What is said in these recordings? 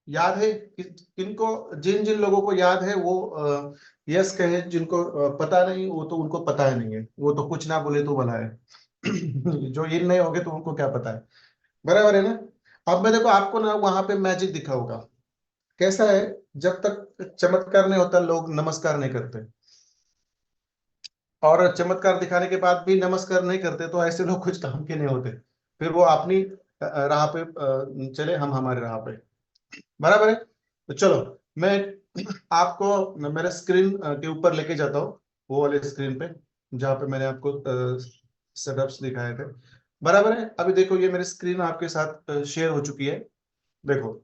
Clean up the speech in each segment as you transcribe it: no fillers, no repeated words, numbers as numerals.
याद है किनको, जिन जिन लोगों को याद है वो यस कहे, जिनको पता नहीं वो तो उनको पता है नहीं है, वो तो कुछ ना बोले तो भला है। जो इन नहीं होगे तो उनको क्या पता है। बराबर है ना। अब मैं देखो आपको ना वहां पे मैजिक दिखा होगा। कैसा है, जब तक चमत्कार नहीं होता लोग नमस्कार नहीं करते, और चमत्कार दिखाने के बाद भी नमस्कार नहीं करते तो ऐसे लोग कुछ काम के नहीं होते। फिर वो अपनी राह पे चले, हम हमारे राह पे। बराबर है। तो चलो मैं आपको मेरे स्क्रीन के ऊपर लेके जाता हूँ, वो वाले स्क्रीन पे जहाँ पे मैंने आपको सेटअप्स दिखाए थे। बराबर है। अभी देखो ये मेरी स्क्रीन आपके साथ शेयर हो चुकी है। देखो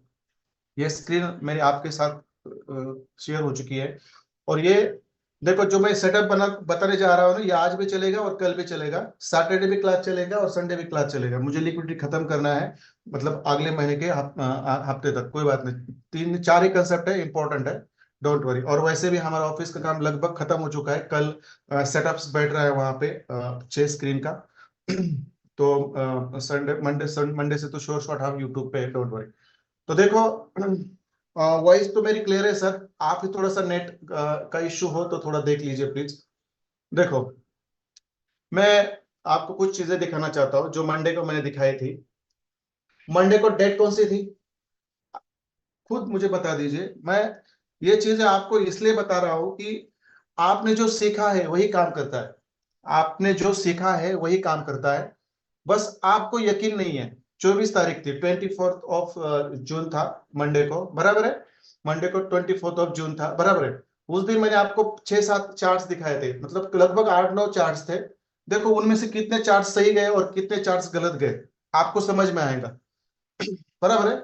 ये स्क्रीन मेरी आपके साथ शेयर हो चुकी है। और ये देखो जो मैं सेटअप बना बताने जा रहा हूँ ना, ये आज भी चलेगा और कल भी चलेगा, सैटरडे भी क्लास चलेगा और संडे भी क्लास चलेगा। मुझे लिक्विडिटी खत्म करना है, मतलब अगले महीने के हफ्ते तक। कोई बात नहीं, तीन चार ही कंसेप्ट है, इंपॉर्टेंट है, डोंट वरी। और वैसे भी हमारा ऑफिस का काम लगभग खत्म हो चुका है। कल सेटअप्स बैठ रहा है वहां पे 6 स्क्रीन का। तो संडे मंडे से तो शोर शॉट हम यूट्यूब पे, डोंट वरी। तो देखो वॉइस तो मेरी क्लियर है सर, आप ही थोड़ा सा नेट का इश्यू हो तो थोड़ा देख लीजिए प्लीज। देखो मैं आपको कुछ चीजें दिखाना चाहता हूँ जो मंडे को मैंने दिखाई थी। मंडे को डेट कौन सी थी, खुद मुझे बता दीजिए। मैं ये चीजें आपको इसलिए बता रहा हूं कि आपने जो सीखा है वही काम करता है। आपने जो सीखा है वही काम करता है। बस आपको यकीन नहीं है। 24 तारीख थी, 24 ऑफ जून था मंडे को, बराबर है। मंडे को 24 ऑफ जून था, बराबर है। उस दिन मैंने आपको 6-7 चार्ट्स दिखाए थे, मतलब लगभग 8-9 चार्ट्स थे। देखो उनमें से कितने चार्ट्स सही गए और कितने चार्ट्स गलत गए, आपको समझ में आएगा। बराबर है।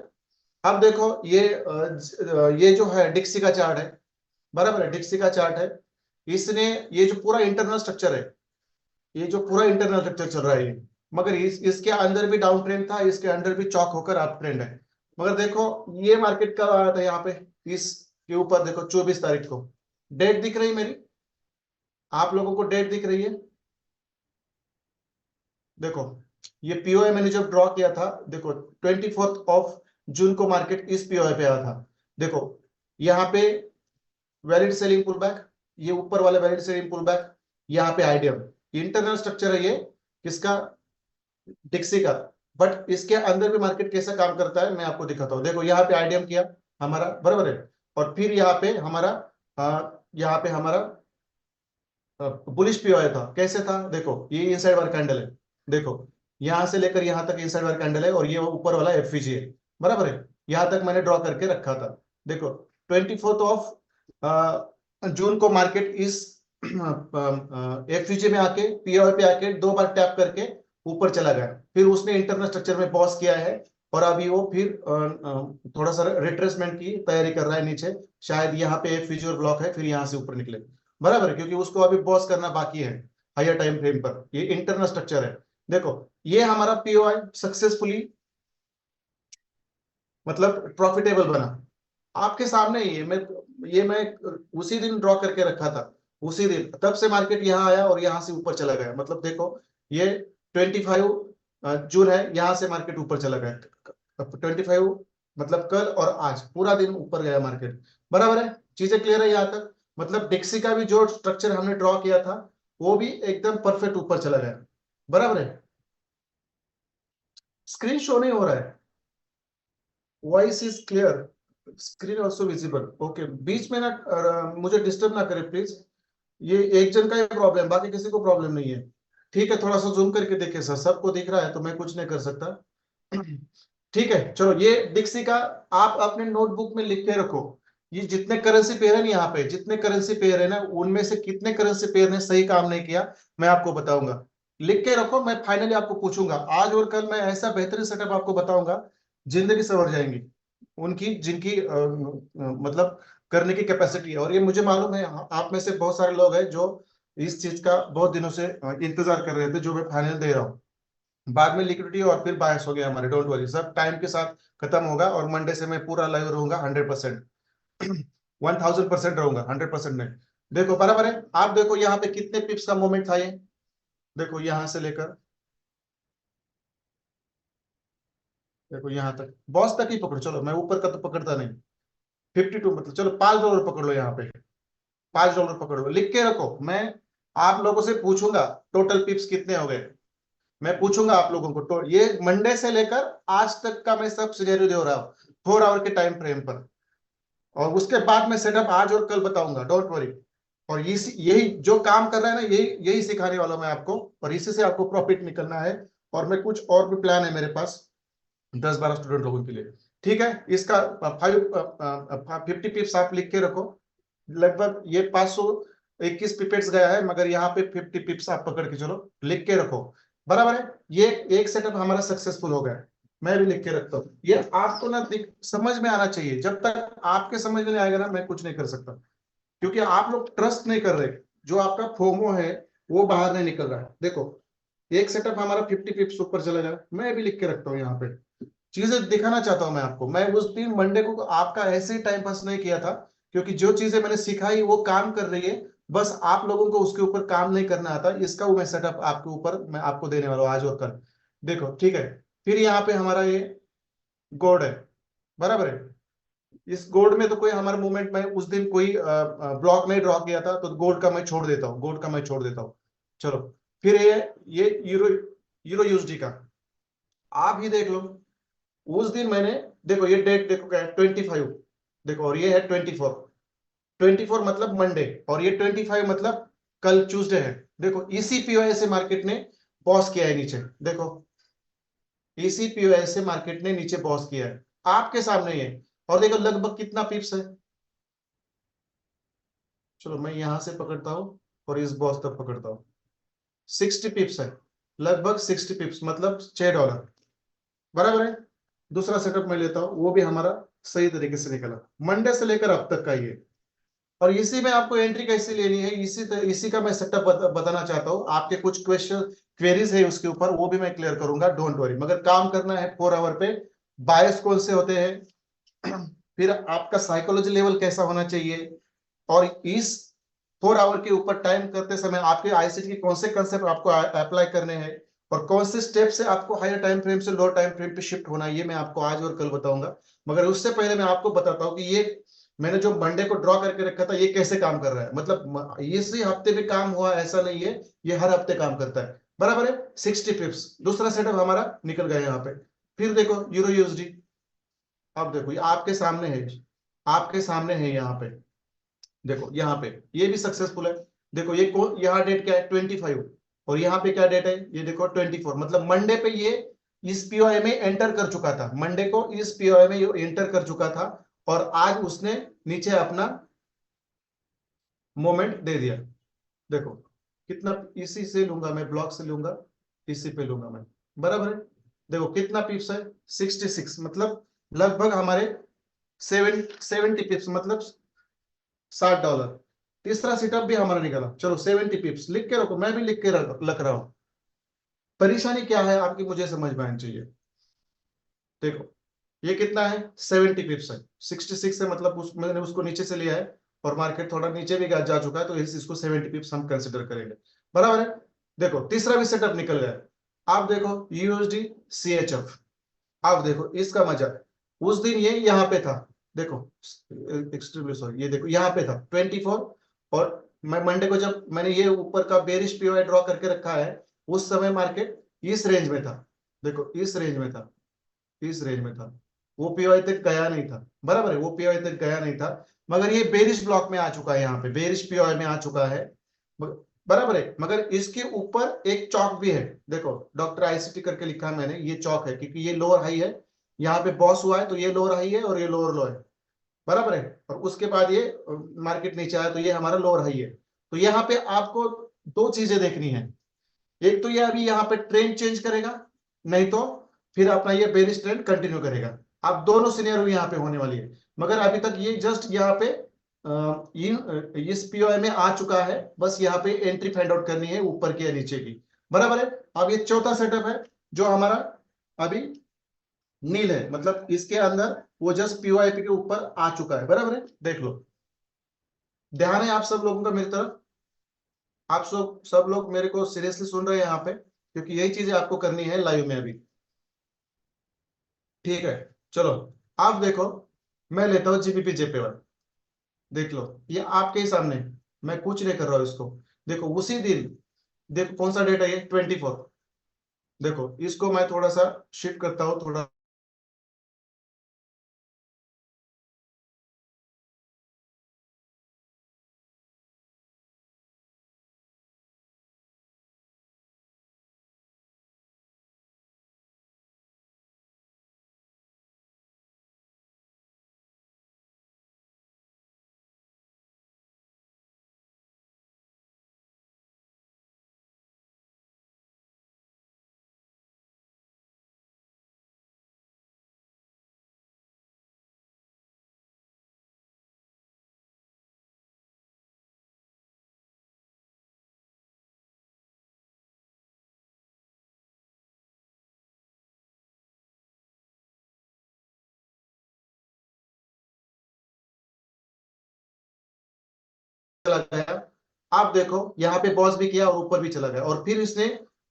अब देखो ये जो है डिक्सी का चार्ट है, बराबर है, डिक्सी का चार्ट है। इसने, ये जो पूरा इंटरनल स्ट्रक्चर है, ये जो पूरा इंटरनल स्ट्रक्चर चल रहा है ये, मगर इसके अंदर भी डाउन ट्रेंड था, इसके अंदर भी चौक होकर अप ट्रेंड है। मगर देखो ये मार्केट कब आया था यहाँ पे, इसके ऊपर देखो 24 तारीख को। डेट दिख रही मेरी, आप लोगों को डेट दिख रही है। देखो ये पीओए मैंने जब ड्रॉ किया था, देखो 24 ऑफ जून को मार्केट इस पीओए पे आया था। देखो यहाँ पे वैलिड सेलिंग पुल बैक, ये ऊपर वाला वैलिड सेलिंग पुल बैक, यहाँ पे आईडियम। इंटरनल स्ट्रक्चर है ये किसका, डिक्सी का। बट इसके अंदर भी मार्केट कैसा काम करता है मैं आपको दिखाता हूँ। देखो यहाँ पे आईडियम किया हमारा, बराबर है। और फिर यहाँ पे हमारा बुलिश पी आया था। कैसे था, देखो ये इनसाइड वाला कैंडल है। देखो यहां से लेकर यहां तक इनसाइड वाला कैंडल है, और ये ऊपर वाला एफवीजी है, बराबर है। यहां तक मैंने ड्रॉ करके रखा था। देखो 24 ऑफ जून को मार्केट इस एफवीजी में आके, पीओ पे आके 2 बार टैप करके ऊपर चला गया। फिर उसने इंटरनल स्ट्रक्चर में पॉज किया है, और अभी वो फिर थोड़ा सा रिट्रेसमेंट की तैयारी कर रहा है नीचे। शायद यहाँ पे एफवीजी और ब्लॉक है, फिर यहाँ से ऊपर निकले, बराबर है, क्योंकि उसको अभी बॉस करना बाकी है हायर टाइम फ्रेम पर। ये इंटरनल स्ट्रक्चर है। देखो ये हमारा पीओआई सक्सेसफुली, मतलब प्रॉफिटेबल बना आपके सामने ही है। ये मैं उसी दिन ड्रॉ करके रखा था, उसी दिन। तब से मार्केट यहाँ आया और यहाँ से ऊपर चला गया, मतलब देखो ये 25 जून है, यहाँ से मार्केट ऊपर चला गया। 25 मतलब कल और आज पूरा दिन ऊपर गया मार्केट, बराबर है। चीजें क्लियर है यहाँ तक, मतलब डिक्सी का भी जो स्ट्रक्चर हमने ड्रॉ किया था वो भी एकदम परफेक्ट ऊपर चला गया, बराबर है। स्क्रीन शो नहीं हो रहा है, voice is clear, screen also visible, okay. बीच में ना मुझे डिस्टर्ब ना करे प्लीज। ये एक जन का ही प्रॉब्लम, बाकी किसी को प्रॉब्लम नहीं है। ठीक है, थोड़ा सा जूम करके देखे सर, सबको दिख रहा है तो मैं कुछ नहीं कर सकता। ठीक है चलो, ये डिक्सी का आप अपने नोटबुक में लिख के रखो। ये जितने करेंसी पेयर है ना, यहाँ पे जितने करेंसी पेयर है ना, उनमें से कितने करेंसी पेयर ने सही काम नहीं किया मैं आपको बताऊंगा। लिख के रखो, मैं फाइनली आपको पूछूंगा आज और कल। मैं ऐसा बेहतरीन सेटअप आपको बताऊंगा, जिंदगी संवर जाएंगी उनकी, जिनकी मतलब करने की कैपेसिटी है। और ये मुझे मालूम है आप में से बहुत सारे लोग हैं जो इस चीज का बहुत दिनों से इंतजार कर रहे थे, जो मैं फाइनल दे रहा हूँ। बाद में लिक्विडिटी और फिर बायस हो गया हमारे, डोंट वरी, सब टाइम के साथ खत्म होगा। और मंडे से मैं पूरा लाइव रहूंगा 100%, 1000% रहूंगा, 100% नहीं। देखो बराबर है। आप देखो यहाँ पे कितने पिप्स का मोमेंट था ये, देखो यहां से लेकर देखो यहाँ तक बॉस तक ही पकड़ो, चलो मैं ऊपर का तो पकड़ता नहीं। 52 मतलब चलो $5 पकड़ लो, यहाँ पे $5 पकड़ लो, लिख के रखो। मैं आप लोगों से पूछूंगा टोटल पिप्स कितने हो गए, मैं पूछूंगा आप लोगों को। तो ये मंडे से लेकर आज तक का मैं सब सिनेरियो दे रहा हूँ 4 आवर के टाइम फ्रेम पर, और उसके बाद मैं सेटअप आज और कल बताऊंगा, डोंट वरी। और यही जो काम कर रहा है ना, यही यही सिखाने वाला हूं मैं आपको, और इसी से आपको प्रॉफिट निकलना है। और मैं कुछ और भी प्लान है मेरे पास 10-12 स्टूडेंट लोगों के लिए। ठीक है, इसका 50 पिप्स आप लिख के रखो। लगभग ये 521 पिपेट्स गया है, मगर यहाँ पे 50 पिप्स आप पकड़ के चलो, लिख के रखो। बराबर है, ये एक सेटअप हमारा सक्सेसफुल हो गया। मैं भी लिख के रखता हूँ, ये आपको ना समझ में आना चाहिए। जब तक आपके समझ में नहीं आएगा ना, मैं कुछ नहीं कर सकता, क्योंकि आप लोग ट्रस्ट नहीं कर रहे। जो आपका फोमो है वो बाहर नहीं निकल रहा है। देखो एक सेटअप हमारा 50 पिप्स ऊपर चला गया, मैं भी लिख के रखता हूँ यहाँ पे। चीजें दिखाना चाहता हूं मैं आपको। मैं उस दिन मंडे को आपका ऐसे ही टाइम पास नहीं किया था, क्योंकि जो चीजें मैंने सिखाई वो काम कर रही है। बस आप लोगों को उसके ऊपर काम नहीं करना आता, इसका वो मैं सेटअप आपके ऊपर मैं आपको देने वाला हूँ आज और कल। देखो ठीक है, फिर यहाँ पे हमारा ये गोड है, बराबर है। इस गोड में तो कोई हमारा मूवमेंट, मैं उस दिन कोई ब्लॉक नहीं ड्रॉ किया था, तो गोड का मैं छोड़ देता हूँ, गोड का मैं छोड़ देता हूँ। चलो फिर ये यूरो यूरो यूएसडी का आप ही देख लो। उस दिन मैंने, देखो ये डेट देखो क्या है, 25। देखो और ये है 24। 24 मतलब मंडे, और ये 25 मतलब कल ट्यूसडे है। देखो इसी पीओआई से मार्केट ने पॉज किया है नीचे, देखो इसी पीओआई से मार्केट ने नीचे पॉज किया है, आपके सामने ही है। और देखो लगभग कितना पिप्स है, चलो मैं यहां से पकड़ता हूं और इस बॉस तक पकड़ता हूं, 60 पिप्स है। लगभग 60 पिप्स मतलब $6, बराबर है। दूसरा सेटअप मैं लेता हूं, वो भी हमारा सही तरीके से निकला मंडे से लेकर अब तक का ये। और इसी में आपको एंट्री कैसे लेनी है, इसी का मैं सेटअप बताना चाहता हूँ। आपके कुछ क्वेश्चन क्वेरीज है उसके ऊपर, वो भी मैं क्लियर करूंगा, डोंट वरी। मगर काम करना है 4 आवर पे। बायस कौन से होते हैं फिर आपका साइकोलॉजी लेवल कैसा होना चाहिए, और इस 4 आवर के ऊपर टाइम करते समय आपके आईसीटी के कौन से कंसेप्ट आपको अप्लाई करने हैं, और कौन से स्टेप से आपको हायर टाइम फ्रेम से लोअर टाइम फ्रेम पे शिफ्ट होना है, ये मैं आपको आज और कल बताऊंगा। मगर उससे पहले मैं आपको बताता हूं कि ये मैंने जो मंडे को ड्रॉ करके रखा था ये कैसे काम कर रहा है। मतलब इसी हफ्ते में काम हुआ ऐसा नहीं है, ये हर हफ्ते काम करता है, बराबर है। 60 पिप्स दूसरा सेटअप हमारा निकल गया यहाँ पे। फिर देखो यूरो यूएसडी, अब देखो ये आपके सामने है, आपके सामने है यहाँ पे। देखो यहाँ पे ये भी सक्सेसफुल है। देखो ये यहाँ डेट क्या है 25, और यहाँ पे क्या डेट है ये देखो 24। मतलब मंडे पे ये इस पीओआई में एंटर कर चुका था, मंडे को इस पीओआई में ये एंटर कर चुका था, और आज उसने नीचे अपना मोमेंट दे दिया। देखो कितना, इसी से लूंगा मैं, ब्लॉक से लूंगा, इसी पे लूंगा मैं, बराबर है। देखो कितना पिप्स है 66, मतलब लगभग हमारे 70 पिप्स मतलब $60। तीसरा सेटअप भी हमारा निकला, चलो 70 पिप्स लिख के रखो, मैं भी लिख के रख रहा हूं। परेशानी क्या है आपकी मुझे समझ में आनी चाहिए। देखो ये कितना है 70 पिप्स है, 66 है, मतलब मैंने उसको नीचे से लिया है, और मार्केट थोड़ा नीचे भी जा चुका है, तो इसको 70 पिप्स हम कंसिडर करेंगे, बराबर है। देखो तीसरा भी सेटअप निकल गया। आप देखो यूएसडी सीएचएफ, आप देखो इसका मजा है। उस दिन ये यहाँ पे था, देखो एक्सट्रीमली सॉरी, ये देखो यहाँ पे था 24। और मैं मंडे को जब मैंने ये ऊपर का बेरिश पीओआई ड्रॉ करके रखा है, उस समय मार्केट इस रेंज में था। देखो इस रेंज में था, इस रेंज में था, वो पीओआई तक गया नहीं था, बराबर है, वो पीओआई तक गया नहीं था। मगर ये बेरिश ब्लॉक में आ चुका है, यहाँ पे बेरिश पीओआई में आ चुका है, बराबर है। मगर इसके ऊपर एक चौक भी है, देखो डॉक्टर आईसीटी करके लिखा है मैंने, ये चौक है क्योंकि ये लोअर हाई है, यहाँ पे बॉस हुआ है तो ये लोअर हाई है और ये लोअर लो है, बराबर है। और उसके बाद ये मार्केट नीचे आया तो ये हमारा लोअर हाई है। तो यहाँ पे आपको दो चीजें देखनी है, एक तो ये अभी यहाँ पे ट्रेंड चेंज करेगा, नहीं तो फिर अपना ये बेरिश ट्रेंड कंटिन्यू करेगा। अब दोनों सिनेरियो यहाँ पे होने वाली है। मगर अभी तक ये जस्ट यहाँ पे इस पीओआई में आ चुका है, बस यहाँ पे एंट्री फाइंड आउट करनी है ऊपर की या नीचे की, बराबर है। अब ये चौथा सेटअप है जो हमारा अभी नील है, मतलब इसके अंदर वो जस्ट पीओआई के ऊपर आ चुका है, बराबर है। देख लो, ध्यान है आप सब लोगों का मेरी तरफ, आप सब लोग मेरे को सीरियसली सुन रहे हैं यहाँ पे, क्योंकि यही चीजें आपको करनी है लाइव में अभी। ठीक है, चलो आप देखो, मैं लेता हूँ जीबीपी जेपीवाई, देख लो ये आपके ही सामने, मैं कुछ नहीं कर रहा हूँ इसको। देखो उसी दिन, देखो कौन सा डेट है ये, 24। देखो इसको मैं थोड़ा सा शिफ्ट करता हूँ थोड़ा, चला गया। आप देखो यहाँ पे पॉज भी किया और ऊपर भी चला गया, और फिर इसने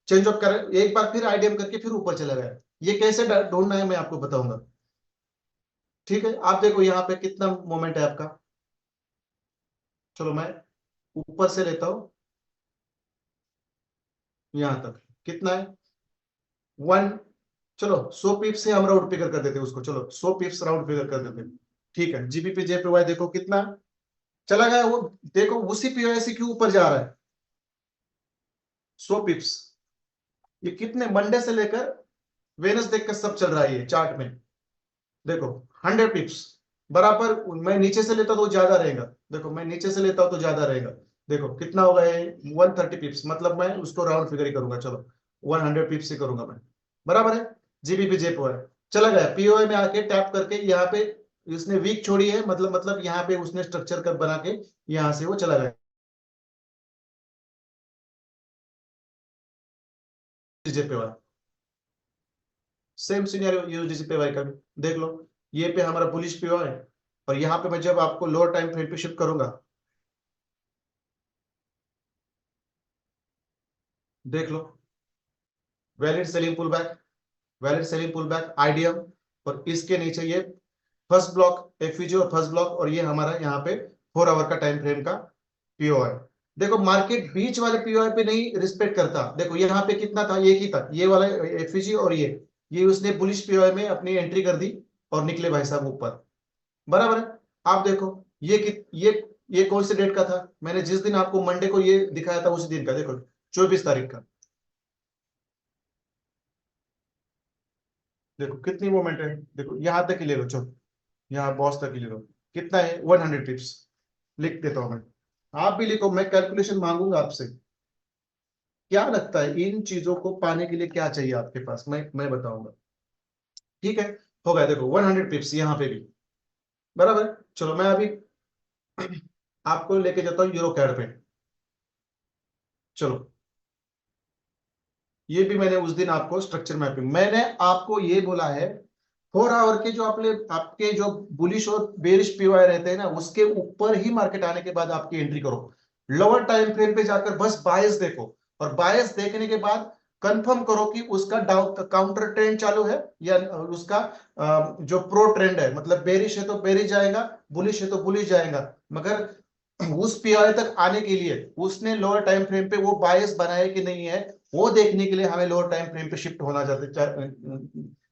चेंज ऑफ कर एक बार फिर आईडीएम करके फिर ऊपर चला गया। ये कैसे ढूंढना है मैं आपको बताऊंगा। ठीक है, आप देखो यहाँ पे कितना मोमेंट है आपका। चलो मैं ऊपर से लेता हूं, यहां तक कितना है, 1। चलो 100 पिप्स से हम राउंड फिगर कर देते हैं उसको, चलो 100 पिप्स राउंड फिगर कर देते हैं। ठीक है, जीबीपी जेपीवाई देखो कितना चला गया वो। देखो उसी पीओएसी क्यों ऊपर जा रहा है, 100 पिप्स। ये कितने मंडे से लेकर वेनसडे का सब चल रहा है ये चार्ट में। देखो 100 पिप्स बराबर, मैं नीचे से लेता तो ज्यादा रहेगा। देखो मैं नीचे से लेता हूं तो ज्यादा रहेगा। देखो कितना होगा ये, 130 पिप्स, मतलब मैं उसको राउंड फिगर ही करूंगा, चलो 100 पिप्स ही करूंगा मैं। बराबर है, जीबीपी जेपीओ है। चला गया पीओए में आके टैप करके, यहाँ पे इसने वीक छोड़ी है, मतलब यहाँ पे उसने स्ट्रक्चर कर बना के यहाँ से वो चला गया जेपीओ। सेम सिनेरियो यूएसडीसी पे वाई का भी देख लो। ये पे हमारा बुलिश पे है, और यहाँ पे मैं जब आपको लोअर टाइम फ्रेम पे शिफ्ट करूंगा, देख लो valid selling pull back, valid selling pull back IDM, और इसके नीचे ये फर्स्ट ब्लॉक एफवीजी और फर्स्ट ब्लॉक, और ये हमारा यहाँ पे 4 आवर का टाइम फ्रेम का पीओ है। देखो मार्केट बीच वाले पीओआई पे नहीं रिस्पेक्ट करता। देखो यहाँ पे कितना था, एक ही था ये वाला एफवीजी, और ये उसने बुलिश पीओआई में अपनी एंट्री कर दी और निकले भाई साहब ऊपर। बराबर है, आप देखो ये कौन से डेट का था, मैंने जिस दिन आपको मंडे को ये दिखाया था उसी दिन का, देखो 24 तारीख का। देखो कितनी मूवमेंट है, देखो यहां तक ही ले लो, चलो यहाँ बॉस तक ही ले लो, कितना है 100 टिप्स। लिख देता हूं मैं, आप भी लिखो, मैं कैलकुलेशन मांगूंगा आपसे। क्या लगता है इन चीजों को पाने के लिए क्या चाहिए आपके पास, मैं बताऊंगा। ठीक है, हो गया, देखो 100 पिप्स यहाँ पे भी। बराबर है? चलो मैं अभी आपको लेके जाता हूँ यूरो कैड पे। चलो ये भी मैंने उस दिन आपको स्ट्रक्चर मैपिंग, मैंने आपको ये बोला है 4 आवर के जो आपके जो बुलिश और बेरिश पीवाई रहते हैं ना, उसके ऊपर ही मार्केट आने के बाद आपकी एंट्री करो। लोअर टाइम फ्रेम पे जाकर बस बायस देखो, और बायस देखने के बाद कंफर्म करो कि उसका डाउन काउंटर ट्रेंड चालू है, या उसका जो प्रो ट्रेंड है, मतलब बेरिश है तो बेरिश जाएगा, बुलिश है तो बुलिश जाएगा। मगर उस पीआई तक आने के लिए उसने लोअर टाइम फ्रेम पे वो बायस बनाया कि नहीं है, वो देखने के लिए हमें लोअर टाइम फ्रेम पे शिफ्ट होना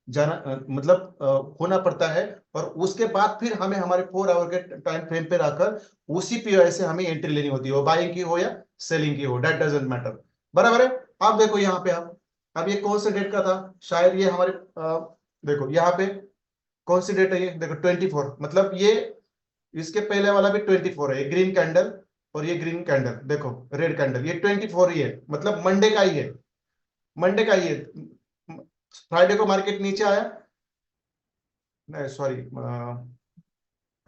जाना मतलब होना पड़ता है। और उसके बाद फिर हमें हमारे 4 आवर के टाइम फ्रेम पे रखकर उसी पीओआई से हमें एंट्री लेनी होती है, वो बाइंग की हो या सेलिंग की हो, दैट डजंट मैटर। बराबर है, आप देखो यहाँ पे, आप अब ये कौन से डेट का था, शायद ये हमारे देखो यहाँ पे कौन सी डेट है ये, देखो 24, मतलब ये इसके पहले वाला भी 24 है, ये ग्रीन कैंडल और ये ग्रीन कैंडल, देखो रेड कैंडल, ये 24 ही है, मतलब मंडे का ही है, मंडे का ही है। फ्राइडे को मार्केट नीचे आया, नहीं सॉरी,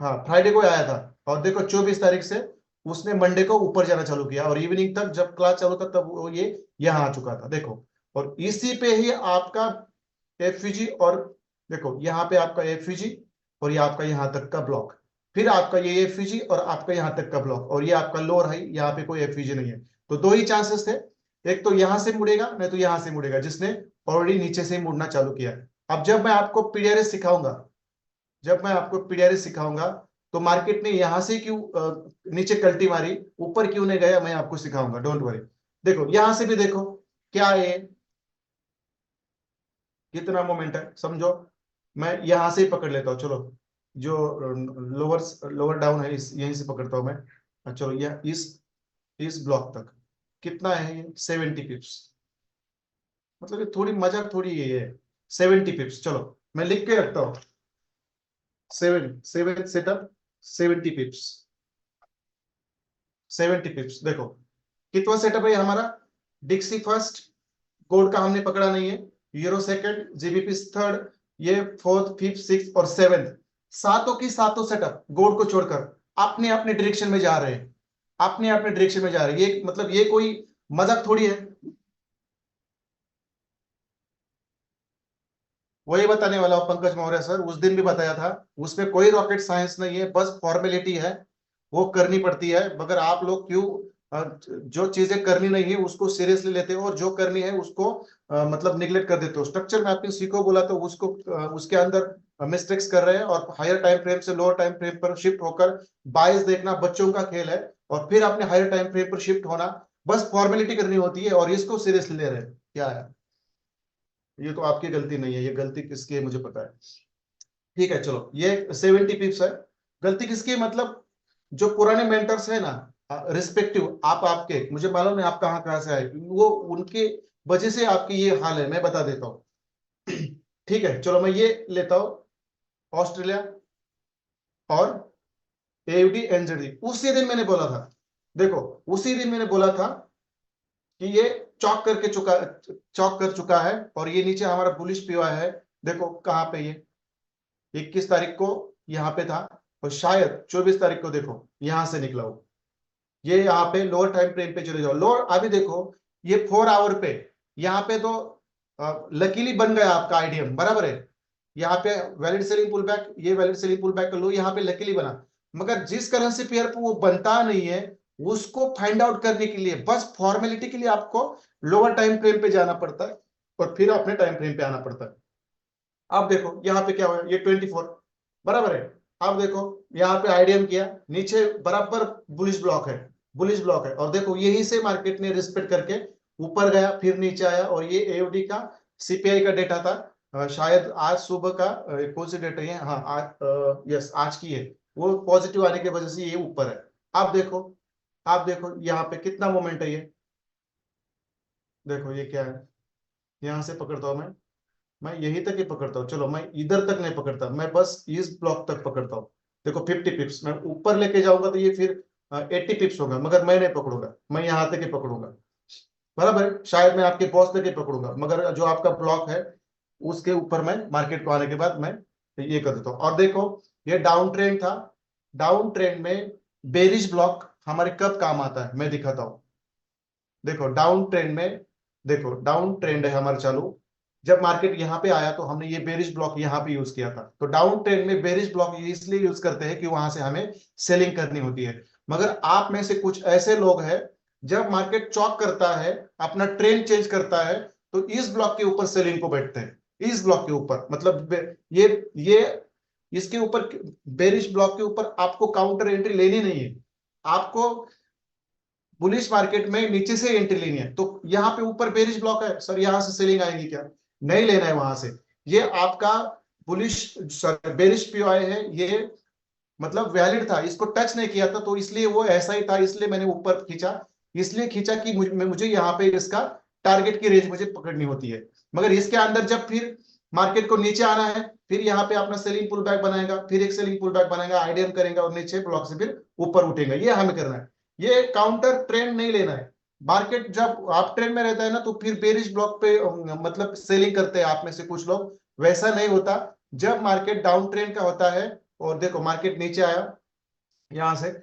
हाँ फ्राइडे को आया था, और देखो 24 तारीख से उसने मंडे को ऊपर जाना चालू किया, और इवनिंग तक जब क्लास चालू था तब वो ये यहाँ आ चुका था, देखो। और इसी पे ही आपका एफवीजी, और देखो यहाँ पे आपका एफवीजी, और ये आपका यहाँ तक का ब्लॉक, फिर आपका ये एफवीजी और आपका यहाँ तक का ब्लॉक, और ये आपका लोअर हाई, यहाँ पे कोई एफवीजी नहीं है। तो दो ही चांसेस थे, एक तो यहाँ से मुड़ेगा, नहीं तो यहाँ से मुड़ेगा, जिसने ऑलरेडी नीचे से मुड़ना चालू किया है। अब जब मैं आपको पीडीआरएस सिखाऊंगा, जब मैं आपको पीडीआरएस सिखाऊंगा तो मार्केट ने यहां से क्यों नीचे कल्टी मारी, ऊपर क्यों नहीं गया, मैं आपको सिखाऊंगा, डोंट वरी। देखो यहां से भी देखो क्या है, कितना मोमेंट है समझो। मैं यहां से ही पकड़ लेता हूं, चलो जो लोअर लोअर डाउन है यहीं से पकड़ता हूं मैं। चलो यह इस ब्लॉक तक कितना है, ये 70 पिप्स। मतलब ये थोड़ी मजाक थोड़ी ये है, 70 पिप्स। चलो मैं लिख के रखता हूँ, 7 सेटअप 70 पिप्स, 70 पिप्स। देखो कितना सेटअप है ये हमारा, डिक्सी फर्स्ट, गोल्ड का हमने पकड़ा नहीं है, यूरो सेकंड, जीबीपी थर्ड, ये फोर्थ फिफ्थ सिक्स और सेवेंथ, सातों की सातों सेटअप गोल्ड को छोड़कर अपने अपने डायरेक्शन में जा रहे हैं, अपने अपने डायरेक्शन में जा रहे हैं। ये मतलब ये कोई मजाक थोड़ी है। वही बताने वाला हूं पंकज मौर्य सर, उस दिन भी बताया था, उसमें कोई रॉकेट साइंस नहीं है, बस फॉर्मेलिटी है, वो करनी पड़ती है। मगर आप लोग क्यों जो चीजें करनी नहीं है उसको सीरियसली लेते हो, और जो करनी है उसको मतलब निग्लेक्ट कर देते हो। स्ट्रक्चर में आपने सीखो बोला तो उसको उसके अंदर मिस्टेक्स कर रहे हैं, और हायर टाइम फ्रेम से लोअर टाइम फ्रेम पर शिफ्ट होकर बायस देखना बच्चों का खेल है, और फिर अपने हायर टाइम फ्रेम पर शिफ्ट होना, बस फॉर्मेलिटी करनी होती है, और इसको सीरियसली ले रहे हैं क्या है। ये तो आपकी गलती नहीं है, ये गलती किसकी है मुझे पता है। ठीक है चलो, ये 70 पिप्स है। गलती किसकी है, मतलब जो पुराने मेंटर्स है ना, रिस्पेक्टिव आप आपके, मुझे मालूम है आप कहाँ कहाँ से आए, वो उनके वजह से आपकी ये हाल है, मैं बता देता हूँ। ठीक है चलो, मैं ये लेता हूँ ऑस्ट्रेलिया और एयुडी एनजेडी। उसी दिन मैंने बोला था, देखो उसी दिन मैंने बोला था कि ये चौक करके चुका, चौक कर चुका है, और ये नीचे हमारा बुलिश पीओ है। देखो कहाँ पे ये 21 तारीख को यहाँ पे था, और शायद 24 तारीख को देखो यहां से निकला हो। ये यहाँ पे लोअर टाइम फ्रेम पे चले जाओ, लोअर अभी देखो ये 4 आवर पे, यहाँ पे तो लकीली बन गया आपका आईडीएम, बराबर है। यहाँ पे वैलिड सेलिंग पुल बैक, ये वैलिड सेलिंग पुल बैक कर लो, यहाँ पे लकीली बना। मगर जिस करेंसी पेयर पे वो बनता नहीं है, उसको फाइंड आउट करने के लिए, बस फॉर्मेलिटी के लिए आपको लोअर टाइम फ्रेम पे जाना पड़ता है, और फिर अपने टाइम फ्रेम पे आना पड़ता है। अब देखो यहाँ पे क्या हुआ, ये 24 बराबर है। अब देखो यहाँ पे आईडीएम किया, नीचे बराबर बुलिश ब्लॉक है, बुलिश ब्लॉक है, और देखो यही से मार्केट ने रिस्पेक्ट करके ऊपर गया, फिर नीचे आया, और ये एओडी का सीपीआई का डेटा था, शायद आज सुबह का, कौन सी डेट है ये, हाँ आज, यस आज की है, वो पॉजिटिव आने की वजह से ये ऊपर है। आप देखो, आप देखो यहाँ पे कितना मोमेंट है ये, देखो ये क्या है, यहाँ से पकड़ता हूं मैं यहीं तक ही पकड़ता हूँ, चलो मैं इधर तक नहीं पकड़ता, मैं बस इस ब्लॉक तक पकड़ता हूँ। देखो 50 पिप्स, मैं ऊपर लेके जाऊंगा तो ये फिर 80 पिप्स होगा, मगर मैं नहीं पकड़ूंगा, मैं यहाँ तक ही पकड़ूंगा, बराबर है? शायद मैं आपके बॉस तक ही पकड़ूंगा, मगर जो आपका ब्लॉक है उसके ऊपर मैं मार्केट को आने के बाद मैं ये कर देता हूँ। और देखो ये डाउन ट्रेंड था, डाउन ट्रेंड में बेरिश ब्लॉक हमारे कब काम आता है मैं दिखाता हूँ। देखो डाउन ट्रेंड में, देखो डाउन ट्रेंड है हमारा चालू, जब मार्केट यहाँ पे आया तो हमने ये बेरिश ब्लॉक यहाँ पे यूज किया था। तो डाउन ट्रेंड में बेरिश ब्लॉक इसलिए यूज करते हैं कि वहां से हमें सेलिंग करनी होती है। मगर आप में से कुछ ऐसे लोग हैं, जब मार्केट चौक करता है, अपना ट्रेंड चेंज करता है, तो इस ब्लॉक के ऊपर सेलिंग को बैठते हैं, इस ब्लॉक के ऊपर, मतलब ये इसके ऊपर, बेरिश ब्लॉक के ऊपर आपको काउंटर एंट्री लेनी नहीं है, आपको बुलिश मार्केट में नीचे से एंट्री लेनी है। तो यहाँ पे ऊपर बेरिश ब्लॉक है सर, यहां से सेलिंग आएगी क्या, नहीं लेना है वहां से। ये आपका बुलिश बेरिश पीओआई है, ये मतलब वैलिड था, इसको टच नहीं किया था, तो इसलिए वो ऐसा ही था, इसलिए मैंने ऊपर खींचा, इसलिए खींचा कि मुझे यहाँ पे इसका टारगेट की रेंज मुझे पकड़नी होती है। मगर इसके अंदर जब फिर मार्केट को नीचे आना है, फिर यहाँ पे अपना सेलिंग पुल बैक बनाएगा, फिर एक सेलिंग पुल बैक बनाएगा, आईडीएम करेगा, और नीचे ब्लॉक से फिर ऊपर उठेगा, ये हमें करना है। ये काउंटर ट्रेंड नहीं लेना है। मार्केट जब आप ट्रेंड में रहता है ना, तो फिर बेरिश ब्लॉक पे मतलब सेलिंग करते हैं आप में से कुछ लोग, वैसा नहीं होता। जब मार्केट डाउन ट्रेंड का होता है, और देखो मार्केट नीचे आया यहां से,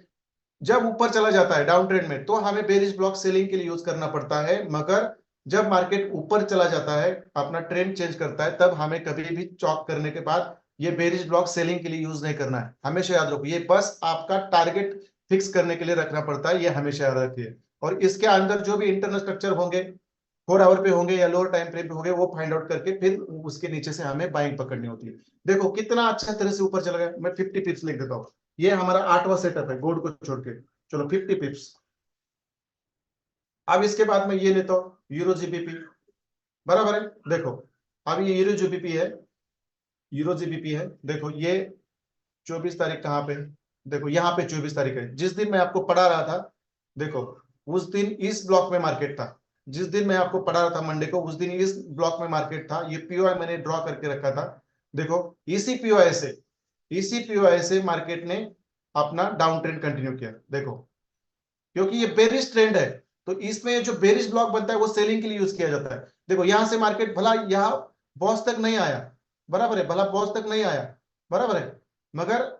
जब ऊपर चला जाता है डाउन ट्रेंड में, तो हमें बेरिश ब्लॉक सेलिंग के लिए यूज करना पड़ता है। मगर जब मार्केट ऊपर चला जाता है, अपना ट्रेंड चेंज करता है, तब हमें कभी भी चॉक करने के बाद ये बेरिश ब्लॉक सेलिंग के लिए यूज नहीं करना है। हमेशा याद रखो, ये बस आपका टारगेट फिक्स करने के लिए रखना पड़ता है, ये हमेशा याद रखिए। और इसके अंदर जो भी इंटरनल स्ट्रक्चर होंगे, 4 आवर पे होंगे या लोअर टाइम फ्रेम पे होंगे, वो फाइंड आउट करके फिर उसके नीचे से हमें बाइंग पकड़नी होती है। देखो कितना अच्छा तरह से ऊपर चला गया। मैं 50 पिप्स लिख देता हूँ। ये हमारा 8वां सेटअप है गोल्ड को छोड़ के। चलो 50 पिप्स। अब इसके बाद मैं ये लेता हूँ यूरो जीबीपी, बराबर है। देखो अब ये यूरो जीबीपी है, यूरो जीबीपी है। देखो ये 24 तारीख कहाँ पे, देखो यहाँ पे 24 तारीख है, जिस दिन मैं आपको पढ़ा रहा था। देखो उस दिन इस ब्लॉक में मार्केट था, जिस दिन मैं आपको पढ़ा रहा था मंडे को, उस दिन इस ब्लॉक में मार्केट था। ये पीओआई मैंने ड्रॉ करके रखा था। देखो इसी पीओआई से, इसी पीओआई से मार्केट ने अपना डाउन ट्रेंड कंटिन्यू किया। देखो क्योंकि ये बेरिश ट्रेंड है, तो इसमें जो बेरिश ब्लॉक बनता है वो सेलिंग के लिए यूज किया जाता है। देखो यहां से मार्केट भला यहाँ बॉस तक नहीं आया, बराबर है, भला बॉस तक नहीं आया, बराबर है, मगर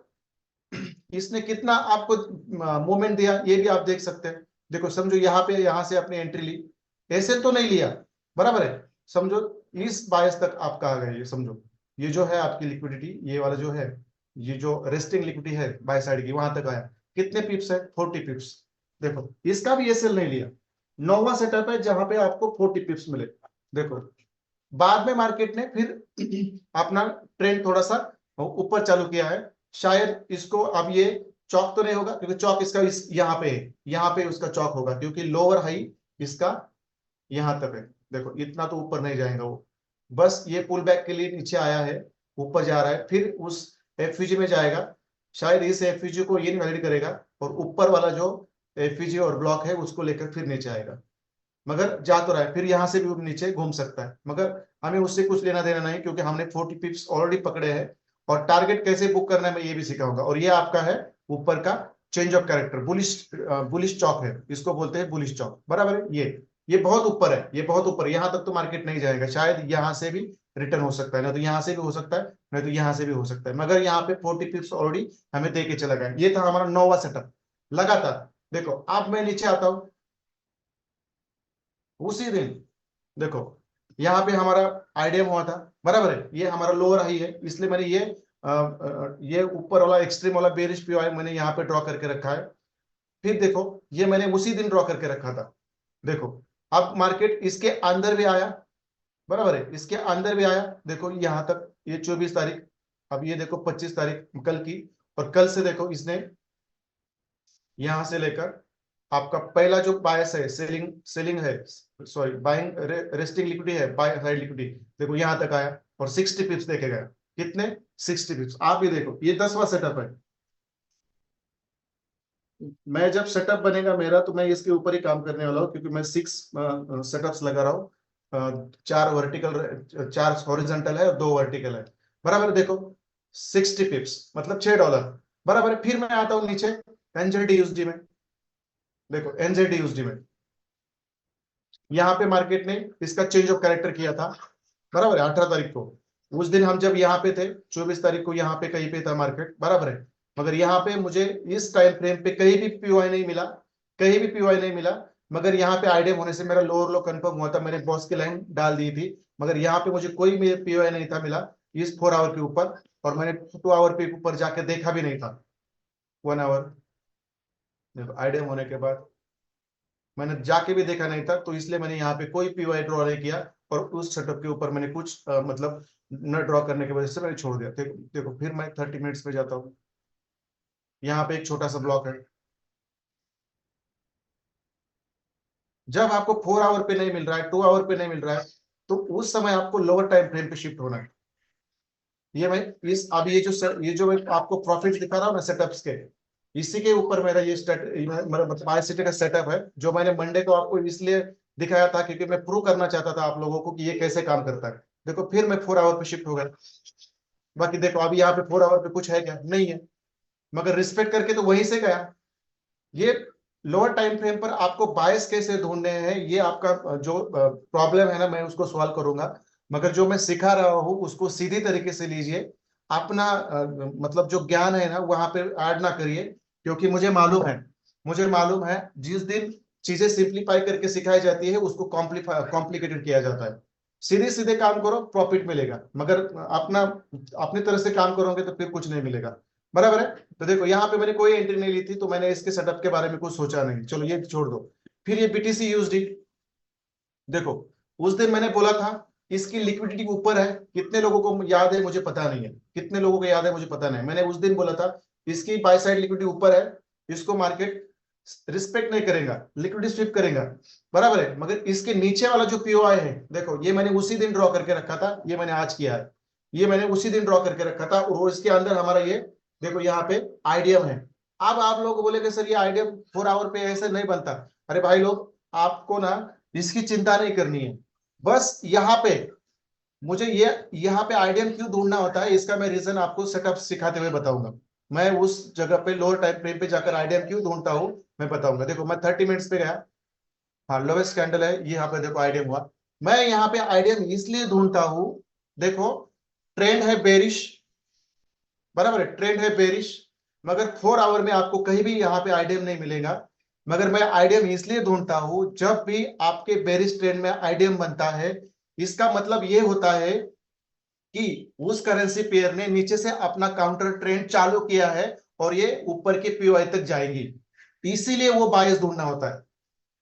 इसने कितना आपको मूवमेंट दिया ये भी आप देख सकते हैं। देखो समझो यहाँ पे, यहाँ से आपने एंट्री ली, ऐसे तो नहीं लिया, बराबर है। समझो इस बायस तक आप कहा गए, ये समझो ये जो है आपकी लिक्विडिटी, ये वाला जो है, ये जो रेस्टिंग लिक्विडिटी है बाय साइड की, वहां तक आया। कितने पिप्स है? 40 पिप्स। देखो इसका भी एसएल नहीं लिया। 9वां सेटअप है जहां पे आपको 40 पिप्स मिले। देखो बाद में मार्केट ने फिर अपना ट्रेंड थोड़ा सा ऊपर चालू किया है। शायद इसको अब ये चौक तो नहीं होगा, क्योंकि चौक इसका यहाँ पे है, यहाँ पे उसका चौक होगा, क्योंकि लोअर हाई इसका यहाँ तक है। देखो इतना तो ऊपर नहीं जाएगा वो, बस ये पुल बैक के लिए नीचे आया है, ऊपर जा रहा है, फिर उस एफयूजी में जाएगा। शायद इस एफयूजी को ये इनवैलिड करेगा और ऊपर वाला जो एफयूजी और ब्लॉक है उसको लेकर फिर नीचे आएगा। मगर जा तो रहा है, फिर यहां से भी नीचे घूम सकता है, मगर हमें उससे कुछ लेना देना नहीं, क्योंकि हमने 40 पिप्स ऑलरेडी पकड़े हैं। और टारगेट कैसे बुक करना है मैं ये भी सिखाऊंगा। और ये आपका है ऊपर का change of character, bullish bullish choch है, इसको बोलते हैं बुलिश चौक, बराबर है। ये बहुत ऊपर है, ये बहुत ऊपर, यहां तक तो मार्केट नहीं जाएगा, शायद यहां से भी रिटर्न हो सकता है, ना तो यहां से भी हो सकता है, नहीं तो यहां से भी हो सकता है, मगर यहाँ पे 40 पिप्स ऑलरेडी हमें दे के चला गया। ये था हमारा 9वां सेटअप लगातार। देखो अब मैं नीचे आता हूं उसी दिन। देखो यहाँ पे हमारा आईडीएम हुआ था, बराबर है, ये हमारा लोअर हाई है, इसलिए मैंने ये ऊपर वाला एक्सट्रीम वाला बेरिश पीओआई मैंने यहाँ पे ड्रॉ करके रखा है। फिर देखो ये मैंने उसी दिन ड्रॉ करके रखा था। देखो अब मार्केट इसके अंदर भी आया, बराबर है, इसके अंदर भी आया। देखो यहाँ तक ये 24 तारीख, अब ये देखो 25 तारीख कल की, और कल से देखो इसने यहां से लेकर आपका पहला जो बायस है, सेलिंग सेलिंग है, सॉरी बाइंग, रेस्टिंग लिक्विडिटी है, बाय साइड लिक्विडिटी, देखो यहां तक आया और 60 पिप्स देके गया। कितने? 60 पिप्स। आप भी देखो ये 10वां सेटअप है। मैं जब सेटअप बनेगा मेरा तो मैं इसके ऊपर ही काम करने वाला हूँ, क्योंकि मैं 6 सेटअप्स लगा रहा हूँ। 4 वर्टिकल, 4 हॉरिजॉन्टल है और 2 वर्टिकल है, बराबर। देखो 60 पिप्स मतलब $6, बराबर है। फिर मैं आता हूँ नीचे एनजेडी यूएसडी में। देखो एनजेडी यूएसडी में यहाँ पे मार्केट ने इसका चेंज ऑफ कैरेक्टर किया था, बराबर है, 18 तारीख को। उस दिन हम जब यहाँ पे थे 24 तारीख को यहाँ पे कहीं पे था मार्केट, बराबर है, मगर यहाँ पे मुझे इस टाइम फ्रेम पे कहीं भी पीओआई नहीं मिला, कहीं भी पीओआई नहीं मिला। मगर यहाँ पे आईडीएम होने से मेरा लोअर लो कंफर्म हुआ था, मैंने बॉस की लाइन डाल दी थी, मगर यहाँ पे मुझे कोई पीओआई नहीं था मिला इस 4 आवर के ऊपर, और मैंने 2 आवर पे ऊपर जाके देखा भी नहीं था। 1 आवर आईडीएम होने के बाद मैंने जाके भी देखा नहीं था, तो इसलिए मैंने यहाँ पे कोई पीओआई ड्रॉ नहीं किया, और उस सेटअप के ऊपर मैंने कुछ मतलब न ड्रॉ करने की वजह से मैंने छोड़ दिया। देखो फिर मैं 30 मिनट्स में जाता हूँ, यहाँ पे एक छोटा सा ब्लॉक है। जब आपको 4 आवर पे नहीं मिल रहा है, 2 आवर पे नहीं मिल रहा है, तो उस समय आपको लोअर टाइम फ्रेम पे शिफ्ट होना है। ये मैं इस अब ये जो मैं आपको प्रॉफिट दिखा रहा हूँ ना सेटअप्स के, इसी के ऊपर मेरा ये मतलब आईसीटी का सेटअप है, जो मैंने मंडे को आपको इसलिए दिखाया था क्योंकि मैं प्रूव करना चाहता था आप लोगों को कि ये कैसे काम करता है। देखो फिर मैं 4 आवर पे शिफ्ट हो गया। बाकी देखो अभी यहाँ पे 4 आवर पे कुछ है क्या? नहीं है, मगर रिस्पेक्ट करके तो वहीं से गया। ये लोअर टाइम फ्रेम पर आपको बायस कैसे ढूंढने हैं, ये आपका जो प्रॉब्लम है ना, मैं उसको सॉल्व करूंगा। मगर जो मैं सिखा रहा हूँ उसको सीधी तरीके से लीजिए, अपना मतलब जो ज्ञान है ना वहां पे ऐड ना करिए, क्योंकि मुझे मालूम है जिस दिन चीजें सिंप्लीफाई करके सिखाई जाती है उसको कॉम्प्लिकेटेड किया जाता है। सीधे सीधे काम करो, प्रॉफिट मिलेगा, मगर अपना अपनी तरह से काम करोगे तो फिर कुछ नहीं मिलेगा, बराबर है। तो देखो यहाँ पे मैंने कोई एंट्री नहीं ली थी, तो मैंने इसके सेटअप के बारे में कुछ सोचा नहीं, चलो ये छोड़ दो। फिर ये बीटीसी यूएसडी, देखो उस दिन मैंने बोला था इसकी लिक्विडिटी ऊपर है, कितने लोगों को याद है मुझे पता नहीं है, कितने लोगों को याद है मुझे पता नहीं, मैंने उस दिन बोला था इसकी बाय साइड लिक्विडिटी ऊपर है, इसको मार्केट रिस्पेक्ट नहीं करेगा, लिक्विडिटी स्वीप करेगा, बराबर है। मगर इसके नीचे वाला जो पीओआई है, देखो ये मैंने उसी दिन ड्रॉ करके रखा था, ये मैंने आज किया है, ये मैंने उसी दिन ड्रॉ करके रखा था, और इसके अंदर हमारा ये देखो यहाँ पे आईडीएम है। अब आप लोग बोलेगे सर ये आईडीएम 4 आवर पे ऐसे नहीं बनता। अरे भाई लोग, आपको ना इसकी चिंता नहीं करनी है, बस यहाँ पे मुझे ये यहाँ पे आईडीएम क्यों ढूंढना होता है, इसका मैं रीजन आपको सेटअप सिखाते हुए बताऊंगा। मैं उस जगह पे लोअर टाइम फ्रेम पे जाकर आईडीएम क्यों ढूंढता हूँ मैं बताऊंगा। देखो मैं 30 मिनट्स पे गया, हाँ लोवेस्ट कैंडल है ये, यहाँ पे देखो आईडीएम हुआ। मैं यहाँ पे आईडीएम इसलिए ढूंढता हूँ, देखो ट्रेंड है बेरिश, बराबर है, ट्रेंड है बेरिश, मगर 4 आवर में आपको कहीं भी यहाँ पे आईडीएम नहीं मिलेगा। मगर मैं आईडीएम इसलिए ढूंढता हूं, जब भी आपके बेरिश ट्रेंड में आईडीएम बनता है, इसका मतलब ये होता है कि उस करेंसी पेयर ने नीचे से अपना काउंटर ट्रेंड चालू किया है और ये ऊपर के पीओआई तक जाएंगी, इसीलिए वो बायस ढूंढना होता है।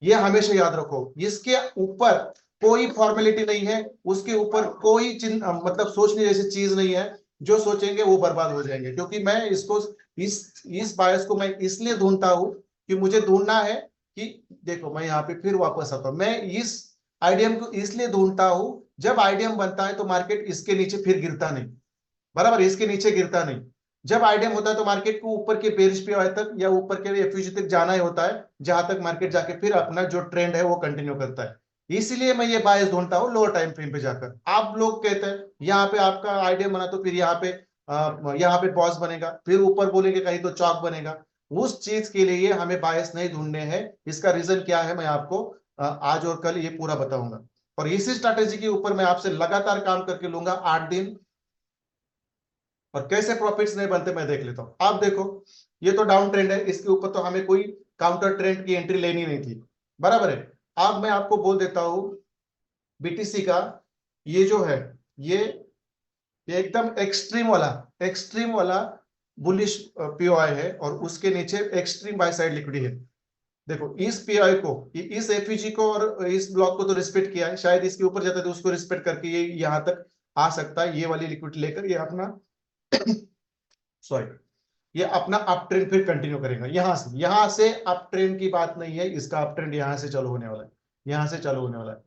ये हमेशा याद रखो, इसके ऊपर कोई फॉर्मेलिटी नहीं है, उसके ऊपर कोई चिन्ह मतलब सोचने जैसी चीज नहीं है, जो सोचेंगे वो बर्बाद हो जाएंगे। क्योंकि मैं इसको इस बायस को मैं इसलिए ढूंढता हूं कि मुझे ढूंढना है कि देखो मैं यहाँ पे फिर वापस आता हूं, मैं इस आईडीएम को इसलिए ढूंढता हूं, जब आईडीएम बनता है तो मार्केट इसके नीचे फिर गिरता नहीं, बराबर, इसके नीचे गिरता नहीं। जब आईडीएम होता है तो मार्केट को ऊपर के बेरिश पीओआई तक या ऊपर के एफयूजी तक जाना ही होता है, जहां तक मार्केट जाके फिर अपना जो ट्रेंड है वो कंटिन्यू करता है। इसीलिए मैं ये बायस ढूंढता हूँ लोअर टाइम फ्रेम पे जाकर। आप लोग कहते हैं यहाँ पे आपका आईडीएम बना तो फिर यहाँ पे बॉस बनेगा, फिर ऊपर बोलेंगे कहीं तो चौक बनेगा। उस चीज के लिए हमें बायस नहीं ढूंढने हैं। इसका रीजन क्या है मैं आपको आज और कल ये पूरा बताऊंगा, और इसी स्ट्रैटेजी के ऊपर मैं आपसे लगातार काम करके लूंगा 8 दिन। और कैसे प्रॉफिट्स नहीं बनते मैं देख लेता हूं। आप देखो ये तो डाउन ट्रेंड है, इसके ऊपर तो हमें कोई काउंटर ट्रेंड की एंट्री लेनी नहीं थी, बराबर है। अब मैं आपको बोल देता हूं बीटीसी का ये जो है, ये एकदम एक्सट्रीम वाला बुलिश पीओआई है, और उसके नीचे एक्सट्रीम बाय साइड लिक्विडिटी है। देखो इस पीआई को, इस एफईजी को और इस ब्लॉक को तो रिस्पेक्ट किया है, शायद इसके ऊपर जाता है तो उसको रिस्पेक्ट करके ये यहां तक आ सकता है, ये वाली लिक्विडिटी लेकर ये अपना सॉरी ये अपना अप ट्रेंड फिर कंटिन्यू करेगा। यहां से अप ट्रेंड की बात नहीं है, इसका अप ट्रेंड यहां से चालू होने वाला है, यहां से चालू होने वाला है,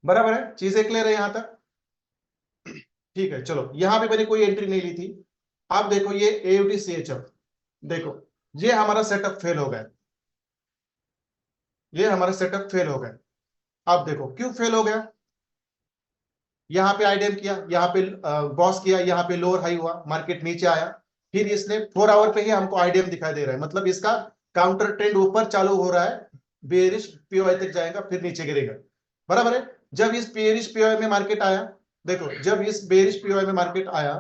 बराबर है, चीजें क्लियर है यहां तक? ठीक है, चलो यहां पे मैंने कोई एंट्री नहीं ली थी। अब देखो ये एयूटी सीएचएफ, देखो ये हमारा सेटअप फेल हो गया, ये हमारा सेटअप फेल हो गया। अब देखो क्यों फेल हो गया, यहाँ पे आईडीएम किया, यहाँ पे बॉस किया, यहाँ पे लोअर हाई हुआ, मार्केट नीचे आया, फिर इसने 4 आवर पे ही हमको आईडीएम दिखाई दे रहा है, मतलब इसका काउंटर ट्रेंड ऊपर चालू हो रहा है, बेरिश पीओआई तक जाएगा फिर नीचे गिरेगा, बराबर है। जब इस बेरिश पीओआई में मार्केट आया, देखो जब इस बेरिश पीओआई में मार्केट आया,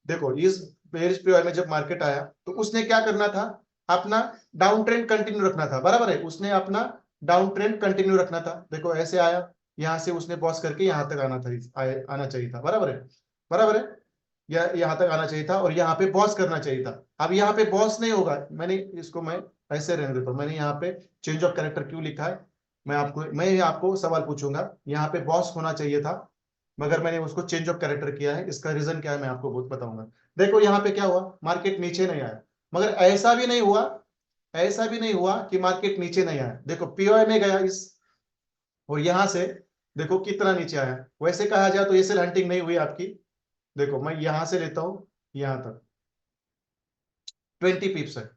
देखो इस बेरिश पीओआई में जब मार्केट आया तो उसने क्या करना था, अपना डाउन ट्रेंड कंटिन्यू रखना था, बराबर है, उसने अपना डाउन ट्रेंड कंटिन्यू रखना था। देखो ऐसे आया, यहां से उसने बॉस करके यहां तक आना चाहिए था, बराबर है, बराबर है, या यहां तक आना चाहिए था और यहाँ पे बॉस करना चाहिए था। अब यहाँ पे बॉस नहीं होगा, मैंने इसको मैं ऐसे रहने देता हूँ, मैंने यहाँ पे चेंज ऑफ कैरेक्टर क्यों लिखा है, मैं आपको सवाल पूछूंगा, यहाँ पे बॉस होना चाहिए था मगर मैंने उसको चेंज ऑफ कैरेक्टर किया है, इसका रीजन क्या है मैं आपको बहुत बताऊंगा। देखो यहाँ पे क्या हुआ, मार्केट नीचे नहीं आया, मगर ऐसा भी नहीं हुआ कि मार्केट नीचे नहीं आया। देखो पीओआई में गया इस, और यहां से देखो कितना नीचे आया, वैसे कहा जाए तो एसएल हंटिंग नहीं हुई आपकी। देखो मैं यहां से लेता हूं यहां तक 20 पिप्स है,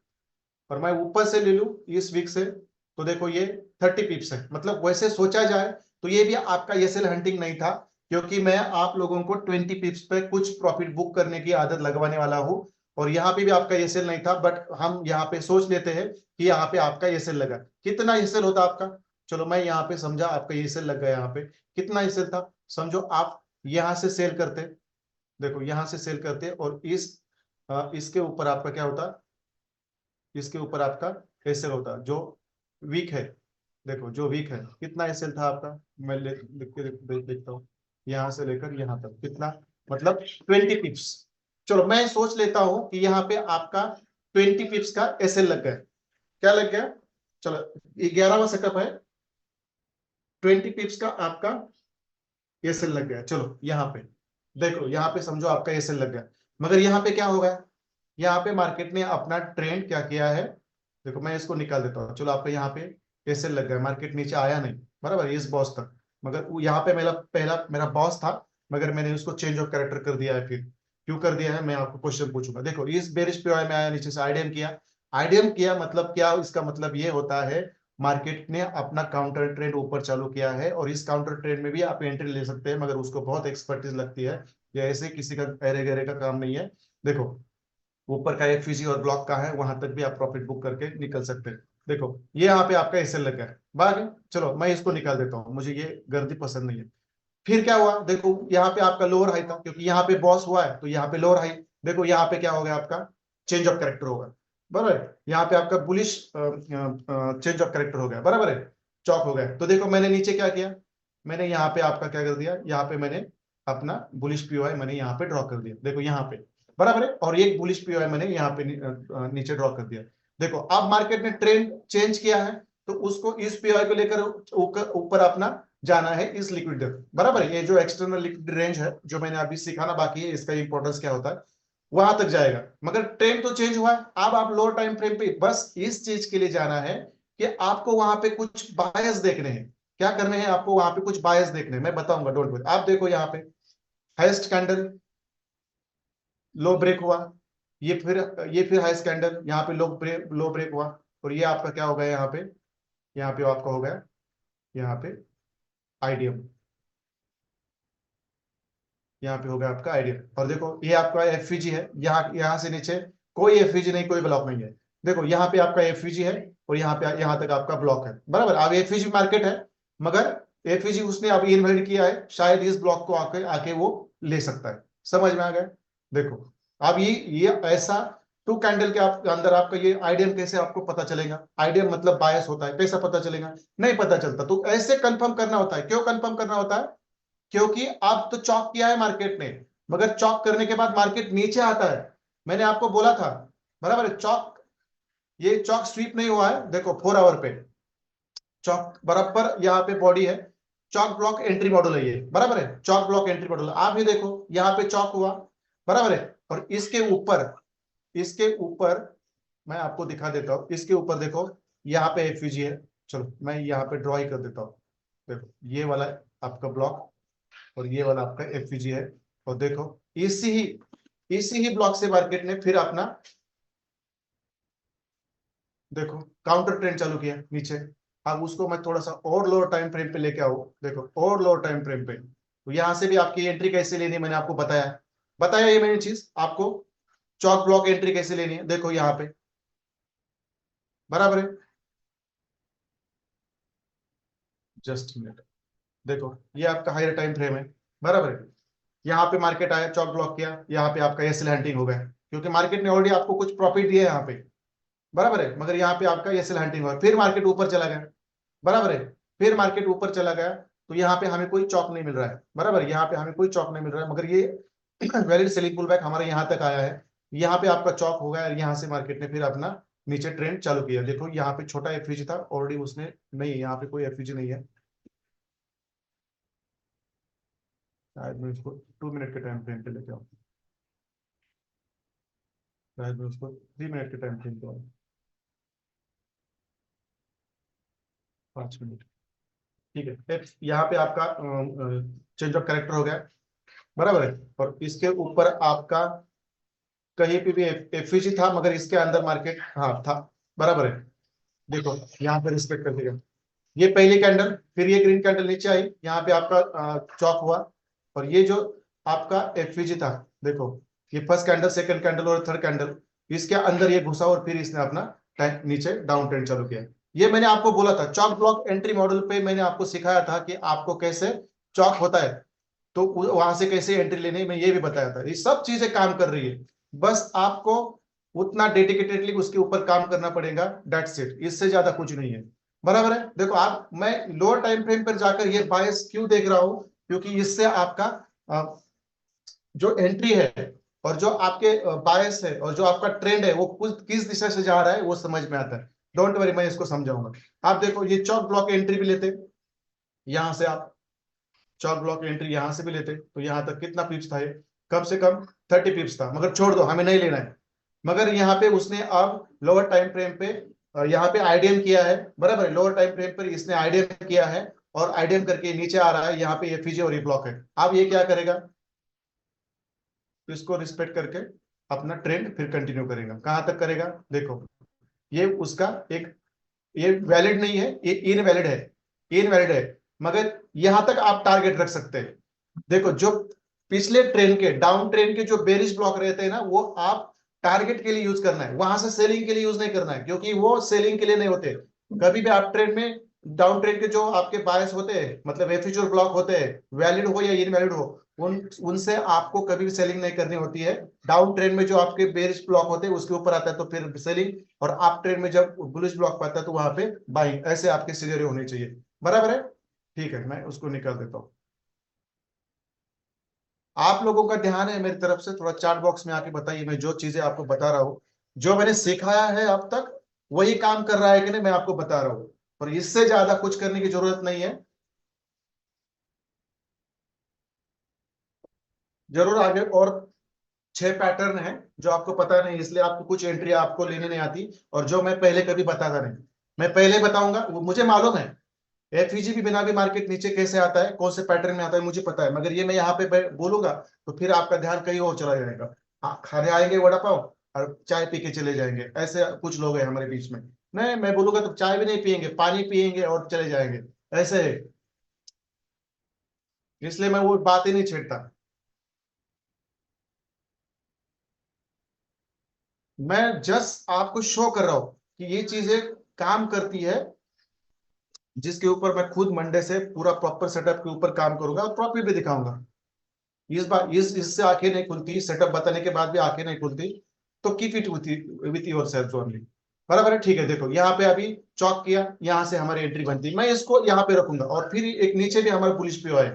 और मैं ऊपर से ले लूं इस वीक से तो देखो ये 30 पिप्स है, मतलब वैसे सोचा जाए तो ये भी आपका एसएल हंटिंग नहीं था, क्योंकि मैं आप लोगों को 20 पिप्स पे कुछ प्रॉफिट बुक करने की आदत लगवाने वाला हूं। और यहाँ पे भी आपका एसएल नहीं था, बट हम यहाँ पे सोच लेते हैं कि यहाँ पे आपका एसएल लगा। कितना एसएल होता आपका, चलो मैं यहाँ पे समझा आपका एसएल लग गया, यहाँ पे कितना एसएल था समझो, आप यहाँ से सेल करते, देखो यहां से सेल करते और इसके ऊपर आपका क्या होता, इसके ऊपर आपका एसएल होता जो वीक है। देखो जो वीक है कितना एसएल था आपका, मैं लिख के देखता हूँ, यहां से लेकर यहां तक कितना, मतलब 20 पिप्स। चलो मैं सोच लेता हूं कि यहाँ पे आपका 20 पिप्स का एसएल लग गया, क्या लग गया, चलो 11वां सेटअप है, 20 पिप्स का आपका एसएल लग गया। चलो यहाँ पे देखो, यहाँ पे समझो आपका एसएल लग गया, मगर यहाँ पे क्या होगा, यहाँ पे मार्केट ने अपना ट्रेंड क्या किया है, देखो मैं इसको निकाल देता हूँ। चलो आपका यहाँ पे एसएल लग गया, मार्केट नीचे आया नहीं, बराबर, इस बॉस तक, मगर यहाँ पे मेरा पहला मेरा बॉस था, मगर मैंने उसको चेंज ऑफ कैरेक्टर कर दिया है। फिर क्यों कर दिया है, मैं आपको क्वेश्चन पूछूंगा। देखो इस बेरिश पीओआई में आया, नीचे से आईडीएम किया। आईडीएम किया मतलब क्या, इसका मतलब ये होता है मार्केट ने अपना काउंटर ट्रेंड ऊपर चालू किया है, और इस काउंटर ट्रेंड में भी आप एंट्री ले सकते हैं, मगर उसको बहुत एक्सपर्टीज लगती है, ये ऐसे किसी का अरे गहरे का काम नहीं है। देखो ऊपर का एफवीजी और ब्लॉक का है, वहां तक भी आप प्रॉफिट बुक करके निकल सकते हैं। देखो ये यहाँ पे आपका एसएल लग गया है, बाद चलो मैं इसको निकाल देता हूँ, मुझे ये गर्दी पसंद नहीं है। फिर क्या हुआ, देखो यहाँ पे आपका लोअर हाई था, क्योंकि यहाँ पे बॉस हुआ है तो यहाँ पे लोअर हाई। देखो यहाँ पे क्या हो गया, आपका चेंज ऑफ कैरेक्टर होगा, बराबर है। यहाँ पे आपका बुलिश चेंज ऑफ कैरेक्टर हो गया, बराबर है, चौक हो गया। तो देखो मैंने नीचे क्या किया, मैंने यहाँ पे आपका क्या कर दिया, यहाँ पे मैंने अपना बुलिश पीओआई मैंने यहाँ पे ड्रॉ कर दिया, देखो यहाँ पे, बराबर है। और एक बुलिश पीओआई मैंने यहाँ पे नीचे ड्रॉ कर दिया। देखो अब मार्केट ने ट्रेंड चेंज किया है, तो उसको इस पीओआई को लेकर ऊपर अपना जाना है, इस लिक्विड डेप्थ, बराबर है। ये जो एक्सटर्नल लिक्विड रेंज है, जो मैंने अभी सिखाना बाकी है, इसका इंपॉर्टेंस क्या होता है, वहां तक जाएगा। मगर ट्रेंड तो चेंज हुआ है, अब आप लोअर टाइम फ्रेम पे बस इस चीज के लिए जाना है कि आपको वहां पे कुछ बायस देखने हैं। क्या करने हैं आपको, वहां पे कुछ बायस देखने हैं, मैं बताऊंगा, डोंट वरी। आप देखो यहाँ पे हाईएस्ट कैंडल लो ब्रेक हुआ, ये फिर हाईएस्ट कैंडल, यहाँ पे लो ब्रेक हुआ, और ये आपका क्या हो गया, यहाँ पे आपका हो गया, यहाँ पे आईडीएम, यहाँ पे हो गया आपका आइडिया। और देखो ये आपका एफवीजी है, यहाँ से नीचे कोई एफवीजी नहीं, कोई ब्लॉक नहीं है। देखो यहाँ पे आपका एफवीजी है, और यहाँ तक आपका ब्लॉक है, बराबर। अब एफवीजी मार्केट है, मगर एफवीजी उसने अभी इन्वेलिड किया है, शायद इस ब्लॉक को आके आके वो ले सकता है। समझ में आ गया। देखो अब ये ऐसा टू कैंडल के अंदर आपका ये आइडियम कैसे आपको पता चलेगा, आइडियम मतलब बायस होता है, कैसा पता चलेगा, नहीं पता चलता। तो ऐसे कंफर्म करना होता है। क्यों कंफर्म करना होता है, क्योंकि अब तो चॉक किया है मार्केट ने, मगर चॉक करने के बाद मार्केट नीचे आता है, मैंने आपको बोला था, बराबर है। चॉक, ये चॉक स्वीप नहीं हुआ है, देखो 4 आवर पे चॉक बराबर यहाँ पे बॉडी है, चॉक ब्लॉक एंट्री मॉडल है ये, बराबर है, चॉक ब्लॉक एंट्री मॉडल। आप ये देखो यहाँ पे चॉक हुआ, बराबर है, और इसके ऊपर मैं आपको दिखा देता हूँ, इसके ऊपर देखो यहाँ पे एफयूजी है। चलो मैं यहाँ पे ड्रॉ ही कर देता हूँ। देखो ये वाला आपका ब्लॉक, और ये वाला आपका एफवीजी है, और देखो इसी ही ब्लॉक से मार्केट ने फिर अपना देखो काउंटर ट्रेंड चालू किया नीचे। अब उसको मैं थोड़ा सा और लोअर टाइम फ्रेम पे लेके आऊं, देखो और लोअर टाइम फ्रेम पे, तो यहां से भी आपकी एंट्री कैसे लेनी है मैंने आपको बताया, ये मैंने चीज आपको, चौक ब्लॉक एंट्री कैसे लेनी है, देखो यहाँ पे, बराबर है। जस्ट मिनट, देखो ये आपका हायर टाइम फ्रेम है, बराबर है। यहाँ पे मार्केट आया, चौक ब्लॉक किया, यहाँ पे आपका एसएल हंटिंग हो गया, क्योंकि मार्केट ने ऑलरेडी आपको कुछ प्रॉफिट दिया है यहाँ पे, बराबर है। मगर यहाँ पे आपका एसएल हंटिंग हुआ, फिर मार्केट ऊपर चला गया, बराबर है, फिर मार्केट ऊपर चला गया, तो यहाँ पे हमें कोई चौक नहीं मिल रहा है, बराबर, यहाँ पे हमें कोई चौक नहीं मिल रहा है, मगर ये वैलिड सेलिंग पुल बैक हमारे यहाँ तक आया है, यहाँ पे आपका चौक हो गया, यहाँ से मार्केट ने फिर अपना नीचे ट्रेंड चालू किया। देखो यहाँ पे छोटा एफयूजी था ऑलरेडी, उसने नहीं, यहाँ पे कोई एफयूजी नहीं है, शायद मैं इसको 2 मिनट के टाइम फ्रेम पे लेके आऊँ, शायद मैं उसको 3 मिनट के टाइम फ्रेम पे आऊँ, 5 मिनट, ठीक है। फिर यहाँ पे आपका चेंज ऑफ कैरेक्टर हो गया, बराबर है, और इसके ऊपर आपका कहीं पे भी एफईजी था, मगर इसके अंदर मार्केट हाँ था, बराबर है। देखो यहाँ पे रिस्पेक्ट कर देगा, ये पहली कैंडल, फिर ये ग्रीन कैंडल नीचे आई, यहाँ पे आपका चौक हुआ, और ये जो आपका एफईजी था, देखो ये फर्स्ट कैंडल, सेकंड कैंडल और थर्ड कैंडल, इसके अंदर ये घुसा, और फिर इसने अपना नीचे डाउन ट्रेंड चालू किया। ये मैंने आपको बोला था, चौक ब्लॉक एंट्री मॉडल पे मैंने आपको सिखाया था कि आपको कैसे चौक होता है, तो वहां से कैसे एंट्री लेनी है, मैं ये भी बताया था। ये सब चीजें काम कर रही है, बस आपको उतना डेडिकेटेडली उसके ऊपर काम करना पड़ेगा, डेट्स इट, इससे ज्यादा कुछ नहीं है, बराबर है। देखो आप, मैं लोअर टाइम फ्रेम पर जाकर ये बायस क्यों देख रहा हूं, क्योंकि इससे आपका जो एंट्री है, और जो आपके बायस है, और जो आपका ट्रेंड है, वो किस दिशा से जा रहा है वो समझ में आता है। डोंट वरी, मैं इसको समझाऊंगा। आप देखो ये चौक ब्लॉक एंट्री भी लेते, यहां से आप चौक ब्लॉक एंट्री यहां से भी लेते तो यहां तक कितना पिप्स था, ये कम से कम 30 पिप्स था, मगर छोड़ दो, हमें नहीं लेना है। मगर यहाँ पे उसने अब लोअर टाइम फ्रेम पे यहाँ पे आईडीएम किया है, बराबर है, लोअर टाइम फ्रेम पर इसने आईडीएम किया है और आईडीएम करके नीचे आ रहा है, यहाँ पे एफईजी और ये ब्लॉक है। अब ये क्या करेगा, तो इसको रिस्पेक्ट करके अपना ट्रेंड फिर कंटिन्यू करेगा। कहां तक करेगा, देखो ये उसका एक, ये वैलिड नहीं है, ये इनवैलिड है, इनवैलिड है, मगर यहां तक आप टारगेट रख सकते हैं। देखो जो पिछले ट्रेन के, डाउन ट्रेन के जो बेरिश ब्लॉक रहते हैं ना, वो आप टारगेट के लिए यूज करना है, वहां से सेलिंग के लिए यूज नहीं करना है, क्योंकि वो सेलिंग के लिए नहीं होते। कभी भी आप ट्रेन में, डाउन ट्रेन के जो आपके बायस होते हैं, मतलब एफिचर ब्लॉक होते हैं, वैलिड हो या इनवैलिड हो, उनसे आपको कभी भी सेलिंग नहीं करनी होती है। डाउन ट्रेन में जो आपके बेरिश ब्लॉक होते हैं उसके ऊपर आता है तो फिर सेलिंग, और अप ट्रेन में जब बुलिश ब्लॉक पाता है तो वहां पे बाइंग, ऐसे आपके सिनेरियो होने चाहिए। बराबर है, ठीक है, मैं उसको निकाल देता हूं। आप लोगों का ध्यान है मेरी तरफ से, थोड़ा चार्ट बॉक्स में आके बताइए, मैं जो चीजें आपको बता रहा हूँ, जो मैंने सिखाया है अब तक, वही काम कर रहा है कि नहीं, मैं आपको बता रहा हूँ, और इससे ज्यादा कुछ करने की जरूरत नहीं है। जरूर आगे और 6 पैटर्न है जो आपको पता नहीं, इसलिए आपको कुछ एंट्री आपको लेने नहीं आती, और जो मैं पहले कभी बताता नहीं, मैं पहले बताऊंगा, वो मुझे मालूम है। एफईजी भी बिना भी मार्केट नीचे कैसे आता है, कौन से पैटर्न में आता है, मुझे पता है, मगर ये मैं यहाँ पे बोलूंगा तो फिर आपका ध्यान कहीं और चला जाएगा। हाँ, खाने आएंगे वड़ा पाव और चाय पी के चले जाएंगे, ऐसे कुछ लोग हैं हमारे बीच में। नहीं, मैं बोलूंगा तो चाय भी नहीं पियेंगे, पानी पियेंगे और चले जाएंगे, ऐसे है। इसलिए मैं वो बात ही नहीं छेड़ता। मैं जस्ट आपको शो कर रहा हूं कि ये चीजें काम करती है, जिसके ऊपर मैं खुद मंडे से पूरा प्रॉपर सेटअप के ऊपर काम करूंगा और प्रॉफिट भी दिखाऊंगा। इस बार इससे आंखें नहीं खुलती, सेटअप बताने के बाद भी आंखें नहीं खुलती, तो keep it with your self only. बराबर है, ठीक है, देखो यहाँ पे अभी चौक किया, यहाँ से हमारी एंट्री बनती, मैं इसको यहाँ पे रखूंगा, और फिर एक नीचे भी हमारा पुलिस पे है,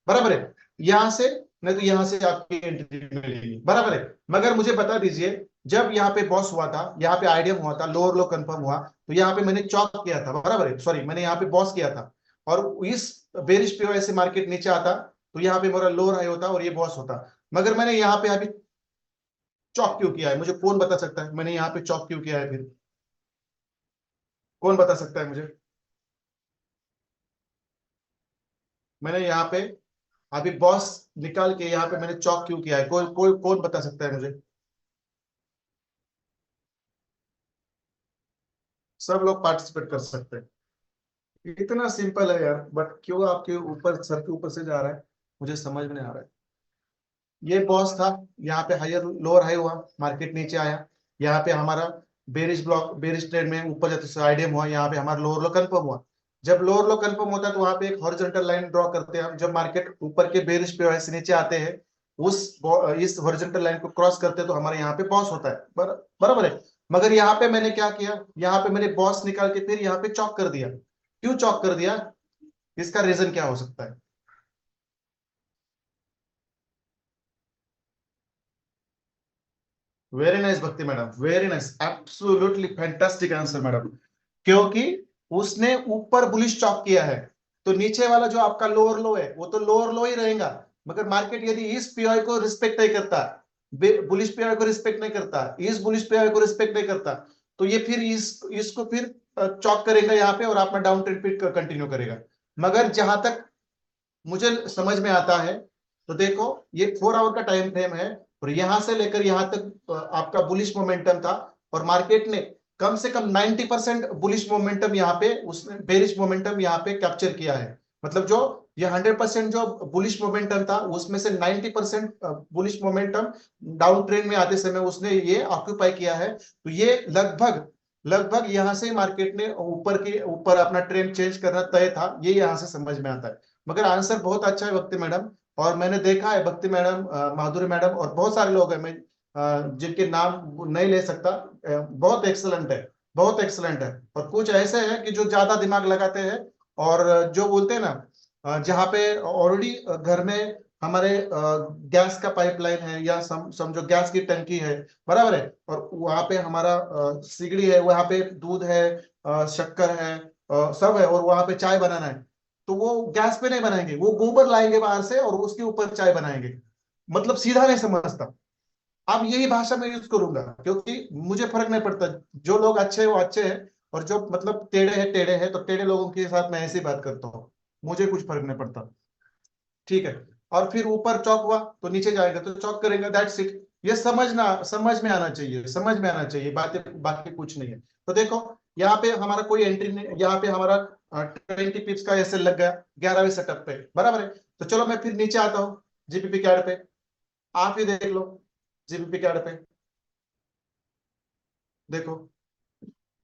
बराबर है, यहाँ से, नहीं तो यहाँ से आपकी एंट्री मिलेगी, बराबर है। मगर मुझे बता दीजिए, जब यहाँ पे बॉस हुआ था, यहाँ पे आईडीएम हुआ था, लोअर लो कंफर्म हुआ, तो यहाँ पे मैंने चौक किया था, बराबर है, सॉरी, मैंने यहाँ पे बॉस किया था, और इस बेरिश पे ऐसे मार्केट नीचे आता, तो यहाँ पे मेरा लोअर हाई होता और ये बॉस होता, मगर मैंने यहाँ पे अभी चौक क्यों किया है, मुझे कौन बता सकता है मैंने यहाँ पे चौक क्यों किया है, फिर कौन बता सकता है मुझे, मैंने यहाँ पे अभी बॉस निकाल के यहाँ पे मैंने चौक क्यों किया है, कोई कोई कौन बता सकता है मुझे। सब लोग पार्टिसिपेट कर सकते हैं, इतना सिंपल है यार, बट क्यों आपके ऊपर, सर के ऊपर से जा रहा है, मुझे समझ में नहीं आ रहा है। ये बॉस था, यहाँ पे हायर लोअर हाई हुआ, मार्केट नीचे आया, यहाँ पे हमारा बेरिश ब्लॉक, बेरिश ट्रेंड में ऊपर जाते से आईडीएम हुआ, यहाँ पे हमारा लोअर लो कंफर्म हुआ। जब लोअर लो कंफर्म होता है तो वहां पे एक हॉरिजॉन्टल लाइन ड्रॉ करते हैं हम, जब मार्केट ऊपर के बेरिश पे वैसे नीचे आते हैं, उस इस हॉरिजॉन्टल लाइन को क्रॉस करते हैं तो हमारे यहाँ पे बॉस होता है, बराबर है। मगर यहाँ पे मैंने क्या किया, यहाँ पे मैंने बॉस निकाल के फिर यहाँ पे चौक कर दिया, क्यों चौक कर दिया, इसका रीजन क्या हो सकता है। वेरी नाइस भक्ति madam, very nice, absolutely fantastic answer madam. क्योंकि उसने ऊपर बुलिश चॉक किया है, तो नीचे वाला जो आपका लोअर लो है वो तो लोअर लो ही रहेगा, मगर मार्केट यदि इस पीआई को रिस्पेक्ट नहीं करता, बुलिश पीआई को रिस्पेक्ट नहीं करता, इस बुलिश पीआई को रिस्पेक्ट नहीं करता, तो ये फिर इसको फिर चॉक करेगा यहाँ पे और अपना डाउन ट्रेंड पे कंटिन्यू करेगा। मगर जहां तक मुझे समझ में आता है, तो देखो ये 4 आवर का टाइम फ्रेम है, और यहां से लेकर यहां तक आपका बुलिश मोमेंटम था, और मार्केट ने कम से कम 90% बुलिश मोमेंटम यहाँ पे, उसने बेरिश मोमेंटम यहाँ पे कैप्चर किया है। मतलब जो ये 100% जो बुलिश मोमेंटम था, उसमें से 90% बुलिश मोमेंटम डाउन ट्रेंड में आते समय उसने ये ऑक्यूपाई किया है, तो ये लगभग लगभग यहाँ से मार्केट ने ऊपर के ऊपर अपना ट्रेंड चेंज करना तय था, ये यहाँ से समझ में आता है। मगर आंसर बहुत अच्छा है भक्ति मैडम, और मैंने देखा है भक्ति मैडम, माधुरी मैडम और बहुत सारे लोग हैं, मैं जिनके नाम नहीं ले सकता, बहुत एक्सलेंट है, बहुत एक्सलेंट है। और कुछ ऐसे हैं कि जो ज्यादा दिमाग लगाते हैं, और जो बोलते हैं ना, जहाँ पे ऑलरेडी घर में हमारे गैस का पाइपलाइन है, या समझो गैस की टंकी है, बराबर है, और वहां पे हमारा सिगड़ी है, वहां पे दूध है, शक्कर है, सब है, और वहां पे चाय बनाना है, तो वो गैस पे नहीं बनाएंगे, वो गोबर लाएंगे बाहर से और उसके ऊपर चाय बनाएंगे। मतलब सीधा नहीं समझता। अब यही भाषा मैं यूज करूंगा, क्योंकि मुझे फर्क नहीं पड़ता, जो लोग अच्छे हैं वो अच्छे हैं, और जो मतलब टेढ़े हैं टेढ़े हैं, तो टेढ़े लोगों के साथ मैं ऐसे ही बात करता हूँ, मुझे कुछ फर्क नहीं पड़ता। ठीक है। और फिर ऊपर चौक हुआ तो नीचे जाएगा तो चौक करेंगे, दैट्स इट। ये समझ में आना चाहिए, समझ में आना चाहिए, बातें बाकी कुछ नहीं है। तो देखो यहाँ पे हमारा कोई एंट्री नहीं, यहाँ पे हमारा 20 पिप्स का ऐसे लग गया 11वें सेटअप पे, बराबर है। तो चलो मैं फिर नीचे आता हूँ जीपीपी कैड पे, आप ही देख लो जीपीपी कैड पे। देखो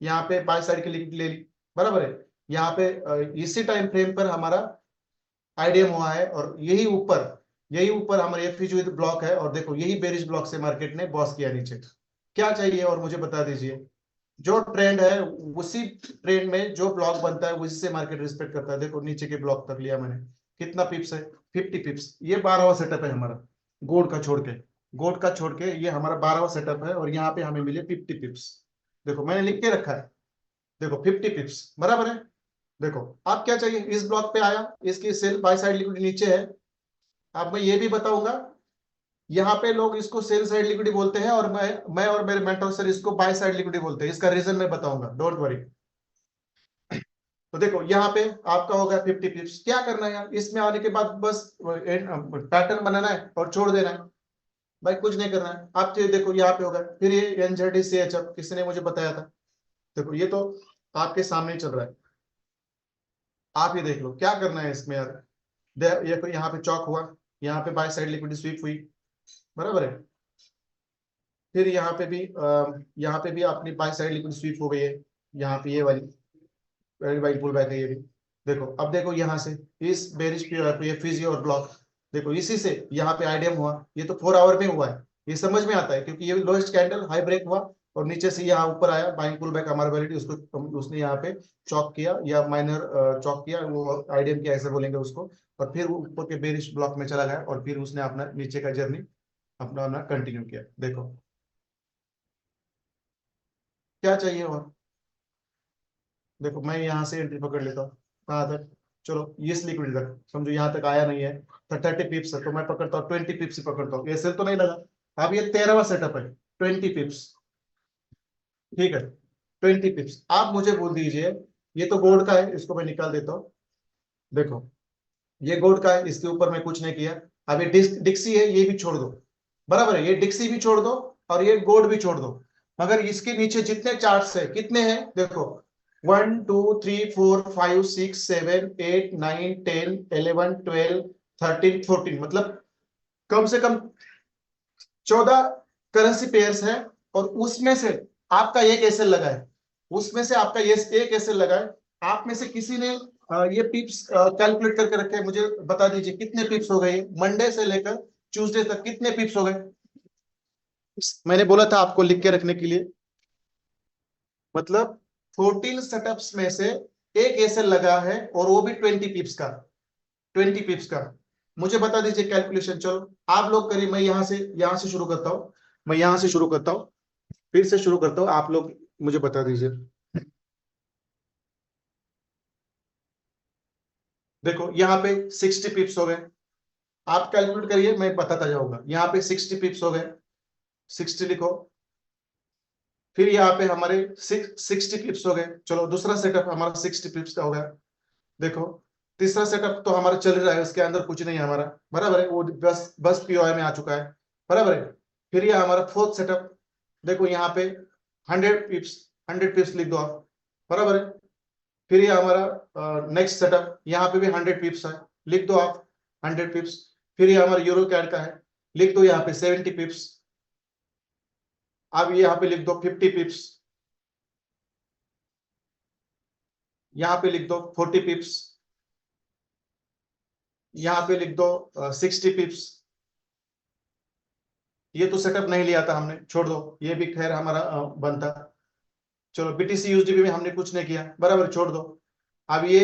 यहाँ पे बाय साइड की लिंक ले ली, बराबर है। यहाँ पे इसी टाइम फ्रेम पर हमारा आईडीएम हुआ है, और यही ऊपर हमारे एफयूज ब्लॉक है, और देखो यही बेरिश ब्लॉक से मार्केट ने बॉस किया नीचे। क्या चाहिए और मुझे बता दीजिए। जो ट्रेंड है उसी ट्रेंड में जो ब्लॉक बनता है उसी से मार्केट रिस्पेक्ट करता है। देखो नीचे के ब्लॉक तक लिया मैंने, कितना पिप्स है, 50 पिप्स। ये 12वां सेटअप है हमारा, गोल्ड का छोड़ के। गोल्ड का छोड़ के ये हमारा 12वां सेटअप है, और यहाँ पे हमें मिले 50 पिप्स। देखो मैंने लिख के रखा है, देखो 50 पिप्स बराबर है। देखो आप क्या चाहिए, इस ब्लॉक पे आया, इसकी सेल बाय साइड लिक्विडिटी नीचे है। अब मैं ये भी बताऊंगा, यहाँ पे लोग इसको सेल साइड लिक्विडिटी बोलते हैं, और मैं और मेरे मेंटर सर इसको बाय साइड लिक्विडिटी बोलते हैं। इसका रीजन मैं बताऊंगा, डोंट वरी। तो देखो यहाँ पे आपका हो गया 50 पिप्स। क्या करना है यार, इसमें आने के बाद बस पैटर्न बनाना है और छोड़ देना है, भाई कुछ नहीं करना है। आप ये देखो यहाँ पे होगा, फिर ये एनजेडी सी एच एफ किसी ने मुझे बताया था। देखो ये तो आपके सामने ही चल रहा है, आप ये देख लो क्या करना है इसमें यार। ये तो यहाँ पे चौक हुआ, यहाँ पे बाय साइड लिक्विडिटी स्वीप हुई, बराबर है। फिर यहाँ पे भी अपनी बाय साइड लिक्विडिटी स्वीप हो गई है, यहाँ पे ये वाली वाइट पुल बैक है ये भी। देखो अब देखो यहाँ से इस बेरिश पे ये फिजी और ब्लॉक, देखो इसी से यहाँ पे आईडीएम हुआ, ये तो 4 आवर में हुआ है। ये समझ में आता है क्योंकि ये लोएस्ट कैंडल हाई ब्रेक हुआ, और नीचे से यहाँ ऊपर आया बाइंग पुल बैक हमारा वैलिडी, उसको उसने यहाँ पे चॉक किया या माइनर चॉक किया, वो आईडीएम किया ऐसे बोलेंगे उसको। और फिर वो ऊपर के बेरिश ब्लॉक में चला गया, और फिर उसने अपना नीचे का जर्नी अपना अपना कंटिन्यू किया। देखो क्या चाहिए और, देखो मैं यहाँ से एंट्री पकड़ लेता हूँ, कहाँ तक, चलो इस लिक्विड तक समझो, यहाँ तक आया नहीं है तो 30 पिप्स है, तो मैं पकड़ता हूँ 20 पिप्स ही पकड़ता हूँ, ये सिर तो नहीं लगा। अब ये 13वां सेटअप है, 20 पिप्स। ठीक है, 20 पिप्स। आप मुझे बोल दीजिए, ये तो गोल्ड का है, इसको मैं निकाल देता हूँ। देखो ये गोल्ड का है, इसके ऊपर मैं कुछ नहीं किया। अब ये डिक्सी है, ये भी छोड़ दो, बराबर है। ये डिक्सी भी छोड़ दो और ये गोल्ड भी छोड़ दो, मगर इसके नीचे जितने चार्ट्स है कितने हैं देखो, 1 2 3 4 5 6 7 8 9 10 11 12 13 14, मतलब कम से कम 14 करेंसी पेयर्स है। और उसमें से आपका एक एसएल लगा है, उसमें से आपका ये एक एसएल लगा है। आप में से किसी ने ये पिप्स कैलकुलेट करके रखे हैं, मुझे बता दीजिए कितने पिप्स हो गए मंडे से लेकर ट्यूसडे तक, कितने पिप्स हो गए। मैंने बोला था आपको लिख के रखने के लिए, मतलब 14 सेटअप्स में से एक एसएल लगा है, और वो भी 20 पिप्स का, 20 पिप्स का। मुझे बता दीजिए कैलकुलेशन, चलो आप लोग करिए, मैं यहाँ से शुरू करता हूँ, मैं यहाँ से शुरू करता हूँ, फिर से शुरू करता हूँ, आप लोग मुझे बता दीजिए। देखो यहाँ पे 60 पिप्स हो गए, आप कैलकुलेट करिए मैं बताता जाऊंगा। यहाँ पे 60 पिप्स हो गए, 60 लिखो। फिर यहाँ पे हमारे 60 पिप्स हो गए, चलो दूसरा सेटअप हमारा 60 पिप्स का हो गया। देखो तीसरा सेटअप तो हमारा चल रहा है, उसके अंदर कुछ नहीं है हमारा, बराबर है, वो बस बस पीओआई में आ चुका है, बराबर है। फिर ये हमारा फोर्थ सेटअप, देखो यहाँ पे 100 पिप्स, 100 पिप्स लिख दो आप, बराबर है। फिर ये हमारा नेक्स्ट सेटअप, यहाँ पे भी 100 पिप्स है, लिख दो आप 100 पिप्स। फिर ये हमारा यूरो कैड का है, लिख दो यहाँ पे 70 पिप्स। अब ये यहाँ पे लिख दो 50 पिप्स, यहाँ पे लिख दो 40 पिप्स, यहाँ पे लिख दो 60 पिप्स। ये तो सेटअप नहीं लिया था हमने, छोड़ दो, ये भी खैर हमारा बनता। चलो बीटीसी यूएसडीबी में हमने कुछ नहीं किया, बराबर, छोड़ दो। अब ये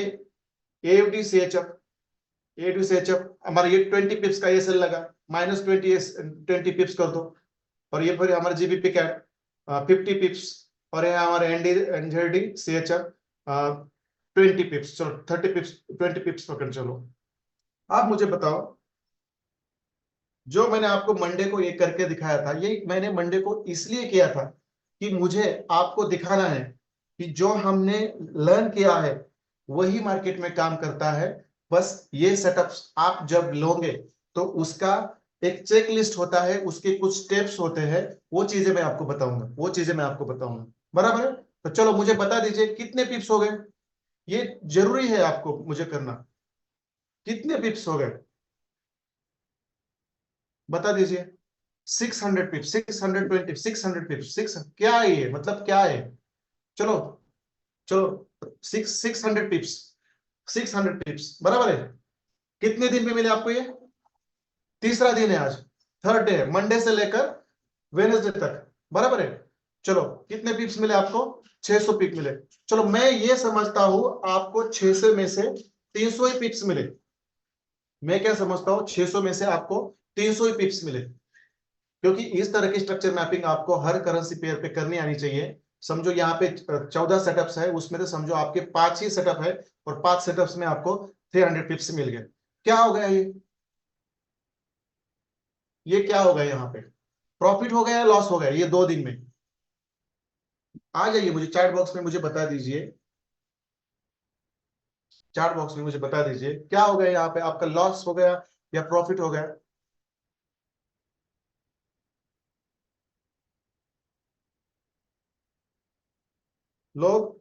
एएफडी सीएचएफ, एएफडी सीएचएफ हमारा ये 20 पिप्स का ये सेल लगा, -20 पिप्स कर दो। और ये फिर हमारा जीबीपी कैट 50 पिप्स, और ये हमारे एनडी एनजेडी सीएचएफ 20 पिप्स, चलो 30 पिप्स, 20 पिप्स पकड़ चलो। आप मुझे बताओ, जो मैंने आपको मंडे को ये करके दिखाया था, ये मैंने मंडे को इसलिए किया था कि मुझे आपको दिखाना है कि जो हमने लर्न किया है वही मार्केट में काम करता है। बस ये सेटअप्स आप जब लोगे तो उसका एक चेक लिस्ट होता है, उसके कुछ स्टेप्स होते हैं, वो चीजें मैं आपको बताऊंगा, वो चीजें मैं आपको बताऊंगा। बराबर है? तो चलो मुझे बता दीजिए कितने पिप्स हो गए। ये जरूरी है आपको मुझे करना। कितने पिप्स हो गए बता दीजिए। 600 पिप्स, 620, 600 पिप्स, 6 क्या है ये, मतलब क्या है? चलो चलो, 600 पिप्स, 600 पिप्स बराबर है। कितने दिन में मिले आपको ये? तीसरा दिन है आज, थर्ड डे है, मंडे से लेकर वेनेसडे तक, बराबर है। चलो कितने पिप्स मिले आपको? 600 पिप मिले। चलो मैं ये समझता हूं आपको 600 में से 300 ही पिप्स मिले। मैं क्या समझता हूं, 600 में से आपको 300 ही पिप्स मिले, क्योंकि इस तरह की स्ट्रक्चर मैपिंग आपको हर करेंसी पेयर पे करनी आनी चाहिए। समझो यहाँ पे 14 सेटअप्स है, उसमें से समझो आपके 5 ही सेटअप है, और 5 सेटअप्स में आपको 300 पिप्स मिल गए। क्या हो गया ये क्या हो गया यहाँ पे? प्रॉफिट हो गया या लॉस हो गया ये 2 दिन में? आ जाइए मुझे चैट बॉक्स में मुझे बता दीजिए, चैट बॉक्स में मुझे बता दीजिए क्या हो गया यहाँ पे, आपका लॉस हो गया या प्रॉफिट हो गया? लोग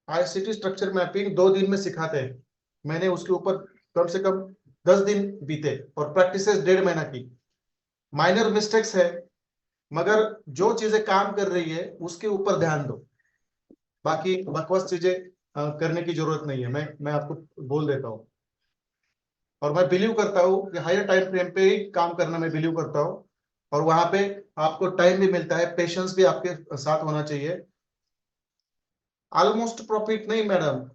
आईसीटी स्ट्रक्चर मैपिंग 2 दिन में सिखाते हैं, मैंने उसके ऊपर कम से कम 10 दिन बीते और प्रैक्टिसेस 1.5 महीना की। माइनर मिस्टेक्स है, मगर जो चीजें काम कर रही है उसके ऊपर ध्यान दो। बाकी बकवास चीजें करने की जरूरत नहीं है, मैं आपको बोल देता हूँ। और मैं बिलीव करता हूँ कि हायर टाइम फ्रेम पे ही काम करना मैं बिलीव करता हूँ, और वहां पे आपको टाइम भी मिलता है, पेशेंस भी आपके साथ होना चाहिए। ऑलमोस्ट प्रॉफिट नहीं मैडम,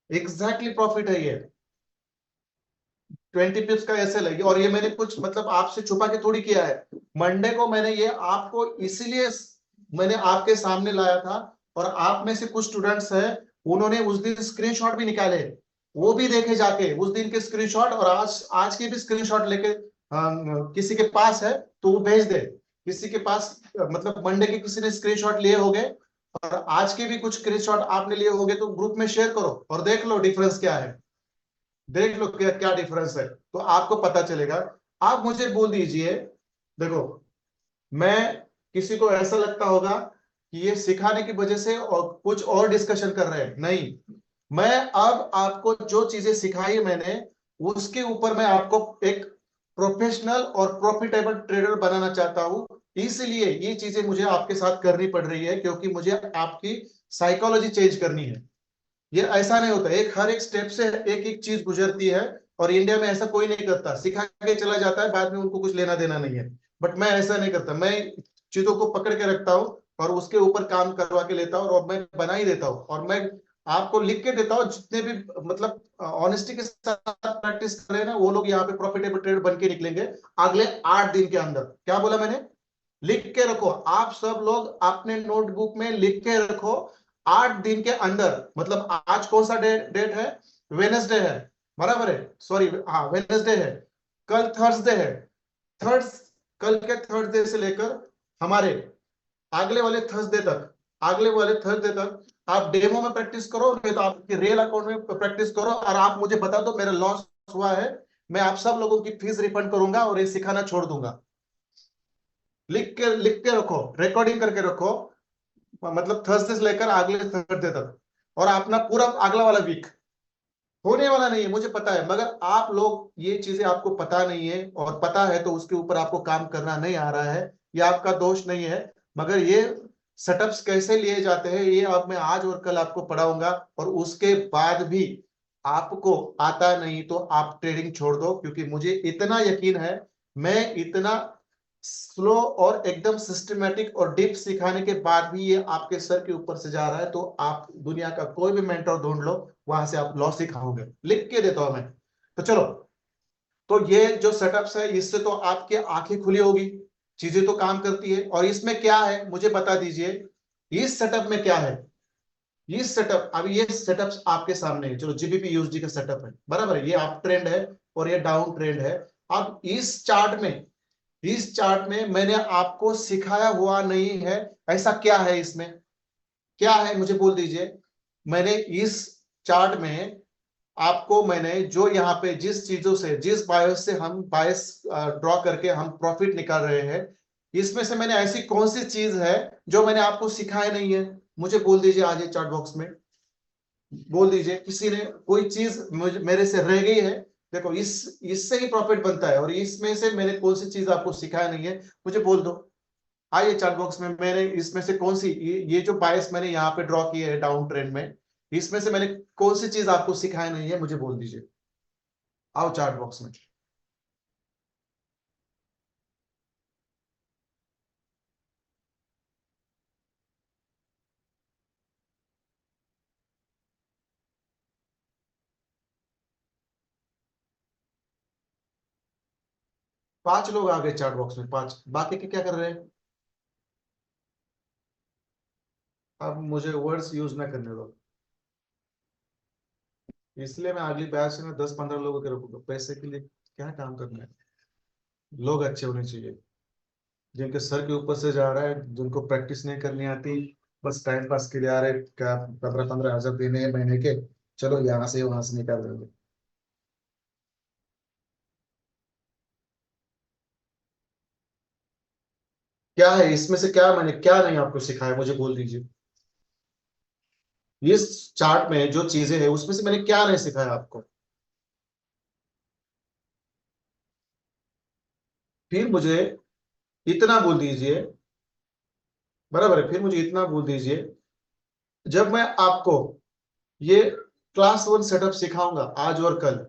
एग्जैक्टली प्रॉफिट है ये। 20 पिप्स का ऐसे लगी, और ये मैंने कुछ मतलब आपसे छुपा के थोड़ी किया है। मंडे को मैंने ये आपको इसीलिए मैंने आपके सामने लाया था, और आप में से कुछ स्टूडेंट्स हैं, उन्होंने उस दिन स्क्रीनशॉट भी निकाले, वो भी देखे जाके उस दिन के स्क्रीनशॉट, और आज आज के भी स्क्रीनशॉट लेके किसी के पास है तो वो भेज दे। किसी के पास मतलब मंडे के किसी ने स्क्रीनशॉट लिए होंगे, और आज के भी कुछ स्क्रीनशॉट आपने लिए होंगे, तो ग्रुप में शेयर करो और देख लो डिफरेंस क्या है। देख लो क्या क्या डिफरेंस है, तो आपको पता चलेगा। आप मुझे बोल दीजिए, देखो, मैं किसी को ऐसा लगता होगा कि ये सिखाने की वजह से और कुछ और डिस्कशन कर रहे हैं, नहीं। मैं अब आपको जो चीजें सिखाई मैंने, उसके ऊपर मैं आपको एक प्रोफेशनल और प्रॉफिटेबल ट्रेडर बनाना चाहता हूं। इसलिए ये चीजें मुझे आपके साथ करनी पड़ रही है, क्योंकि मुझे आपकी साइकोलॉजी चेंज करनी है। ये ऐसा नहीं होता, एक हर एक स्टेप से एक एक चीज गुजरती है, और इंडिया में ऐसा कोई नहीं करता, सिखा के चला जाता है, बाद में उनको कुछ लेना देना नहीं है। बट मैं ऐसा नहीं करता, मैं चीजों को पकड़ के रखता हूँ और उसके ऊपर काम करवा के लेता हूँ, और मैं बना ही देता हूँ, और मैं आपको लिख के देता हूँ। जितने भी मतलब ऑनेस्टी के साथ प्रैक्टिस कर रहे हैं ना, वो लोग यहाँ पे प्रॉफिटेबल ट्रेडर बन के निकलेंगे अगले 8 दिन के अंदर। क्या बोला मैंने? लिख के रखो, आप सब लोग अपने नोटबुक में लिख के रखो। 8 दिन के अंदर, मतलब आज कौन सा डेट है? वेनेसडे है, बराबर है, सॉरी हाँ वेनेसडे है, कल थर्सडे है। थर्ड कल के थर्सडे से लेकर हमारे अगले वाले थर्सडे तक, अगले वाले थर्सडे तक आप डेमो में प्रैक्टिस करो, नहीं तो आपके रियल अकाउंट में प्रैक्टिस करो, और आप मुझे बता दो मेरा लॉस हुआ है, मैं आप सब लोगों की फीस रिफंड करूंगा और ये सिखाना छोड़ दूंगा। लिख के रखो, रिकॉर्डिंग करके रखो, मतलब थर्सडे से लेकर अगले थर्सडे तक, और अपना पूरा अगला वाला वीक। होने वाला नहीं है मुझे पता है, मगर आप लोग ये चीजें आपको पता नहीं है, और पता है तो उसके ऊपर आपको काम करना नहीं आ रहा है। ये आपका दोष नहीं है, मगर ये सेटअप्स कैसे लिए जाते हैं ये अब मैं आज और कल आपको पढ़ाऊंगा, और उसके बाद भी आपको आता नहीं तो आप ट्रेडिंग छोड़ दो, क्योंकि मुझे इतना यकीन है, मैं इतना स्लो और एकदम सिस्टमेटिक और डीप सिखाने के बाद भी ये आपके सर के ऊपर से जा रहा है, तो आप दुनिया का कोई भी मेंटर ढूंढ लो, वहां से आप लॉस ही खाओगे। लिख के देता हूं मैं। तो चलो, तो ये जो सेटअप्स है इससे तो आपकी आंखें खुली होगी, चीजें तो काम करती है। और इसमें क्या है मुझे बता दीजिए, इस सेटअप में क्या है? ये सेटअप, अभी ये सेटअप्स आपके सामने है, चलो जीबीपी यूएसडी का सेटअप है, बराबर है, ये अप ट्रेंड है और ये डाउन ट्रेंड है। अब इस चार्ट में मैंने आपको सिखाया हुआ नहीं है, ऐसा क्या है इसमें, क्या है मुझे बोल दीजिए। मैंने इस चार्ट में आपको, मैंने जो यहाँ पे जिस चीजों से, जिस बायस से हम बायस ड्रॉ करके हम प्रॉफिट निकाल रहे हैं, इसमें से मैंने ऐसी कौन सी चीज है जो मैंने आपको सिखाया नहीं है, मुझे बोल दीजिए आज ये चार्ट बॉक्स में। बोल दीजिए किसी ने कोई चीज मेरे से रह गई है, देखो इससे ही प्रॉफिट बनता है और इसमें से मैंने कौन सी चीज आपको सिखाया नहीं है, मुझे बोल दो। आइए चार्ट बॉक्स में, मैंने इसमें से कौन सी, ये जो बायस मैंने यहाँ पे ड्रॉ किए है डाउन ट्रेंड में, इसमें से मैंने कौन सी चीज आपको सिखाया नहीं है, मुझे बोल दीजिए। आओ चार्ट बॉक्स में। 5 लोग आ गए चार्ट बॉक्स में, 5, बाकी के क्या कर रहे हैं। अब मुझे वर्ड्स यूज ना करने दो, इसलिए मैं अगली बैच में 10-15 लोगों के रखूंगा, पैसे के लिए क्या काम करना है। लोग अच्छे होने चाहिए, जिनके सर के ऊपर से जा रहा है, जिनको प्रैक्टिस नहीं करनी आती, बस टाइम पास के लिए आ रहे, क्या 15-15 हजार देने हैं महीने के, चलो यहाँ से वहां से निकाल देंगे। क्या है इसमें से, क्या मैंने क्या नहीं आपको सिखाया, मुझे बोल दीजिए। इस चार्ट में जो चीजें हैं उसमें से मैंने क्या नहीं सिखाया आपको। फिर मुझे इतना बोल दीजिए, बराबर है, फिर मुझे इतना बोल दीजिए, जब मैं आपको ये क्लास 1 सेटअप सिखाऊंगा आज और कल,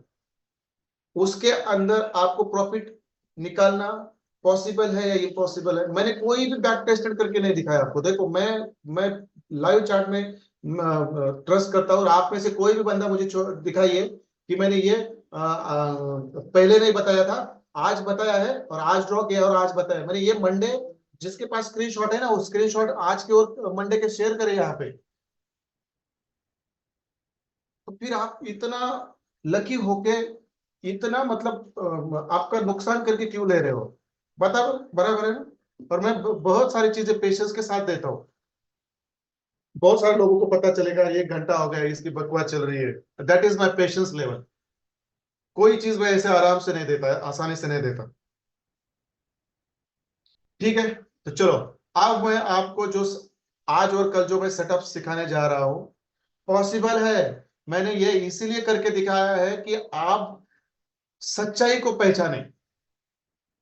उसके अंदर आपको प्रॉफिट निकालना पॉसिबल है या इम्पॉसिबल है, मैंने कोई भी बैक टेस्टेड करके नहीं दिखाया आपको। देखो मैं लाइव चार्ट में ट्रस्ट करता हूँ, और आप में से कोई भी बंदा मुझे दिखाइए कि मैंने ये पहले नहीं बताया था, आज बताया है, और आज ड्रॉ किया और आज बताया मैंने ये मंडे। जिसके पास स्क्रीनशॉट है ना, वो स्क्रीनशॉट आज के और मंडे के शेयर करें यहाँ पे। तो फिर आप इतना लकी होके, इतना मतलब आपका नुकसान करके क्यों ले रहे हो, बता, बराबर है ना। और मैं बहुत सारी चीजें पेशेंस के साथ देता हूँ, बहुत सारे लोगों को पता चलेगा 1 घंटा हो गया इसकी बकवास चल रही है, that is my patience level. कोई चीज मैं ऐसे आराम से नहीं देता, आसानी से नहीं देता। ठीक है, तो चलो, अब मैं आपको जो आज और कल जो मैं सेटअप सिखाने जा रहा हूं, पॉसिबल है। मैंने ये इसीलिए करके दिखाया है कि आप सच्चाई को पहचाने।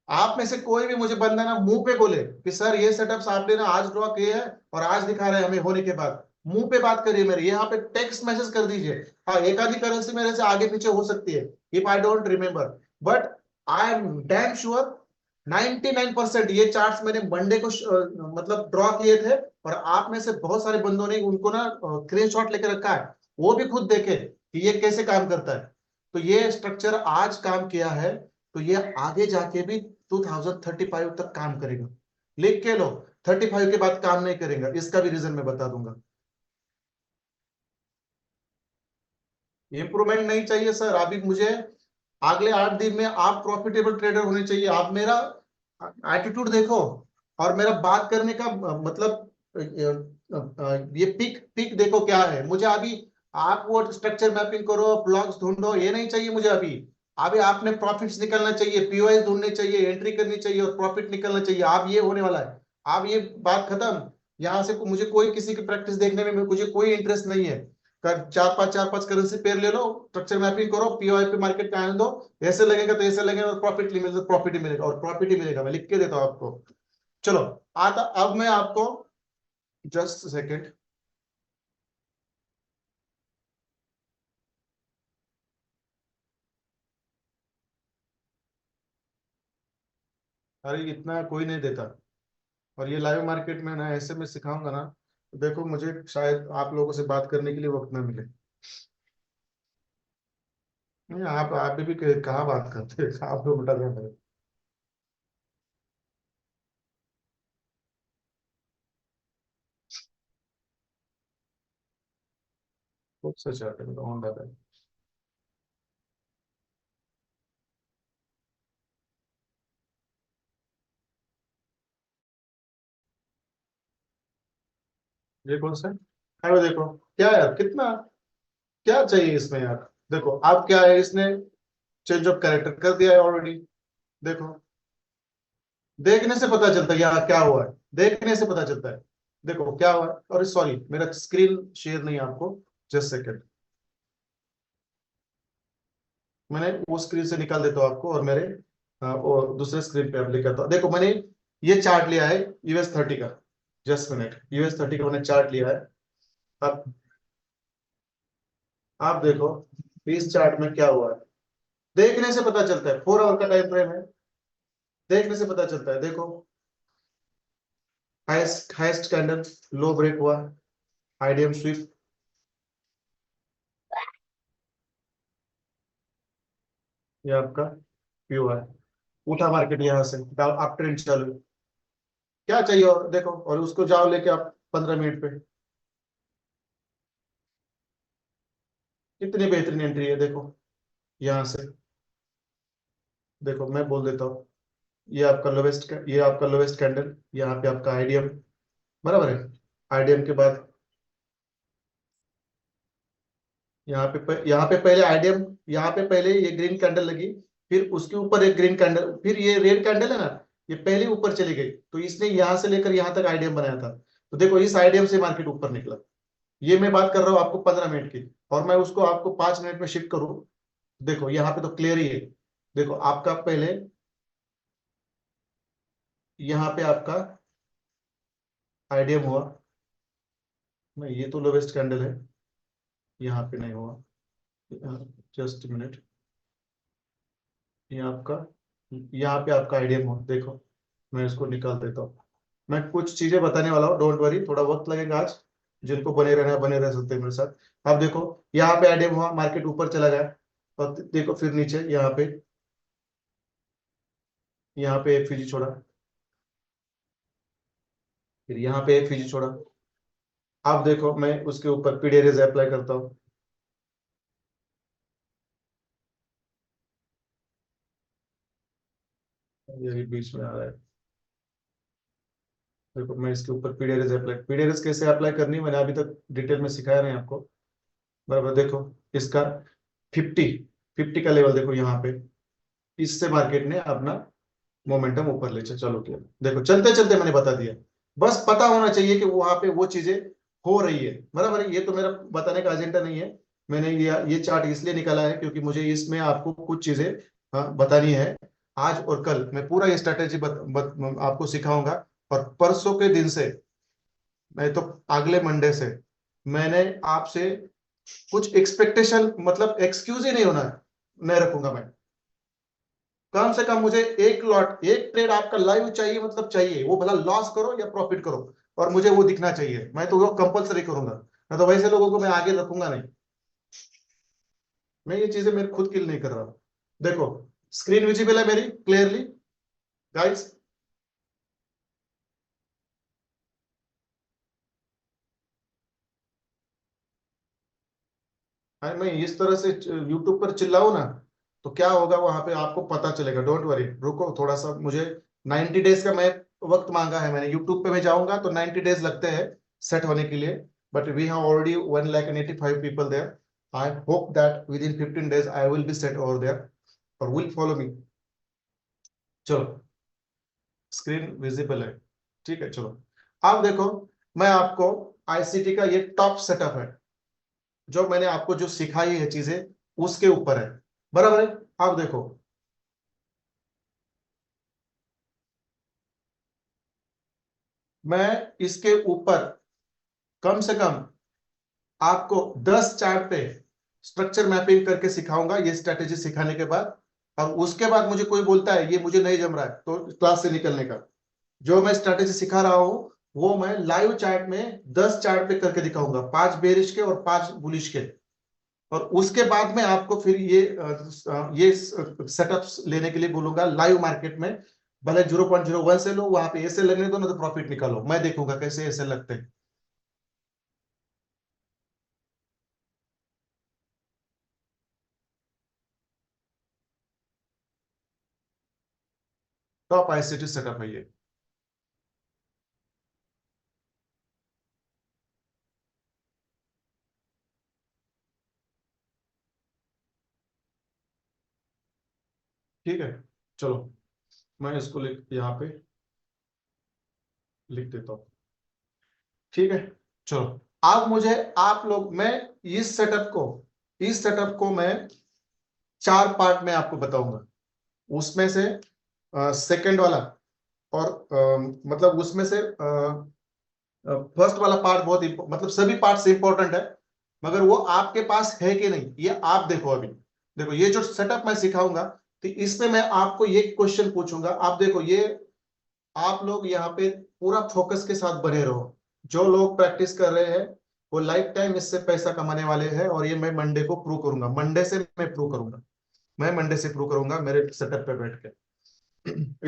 आप में से कोई भी मुझे बंदा ना मुंह पे बोले कि सर ये सेटअप्स आपने ना आज ड्रॉ किए हैं और आज दिखा रहे हैं हमें होने के बाद, मुंह पे बात करिए मेरे, यहाँ पे टेक्स्ट मैसेज कर दीजिए। हाँ, एक आधी करेंसी मेरे से आगे पीछे हो सकती है, if I don't remember, but I am damn sure 99% ये चार्ट्स मैंने मंडे को मतलब ड्रॉ किए थे, और आप में से बहुत सारे बंदों ने उनको ना स्क्रीनशॉट लेकर रखा है, वो भी खुद देखे कि ये कैसे काम करता है। तो ये स्ट्रक्चर आज काम किया है, तो ये आगे जाके भी 2035 तक काम करेगा। लिख के लो, 35 के बाद काम नहीं करेगा, इसका भी रीजन मैं बता दूंगा। इंप्रूवमेंट नहीं चाहिए सर, अभी मुझे अगले 8 दिन में आप प्रॉफिटेबल ट्रेडर होने चाहिए। आप मेरा एटीट्यूड देखो, और मेरा बात करने का मतलब ये पिक पिक देखो क्या है मुझे अभी। आप वो स्ट्रक्चर मैपिंग करो, ब्लॉक्स ढूंढो, ये नहीं चाहिए मुझे अभी। अभी आपने प्रॉफिट्स निकलना चाहिए, पीओएस ढूंढने चाहिए, एंट्री करनी चाहिए और प्रॉफिट निकलना चाहिए। आप ये होने वाला है, आप ये बात खत्म। यहां से मुझे कोई किसी की प्रैक्टिस देखने में मुझे कोई इंटरेस्ट नहीं है। चार पांच करेंसी पेयर ले लो, स्ट्रक्चर मैपिंग करो, पीओआई पे मार्केट का आने दो, ऐसे लगेगा तो ऐसे लगेगा, और प्रॉफिट मिलेगा, प्रॉफिट ही मिलेगा, और प्रॉफिट ही मिलेगा, मैं लिख के देता हूँ आपको। चलो, आता अब मैं आपको, जस्ट सेकेंड। अरे इतना कोई नहीं देता, और ये लाइव मार्केट में ना ऐसे में सिखाऊंगा ना, तो देखो मुझे शायद आप लोगों से बात करने के लिए वक्त ना मिले। नहीं, आप भी कहाँ बात करते हैं, आप लोग उठा रहे। खुद से चार्ट है ऑन रहता है। ये कौन सा है? अरे देखो क्या यार, कितना क्या चाहिए इसमें यार। देखो आप क्या है, इसने चेंज ऑफ कैरेक्टर कर दिया है ऑलरेडी। देखो, देखने से पता चलता है यहाँ क्या हुआ है, देखने से पता चलता है। देखो क्या हुआ है, और सॉरी मेरा स्क्रीन शेयर नहीं है आपको, जस्ट सेकंड। मैंने वो स्क्रीन से निकाल देता हूँ आपको, और मेरे और दूसरे स्क्रीन पे एप्लाई करता हूँ। देखो मैंने ये चार्ट लिया है US 30 का। जस्ट मिनट, US 30 का मैंने चार्ट लिया है। अब आप देखो इस चार्ट में क्या हुआ है, देखने से पता चलता है। 4 आवर का टाइम फ्रेम है, देखने से पता चलता है। देखो हाईएस्ट हाईएस्ट कैंडल, लो ब्रेक हुआ, आईडीएम स्विफ्ट, ये आपका व्यू है। उठा मार्केट यहाँ से, आप ट्रेंड चालू, क्या चाहिए और देखो, और उसको जाओ लेके आप 15 मिनट पे। कितनी बेहतरीन एंट्री है देखो यहाँ से। देखो मैं बोल देता हूँ, ये आपका लोवेस्ट कैंडल, यहाँ पे आपका आईडीएम, बराबर है। आईडीएम के बाद यहाँ पे पहले आईडीएम, यहाँ पे पहले ये ग्रीन कैंडल लगी, फिर उसके ऊपर एक ग्रीन कैंडल, फिर ये रेड कैंडल है ना, ये पहले ऊपर चली गई, तो इसने यहाँ से लेकर यहाँ तक आईडीएम बनाया था। तो देखो इस आईडीएम से मार्केट ऊपर निकला। ये मैं बात कर रहा हूँ आपको 15 मिनट की, और मैं उसको आपको 5 मिनट में शिफ्ट करूँ। देखो यहाँ पे तो क्लियर ही है। देखो आपका पहले यहाँ पे आपका आईडीएम हुआ, नहीं ये तो लोवेस्ट कैंडल है, यहाँ पे नहीं हुआ। जस्ट मिनट, ये आपका, यहाँ पे आपका आईडीएम हुआ। देखो मैं इसको निकाल देता हूँ। मैं कुछ चीजें बताने वाला हूँ, डोंट वरी, थोड़ा वक्त लगेगा आज। जिनको बने रहना है बने रह सकते हैं मेरे साथ। अब देखो यहाँ पे आईडीएम हुआ, मार्केट ऊपर चला गया, और देखो फिर नीचे यहाँ पे एक फीजी छोड़ा, फिर यहाँ पे एक फीजी छोड़ा। अब देखो मैं उसके ऊपर पीडीआरएस अप्लाई करता हूँ। ये भी बीच में आ रहा है। देखो मैं इसके ऊपर पीडीआरएस कैसे अप्लाई करनी है, मैंने अभी तक डिटेल में सिखाया नहीं आपको। बराबर देखो इसका 50 50 का लेवल देखो यहाँ पे, इससे मार्केट ने अपना मोमेंटम ऊपर ले चलो किया। देखो चलते चलते मैंने बता दिया, बस पता होना चाहिए कि वहां पे वो चीजें हो रही है। बराबर है, ये तो मेरा बताने का एजेंडा नहीं है। मैंने ये चार्ट इसलिए निकाला है क्योंकि मुझे इसमें आपको कुछ चीजें बतानी है। आज और कल मैं पूरा ये स्ट्रेटेजी आपको सिखाऊंगा, और परसों के दिन से, नहीं तो अगले मंडे से, मैंने आपसे कुछ एक्सपेक्टेशन, मतलब एक्सक्यूज ही नहीं होना है, नहीं रखूंगा मैं। कम से कम मुझे एक लॉट, एक ट्रेड आपका लाइव चाहिए, मतलब चाहिए, वो भला लॉस करो या प्रॉफिट करो, और मुझे वो दिखना चाहिए। मैं तो वो कंपलसरी करूंगा, मैं तो वैसे लोगों को मैं आगे रखूंगा नहीं। मैं ये चीजें मेरे खुद के लिए नहीं कर रहा हूं। देखो स्क्रीन विजिबल है मेरी क्लियरली गाइस? मैं इस तरह से यूट्यूब पर चिल्लाऊं ना, तो क्या होगा वहां पे आपको पता चलेगा। डोंट वरी, रुको थोड़ा सा, मुझे 90 डेज का मैं वक्त मांगा है मैंने। यूट्यूब पे मैं जाऊंगा तो 90 डेज लगते हैं सेट होने के लिए, but we have already 1,85,000 people there. I hope that within 15 days I will be set over there, और विल फॉलो मी। चलो स्क्रीन विजिबल है, ठीक है चलो। अब देखो मैं आपको आईसीटी का ये टॉप सेटअप है, जो मैंने आपको जो सिखाई है चीजें, उसके ऊपर है। बराबर है। अब देखो मैं इसके ऊपर कम से कम आपको 10 चार्ट पे स्ट्रक्चर मैपिंग करके सिखाऊंगा, ये स्ट्रेटेजी सिखाने के बाद। और उसके बाद मुझे कोई बोलता है ये मुझे नहीं जम रहा है, तो क्लास से निकलने का, जो मैं स्ट्रेटेजी सिखा रहा हूं वो मैं लाइव चार्ट में 10 चार्ट पे करके दिखाऊंगा, 5 बेरिश के और 5 बुलिश के। और उसके बाद में आपको फिर ये सेटअप्स लेने के लिए बोलूंगा लाइव मार्केट में। भले 0.01 से लो, वहां पे ऐसे लगने दो ना, तो प्रॉफिट निकालो, मैं देखूंगा कैसे ऐसे लगते हैं। टॉप आईसीटी सेटअप है ये। ठीक है, चलो मैं इसको यहाँ पे लिख देता हूँ। ठीक है, चलो अब मुझे आप लोग, मैं इस सेटअप को मैं 4 पार्ट में आपको बताऊंगा। उसमें से सेकंड वाला और मतलब उसमें से फर्स्ट वाला पार्ट बहुत मतलब सभी पार्ट से इंपॉर्टेंट है, मगर वो आपके पास है कि नहीं ये आप देखो। अभी देखो ये जो सेटअप मैं सिखाऊंगा, तो इसमें मैं आपको ये क्वेश्चन पूछूंगा, आप देखो ये, आप लोग यहाँ पे पूरा फोकस के साथ बने रहो। जो लोग प्रैक्टिस कर रहे हैं वो लाइफ टाइम इससे पैसा कमाने वाले हैं, और ये मैं मंडे को प्रूव करूंगा, मंडे से मैं प्रूव करूंगा, मैं मंडे से प्रूव करूंगा मेरे सेटअप पे बैठ के।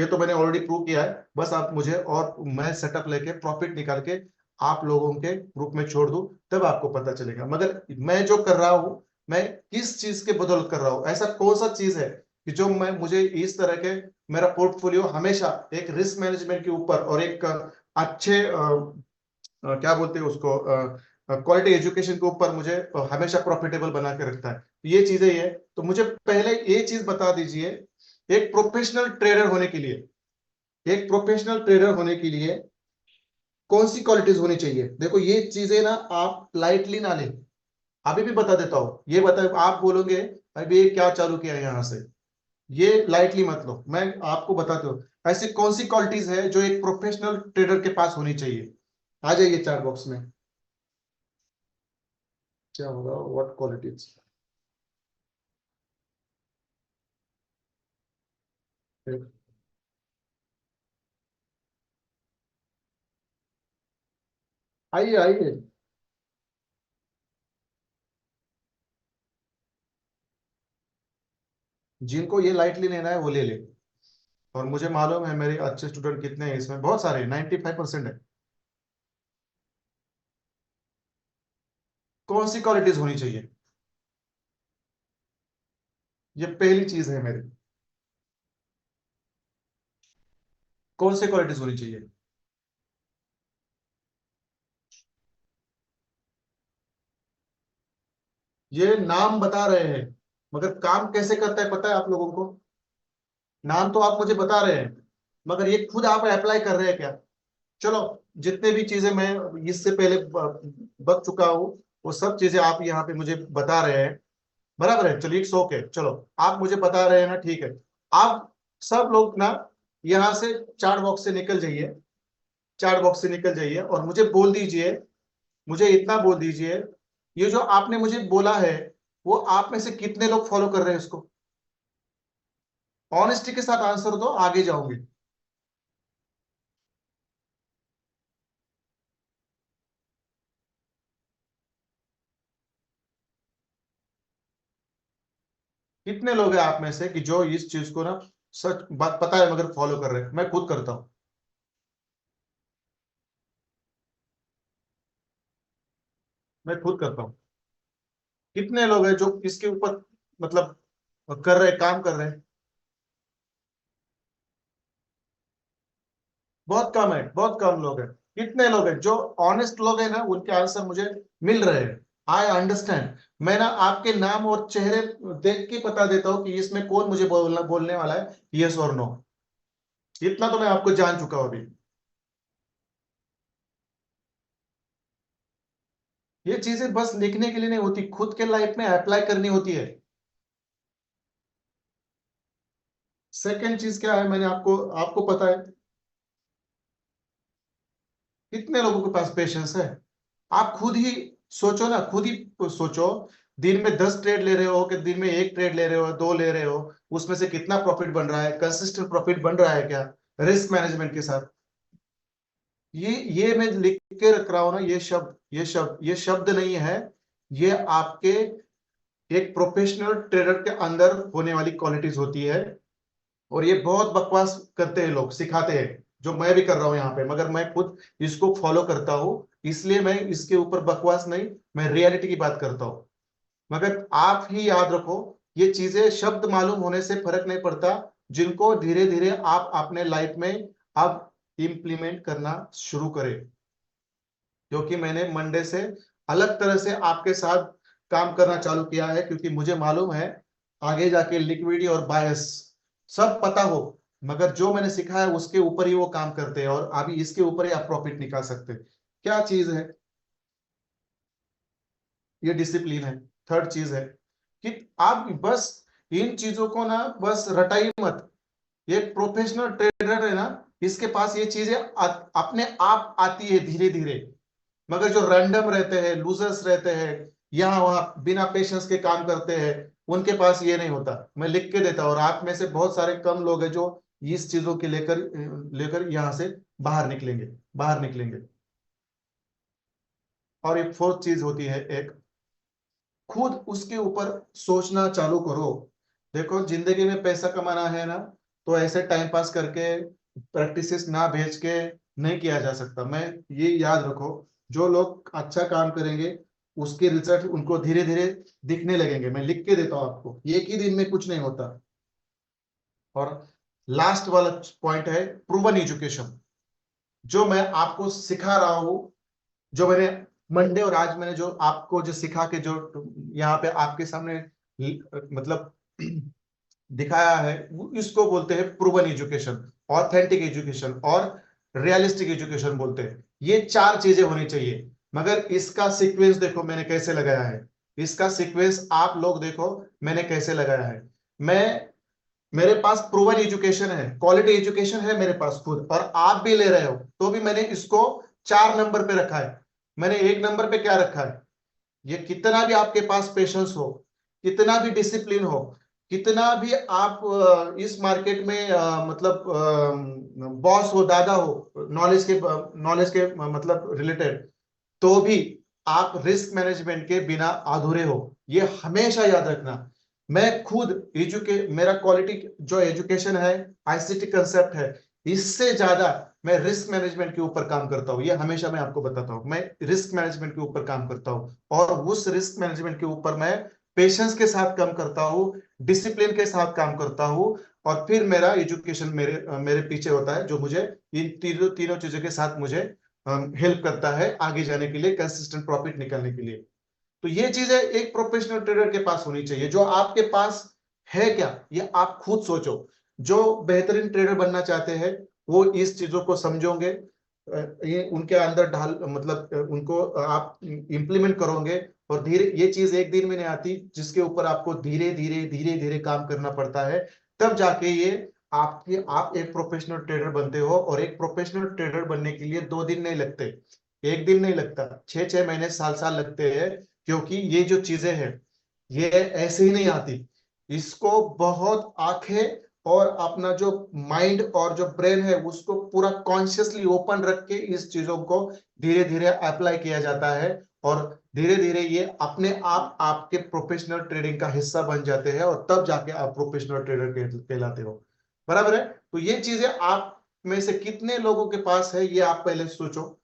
ये तो मैंने ऑलरेडी प्रूव किया है, बस आप मुझे, और मैं सेटअप लेके प्रॉफिट निकाल के आप लोगों के ग्रुप में छोड़ दूं, तब आपको पता चलेगा। मगर मैं जो कर रहा हूं, मैं किस चीज के बदौलत कर रहा हूं, ऐसा कौन सा चीज है कि जो मैं, मुझे इस तरह के, मेरा पोर्टफोलियो हमेशा एक रिस्क मैनेजमेंट के ऊपर और एक अच्छे क्या बोलते हैं उसको, क्वालिटी एजुकेशन के ऊपर मुझे हमेशा प्रॉफिटेबल बना के रखता है। ये चीजें ये, तो मुझे पहले ये चीज बता दीजिए, एक प्रोफेशनल ट्रेडर होने के लिए, एक प्रोफेशनल ट्रेडर होने के लिए कौन सी क्वालिटीज होनी चाहिए। देखो ये चीजें ना आप लाइटली ना लें, अभी भी बता देता हूं, ये बता, आप बोलोगे अभी ये क्या चालू किया है यहाँ से, ये लाइटली मत लो, मैं आपको बताता हूँ ऐसी कौन सी क्वालिटीज है जो एक प्रोफेशनल ट्रेडर के पास होनी चाहिए। आ जाइए चार बॉक्स में, क्या होगा, व्हाट क्वालिटीज। आइए आइए, जिनको ये लाइटली लेना है वो ले ले, और मुझे मालूम है मेरे अच्छे स्टूडेंट कितने हैं इसमें, बहुत सारे, 95% है। कौन सी क्वालिटीज होनी चाहिए, ये पहली चीज है मेरी, कौन सी क्वालिटीज होनी चाहिए। ये नाम बता रहे हैं, मगर काम कैसे करता है पता है आप लोगों को। नाम तो आप मुझे बता रहे हैं, मगर ये खुद आप अप्लाई कर रहे हैं क्या। चलो, जितने भी चीजें मैं इससे पहले बता चुका हूँ, वो सब चीजें आप यहाँ पे मुझे बता रहे हैं, बराबर है। चलिए इट्स ओके, चलो आप मुझे बता रहे हैं ना, ठीक है। आप सब लोग ना यहाँ से चार्ट बॉक्स से निकल जाइए, चार्ट बॉक्स से निकल जाइए और मुझे बोल दीजिए, मुझे इतना बोल दीजिए, ये जो आपने मुझे बोला है वो आप में से कितने लोग फॉलो कर रहे हैं इसको। ऑनेस्टी के साथ आंसर दो, आगे जाओगे। कितने लोग हैं आप में से कि जो इस चीज को ना, सच बात पता है मगर फॉलो कर रहे हैं। मैं खुद करता हूँ, मैं खुद करता हूँ। कितने लोग हैं जो इसके ऊपर मतलब कर रहे, काम कर रहे हैं। बहुत कम है, बहुत कम लोग हैं। कितने लोग हैं जो ऑनेस्ट लोग हैं ना, उनके आंसर मुझे मिल रहे हैं। I understand. मैं ना आपके नाम और चेहरे देख के बता देता हूँ कि इसमें कौन मुझे बोलने वाला है यस और नो। इतना तो मैं आपको जान चुका हूं अभी। ये चीजें बस लिखने के लिए नहीं होती, खुद के लाइफ में अप्लाई करनी होती है। सेकंड चीज क्या है, मैंने आपको आपको पता है कितने लोगों के पास पेशेंस है। आप खुद ही सोचो ना, खुद ही सोचो, दिन में 10 ट्रेड ले रहे हो कि दिन में एक ट्रेड ले रहे हो, दो ले रहे हो, उसमें से कितना प्रॉफिट बन रहा है, कंसिस्टेंट प्रॉफिट बन रहा है क्या रिस्क मैनेजमेंट के साथ। ये मैं लिख के रख रहा हूं ना, ये शब्द नहीं है, ये आपके एक प्रोफेशनल ट्रेडर के अंदर होने वाली क्वालिटीज होती है। और ये बहुत बकवास करते हैं लोग, सिखाते हैं, जो मैं भी कर रहा हूं यहाँ पे, मगर मैं खुद इसको फॉलो करता हूँ, इसलिए मैं इसके ऊपर बकवास नहीं, मैं रियलिटी की बात करता हूँ। मगर आप ही याद रखो, ये चीजें शब्द मालूम होने से फर्क नहीं पड़ता, जिनको धीरे धीरे आप अपने लाइफ में अब इंप्लीमेंट करना शुरू करें, क्योंकि मैंने मंडे से अलग तरह से आपके साथ काम करना चालू किया है, क्योंकि मुझे मालूम है आगे जाके लिक्विडिटी और बायस सब पता हो, मगर जो मैंने सीखा है उसके ऊपर ही वो काम करते हैं, और अभी इसके ऊपर ही आप प्रॉफिट निकाल सकते हैं। क्या चीज है? ये डिसिप्लिन है। थर्ड चीज है कि आप बस इन चीजों को ना बस रटाइए मत। ये प्रोफेशनल ट्रेडर है ना, इसके पास ये चीजें अपने आप आती है धीरे धीरे, मगर जो रैंडम रहते हैं, लूजर्स रहते हैं, यहाँ वहां बिना पेशेंस के काम करते हैं, उनके पास ये नहीं होता। मैं लिख के देता हूँ, और आप में से बहुत सारे कम लोग हैं जो इस चीजों के लेकर लेकर यहाँ से बाहर निकलेंगे, बाहर निकलेंगे। और एक फोर्थ चीज होती है, एक खुद उसके ऊपर सोचना चालू करो। देखो, जिंदगी में पैसा कमाना है ना, तो ऐसे टाइम पास करके, प्रैक्टिसेस ना भेज के नहीं किया जा सकता। मैं ये याद रखो, जो लोग अच्छा काम करेंगे उसके रिजल्ट उनको धीरे धीरे दिखने लगेंगे। मैं लिख के देता हूँ आपको, एक ही दिन में कुछ नहीं होता। और लास्ट वाला पॉइंट है प्रूवन एजुकेशन, जो मैं आपको सिखा रहा हूं, जो मैंने मंडे और आज मैंने जो आपको जो सिखा के जो यहाँ पे आपके सामने मतलब दिखाया है, इसको बोलते हैं प्रूवन एजुकेशन, ऑथेंटिक एजुकेशन और रियलिस्टिक एजुकेशन बोलते हैं। ये चार चीजें होनी चाहिए, मगर इसका सीक्वेंस देखो मैंने कैसे लगाया है। इसका सीक्वेंस आप लोग देखो मैंने कैसे लगाया है। मैं मेरे पास प्रूवन एजुकेशन है, क्वालिटी एजुकेशन है मेरे पास खुद, और आप भी ले रहे हो, तो भी मैंने इसको 4 नंबर पे रखा है। मैंने 1 नंबर पे क्या रखा है? ये कितना भी आपके पास पेशेंस हो, कितना भी डिसिप्लिन हो, कितना भी आप इस मार्केट में मतलब बॉस हो, दादा हो, नॉलेज के मतलब रिलेटेड, तो भी आप रिस्क मैनेजमेंट के बिना अधूरे हो। ये हमेशा याद रखना। मैं खुद मेरा क्वालिटी जो एजुकेशन है, आईसीटी कंसेप्ट है, इससे ज्यादा मैं रिस्क मैनेजमेंट के ऊपर काम करता हूं। ये हमेशा मैं आपको बताता हूं, मैं रिस्क मैनेजमेंट के ऊपर काम करता हूं, और उस रिस्क मैनेजमेंट के ऊपर मैं पेशेंस के साथ काम करता हूं, डिसिप्लिन के साथ काम करता हूं, और फिर मेरा एजुकेशन मेरे मेरे पीछे होता है, जो मुझे इन तीनों चीजों के साथ मुझे हेल्प करता है आगे जाने के लिए, कंसिस्टेंट प्रॉफिट निकालने के लिए। तो ये चीजें एक प्रोफेशनल ट्रेडर के पास होनी चाहिए। जो आपके पास है क्या, ये आप खुद सोचो। जो बेहतरीन ट्रेडर बनना चाहते हैं वो इस चीजों को समझोगे, ये उनके अंदर ढाल मतलब उनको आप इंप्लीमेंट करोगे, और धीरे, ये चीज एक दिन में नहीं आती, जिसके ऊपर आपको धीरे धीरे धीरे धीरे काम करना पड़ता है, तब जाके ये आप एक प्रोफेशनल ट्रेडर बनते हो। और एक प्रोफेशनल ट्रेडर बनने के लिए 2 दिन नहीं लगते, एक दिन नहीं लगता, 6-6 महीने, साल साल लगते हैं, क्योंकि ये जो चीजें हैं ये ऐसे ही नहीं आती। इसको बहुत आंखें और अपना जो माइंड और जो ब्रेन है उसको पूरा कॉन्शियसली ओपन रख के इस चीजों को धीरे धीरे अप्लाई किया जाता है, और धीरे धीरे ये अपने आप आपके प्रोफेशनल ट्रेडिंग का हिस्सा बन जाते हैं, और तब जाके आप प्रोफेशनल ट्रेडर कहलाते हो। बराबर है? तो ये चीजें आप में से कितने लोगों के पास है, ये आप पहले सोचो,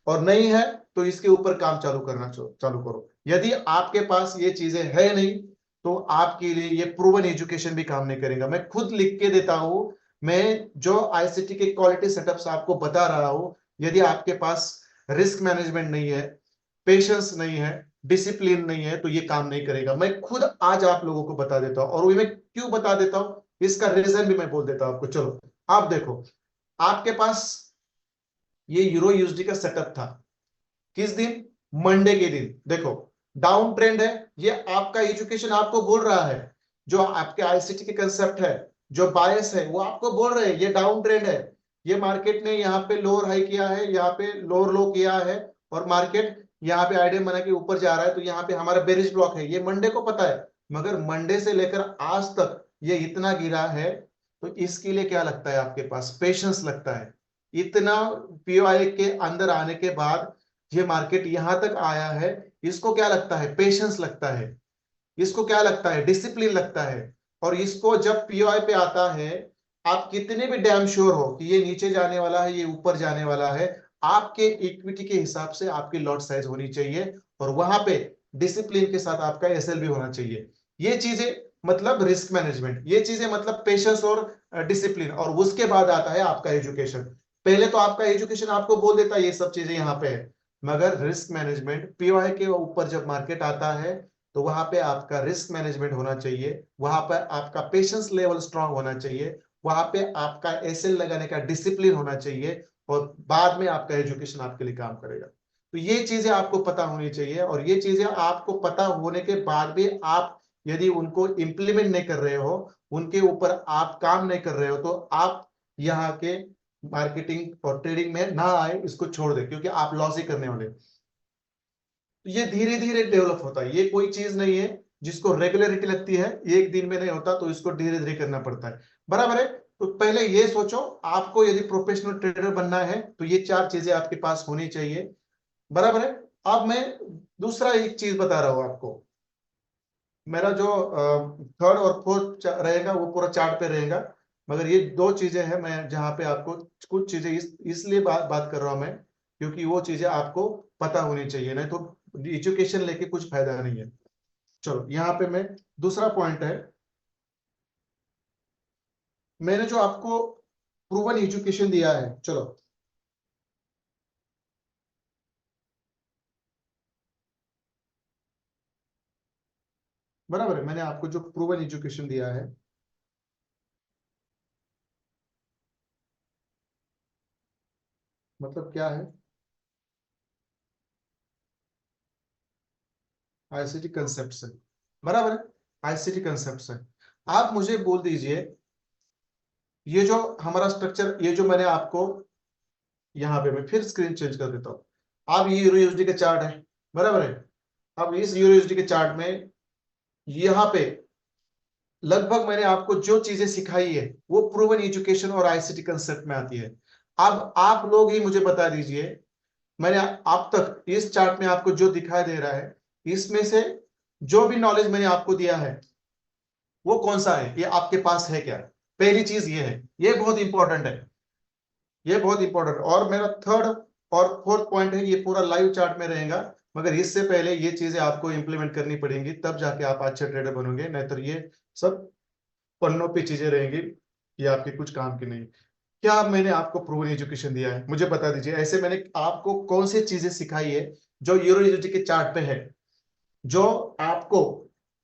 और नहीं है तो इसके ऊपर काम चालू करना चालू करो। यदि आपके पास ये चीजें है नहीं, तो आपके लिए ये प्रूवन एजुकेशन भी काम नहीं करेगा। मैं खुद लिख के देता हूं, मैं जो आईसीटी के क्वालिटी सेटअप्स आपको बता रहा हूं, यदि आपके पास रिस्क मैनेजमेंट नहीं है, पेशेंस नहीं है, डिसिप्लिन नहीं है, तो ये काम नहीं करेगा। मैं खुद आज आप लोगों को बता देता हूं, और मैं क्यों बता देता हूं इसका रीजन भी मैं बोल देता हूं आपको। चलो आप देखो, आपके पास ये यूरो यूएसडी का सेटअप था, किस दिन? मंडे के दिन। देखो, डाउन ट्रेंड है, ये आपका एजुकेशन आपको बोल रहा है, जो आपके आईसीटी के कंसेप्ट है, जो बायस है, वो आपको बोल रहे हैं ये डाउन ट्रेंड है। ये मार्केट ने यहाँ पे लोअर हाई किया है, यहाँ पे लोअर लो किया है, और मार्केट यहाँ पे आइडिया बना के ऊपर जा रहा है, तो यहाँ पे हमारा बेरिश ब्लॉक है, ये मंडे को पता है। मगर मंडे से लेकर आज तक ये इतना गिरा है, तो इसके लिए क्या लगता है आपके पास? पेशेंस लगता है। इतना पीओआई के अंदर आने के बाद ये मार्केट यहां तक आया है, इसको क्या लगता है? पेशेंस लगता है। इसको क्या लगता है? डिसिप्लिन लगता है। और इसको जब पीओआई पे आता है, आप कितने भी डैम श्योर हो कि ये नीचे जाने वाला है, ये ऊपर जाने वाला है, आपके इक्विटी के हिसाब से आपकी लॉट साइज होनी चाहिए, और वहां पे डिसिप्लिन के साथ आपका एसएल भी होना चाहिए। ये चीजें मतलब रिस्क मैनेजमेंट, ये चीजें मतलब पेशेंस और डिसिप्लिन, और उसके बाद आता है आपका एजुकेशन। पहले तो आपका एजुकेशन आपको बोल देता है ये सब चीजें यहाँ पे है, मगर रिस्क मैनेजमेंट पीवाई के ऊपर जब मार्केट आता है तो वहां पे आपका रिस्क मैनेजमेंट होना चाहिए, वहां पर आपका पेशेंस लेवल स्ट्रांग होना चाहिए, वहां पे आपका एसएल लगाने का डिसिप्लिन होना चाहिए, और बाद में आपका एजुकेशन आपके लिए काम करेगा। तो ये चीजें आपको पता होनी चाहिए, और ये चीजें आपको पता होने के बाद भी आप यदि उनको इंप्लीमेंट नहीं कर रहे हो, उनके ऊपर आप काम नहीं कर रहे हो, तो आप यहाँ के मार्केटिंग और ट्रेडिंग में ना आए, इसको छोड़ दे, क्योंकि आप लॉस ही करने वाले। तो ये धीरे धीरे डेवलप होता है, ये कोई चीज नहीं है जिसको रेगुलरिटी लगती है, एक दिन में नहीं होता, तो इसको धीरे धीरे करना पड़ता है। बराबर है। तो पहले ये सोचो, आपको यदि प्रोफेशनल ट्रेडर बनना है तो ये चार चीजें आपके पास होनी चाहिए। बराबर है। अब मैं दूसरा एक चीज बता रहा हूं आपको, मेरा जो थर्ड और फोर्थ रहेगा वो पूरा चार्ट पे रहेगा, मगर ये दो चीजें हैं मैं जहां पे आपको कुछ चीजें इसलिए बात कर रहा हूं मैं, क्योंकि वो चीजें आपको पता होनी चाहिए, नहीं तो एजुकेशन लेके कुछ फायदा नहीं है। चलो यहाँ पे मैं दूसरा पॉइंट है, मैंने जो आपको प्रूवन एजुकेशन दिया है, चलो बराबर है, मैंने आपको जो प्रूवन एजुकेशन दिया है, मतलब क्या है, आईसीटी कंसेप्ट है। बराबर है, आईसीटी कंसेप्ट है। आप मुझे बोल दीजिए, ये जो हमारा स्ट्रक्चर, ये जो मैंने आपको यहाँ पे, मैं फिर स्क्रीन चेंज कर देता हूँ। अब ये यूरो यूएसडी का चार्ट है, बराबर है। अब इस यूरो यूएसडी के चार्ट में यहाँ पे लगभग मैंने आपको जो चीजें सिखाई है वो प्रूवन एजुकेशन और आईसीटी कंसेप्ट में आती है। अब आप लोग ही मुझे बता दीजिए, मैंने अब तक इस चार्ट में आपको जो दिखाई दे रहा है, इसमें से जो भी नॉलेज मैंने आपको दिया है वो कौन सा है, ये आपके पास है क्या? पहली चीज ये है, ये बहुत इंपॉर्टेंट है, ये बहुत इंपॉर्टेंट। और मेरा थर्ड और फोर्थ पॉइंट है, ये पूरा लाइव चार्ट में रहेगा, मगर इससे पहले ये चीजें आपको इंप्लीमेंट करनी पड़ेंगी, तब जाके आप अच्छे ट्रेडर बनोगे, नहीं तो ये सब पन्नों पे चीजें रहेंगी, ये आपके कुछ काम की नहीं। क्या मैंने आपको प्रूवन एजुकेशन दिया है, मुझे बता दीजिए, ऐसे मैंने आपको कौन सी चीजें सिखाई है जो यूरो के चार्ट पे है, जो आपको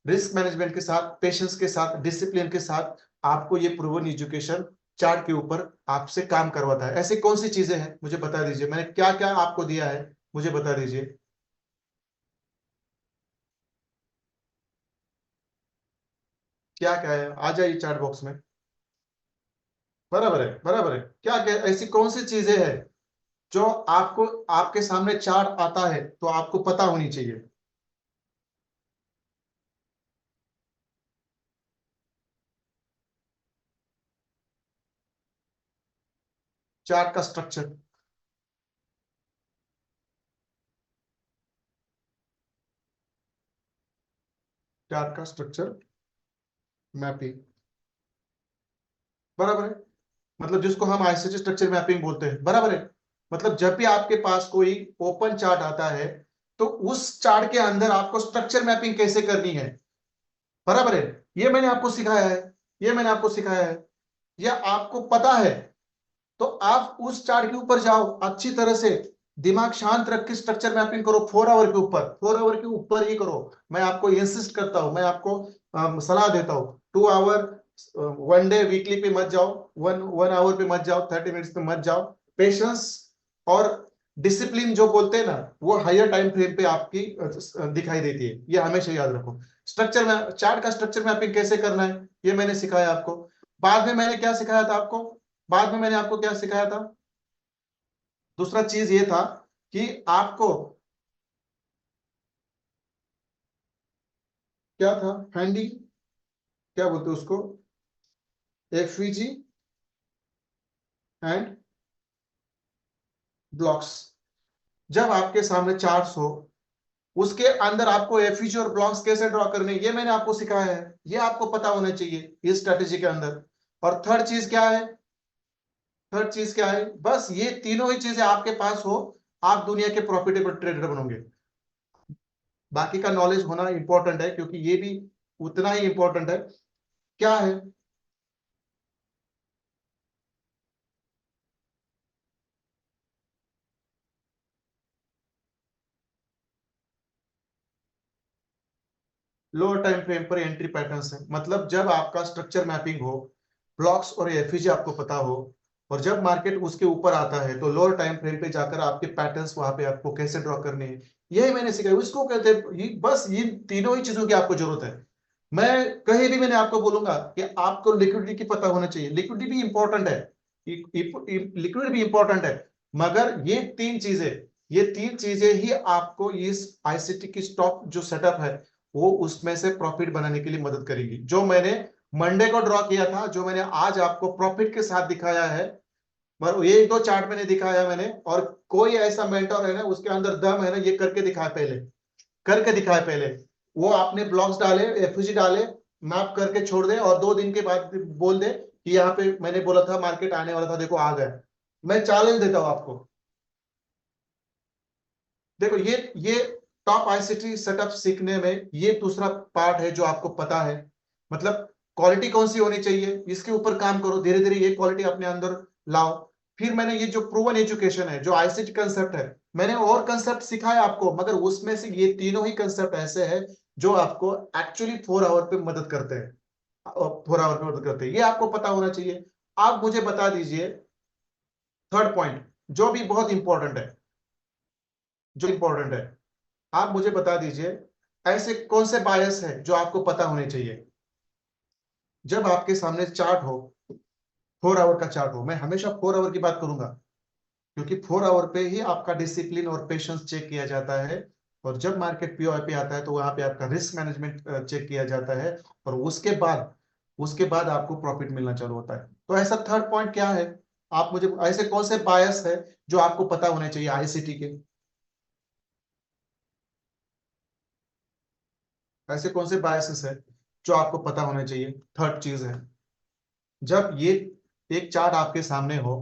रिस्क मैनेजमेंट के साथ, पेशेंस के साथ, डिसिप्लिन के साथ आपको ये प्रूवन एजुकेशन चार्ट के ऊपर आपसे काम करवाता है। ऐसी कौन सी चीजें हैं मुझे बता दीजिए, मैंने क्या क्या आपको दिया है, मुझे बता दीजिए। क्या क्या है, आ जाइए चार्ट बॉक्स में। बराबर है, बराबर है। क्या क्या ऐसी कौन सी चीजें हैं जो आपको, आपके सामने चार्ट आता है तो आपको पता होनी चाहिए। चार्ट का स्ट्रक्चर, चार्ट का स्ट्रक्चर मैपिंग, बराबर है। मतलब जिसको हम आईसीटी स्ट्रक्चर मैपिंग बोलते हैं, बराबर है। मतलब जब भी आपके पास कोई ओपन चार्ट आता है तो उस चार्ट के अंदर आपको स्ट्रक्चर मैपिंग कैसे करनी है, बराबर है। ये मैंने आपको सिखाया है, ये मैंने आपको सिखाया है, या आपको पता है, तो आप उस चार्ट के ऊपर जाओ, अच्छी तरह से दिमाग शांत रख के स्ट्रक्चर मैपिंग करो, 4 आवर के ऊपर, 4 आवर के ऊपर ही करो। मैं आपको इंसिस्ट करता हूं, मैं आपको सलाह देता हूं, 2 आवर, 1 डे वीकली पे मत जाओ, 1 आवर पे मत जाओ, 30 मिनट्स पे मत जाओ। पेशेंस और डिसिप्लिन जो बोलते हैं ना, वो हायर टाइम फ्रेम पे आपकी दिखाई देती है, ये हमेशा याद रखो। स्ट्रक्चर में चार्ट का स्ट्रक्चर मैपिंग कैसे करना है ये मैंने सिखाया आपको। बाद में मैंने क्या सिखाया था आपको, बाद में मैंने आपको क्या सिखाया था, दूसरा चीज ये था कि आपको क्या था, हैंडी, क्या बोलते हैं उसको, एफवीजी एंड ब्लॉक्स। जब आपके सामने चार्ट्स हो, उसके अंदर आपको एफवीजी और ब्लॉक्स कैसे ड्रॉ करने, ये मैंने आपको सिखाया है, ये आपको पता होना चाहिए इस स्ट्रेटेजी के अंदर। और थर्ड चीज क्या है, थर्ड चीज क्या है, बस ये तीनों ही चीजें आपके पास हो, आप दुनिया के प्रॉफिटेबल ट्रेडर बनोगे। बाकी का नॉलेज होना इंपॉर्टेंट है, क्योंकि ये भी उतना ही इंपॉर्टेंट है। क्या है? लोअर टाइम फ्रेम पर एंट्री पैटर्न्स है, मतलब जब आपका स्ट्रक्चर मैपिंग हो, ब्लॉक्स और एफईजी आपको पता हो, और जब मार्केट उसके ऊपर आता है तो लोअर टाइम फ्रेम पे जाकर आपके पैटर्न्स वहां पे आपको कैसे ड्रॉ करने हैं, यही मैंने सीखा है। इसको कहते हैं बस ये तीनों ही चीजों की आपको जरूरत है। मैं कहीं भी मैंने आपको बोलूंगा कि आपको लिक्विडिटी की पता होना चाहिए, लिक्विडिटी भी इंपॉर्टेंट है, लिक्विड भी इंपॉर्टेंट है, मगर ये तीन चीजें ही आपको इस आईसीटी की स्टॉक जो सेटअप है वो उसमें से प्रॉफिट बनाने के लिए मदद करेगी। जो मैंने मंडे को ड्रॉ किया था, जो मैंने आज आपको प्रॉफिट के साथ दिखाया है, पर ये एक दो चार्ट मैंने दिखाया मैंने, और कोई ऐसा मेंटर है ना उसके अंदर दम है ना, ये करके दिखाया पहले। वो आपने ब्लॉक्स डाले, एफयूजी डाले, मैप करके छोड़ दे, और 2 दिन के बाद बोल दे कि यहाँ पे मैंने बोला था मार्केट आने वाला था, देखो आ गया। मैं चैलेंज देता हूं आपको। देखो ये टॉप आईसीटी सेटअप सीखने में ये दूसरा पार्ट है जो आपको पता है, मतलब क्वालिटी कौन सी होनी चाहिए, इसके ऊपर काम करो, धीरे धीरे ये क्वालिटी अपने अंदर लाओ। फिर मैंने ये जो प्रूवन एजुकेशन है, जो आईसीटी कंसेप्ट है, मैंने और कंसेप्ट सिखाया आपको, मगर उसमें से ये तीनों ही कंसेप्ट ऐसे हैं जो आपको एक्चुअली 4 आवर पे मदद करते हैं, 4 आवर पे मदद करते हैं, ये आपको पता होना चाहिए। आप मुझे बता दीजिए थर्ड पॉइंट, जो भी बहुत इंपॉर्टेंट है, जो इंपॉर्टेंट है, आप मुझे बता दीजिए ऐसे कौन से बायस है जो आपको पता होने चाहिए। जब आपके सामने चार्ट हो, 4 आवर का चार्ट हो, मैं हमेशा 4 आवर की बात करूंगा, क्योंकि 4 आवर पे ही आपका डिसिप्लिन और पेशेंस चेक किया जाता है, और जब मार्केट पीओआई पे आता है तो वहां पे आपका रिस्क मैनेजमेंट चेक किया जाता है, और उसके बाद आपको प्रॉफिट मिलना चालू होता है। तो ऐसा थर्ड पॉइंट क्या है, आप मुझे ऐसे कौन से बायस है जो आपको पता होने चाहिए आईसीटी के, ऐसे कौन से बायसेस है जो आपको पता होने चाहिए। थर्ड चीज है, जब ये एक चार्ट आपके सामने हो,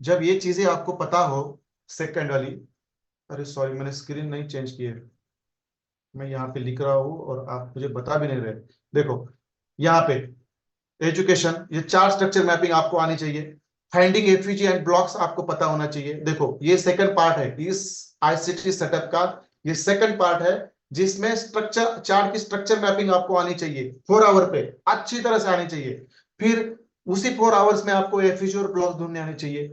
जब ये चीजें आपको पता हो, सेकंड वाली, अरे सॉरी मैंने स्क्रीन नहीं चेंज की है, मैं यहाँ पे लिख रहा हूँ और आप मुझे बता भी नहीं रहे। देखो यहाँ पे एजुकेशन, ये चार स्ट्रक्चर मैपिंग आपको आनी चाहिए, फाइंडिंग एफईजी एंड ब्लॉक्स आपको पता होना चाहिए। देखो ये सेकंड पार्ट है इस आईसीटी सेटअप का, ये सेकंड पार्ट है जिसमें स्ट्रक्चर चार्ट की स्ट्रक्चर मैपिंग आपको आनी चाहिए, 4 आवर पे अच्छी तरह से आनी चाहिए। फिर उसी 4 आवर्स में आपको एफईजी और ब्लॉक ढूंढने आने चाहिए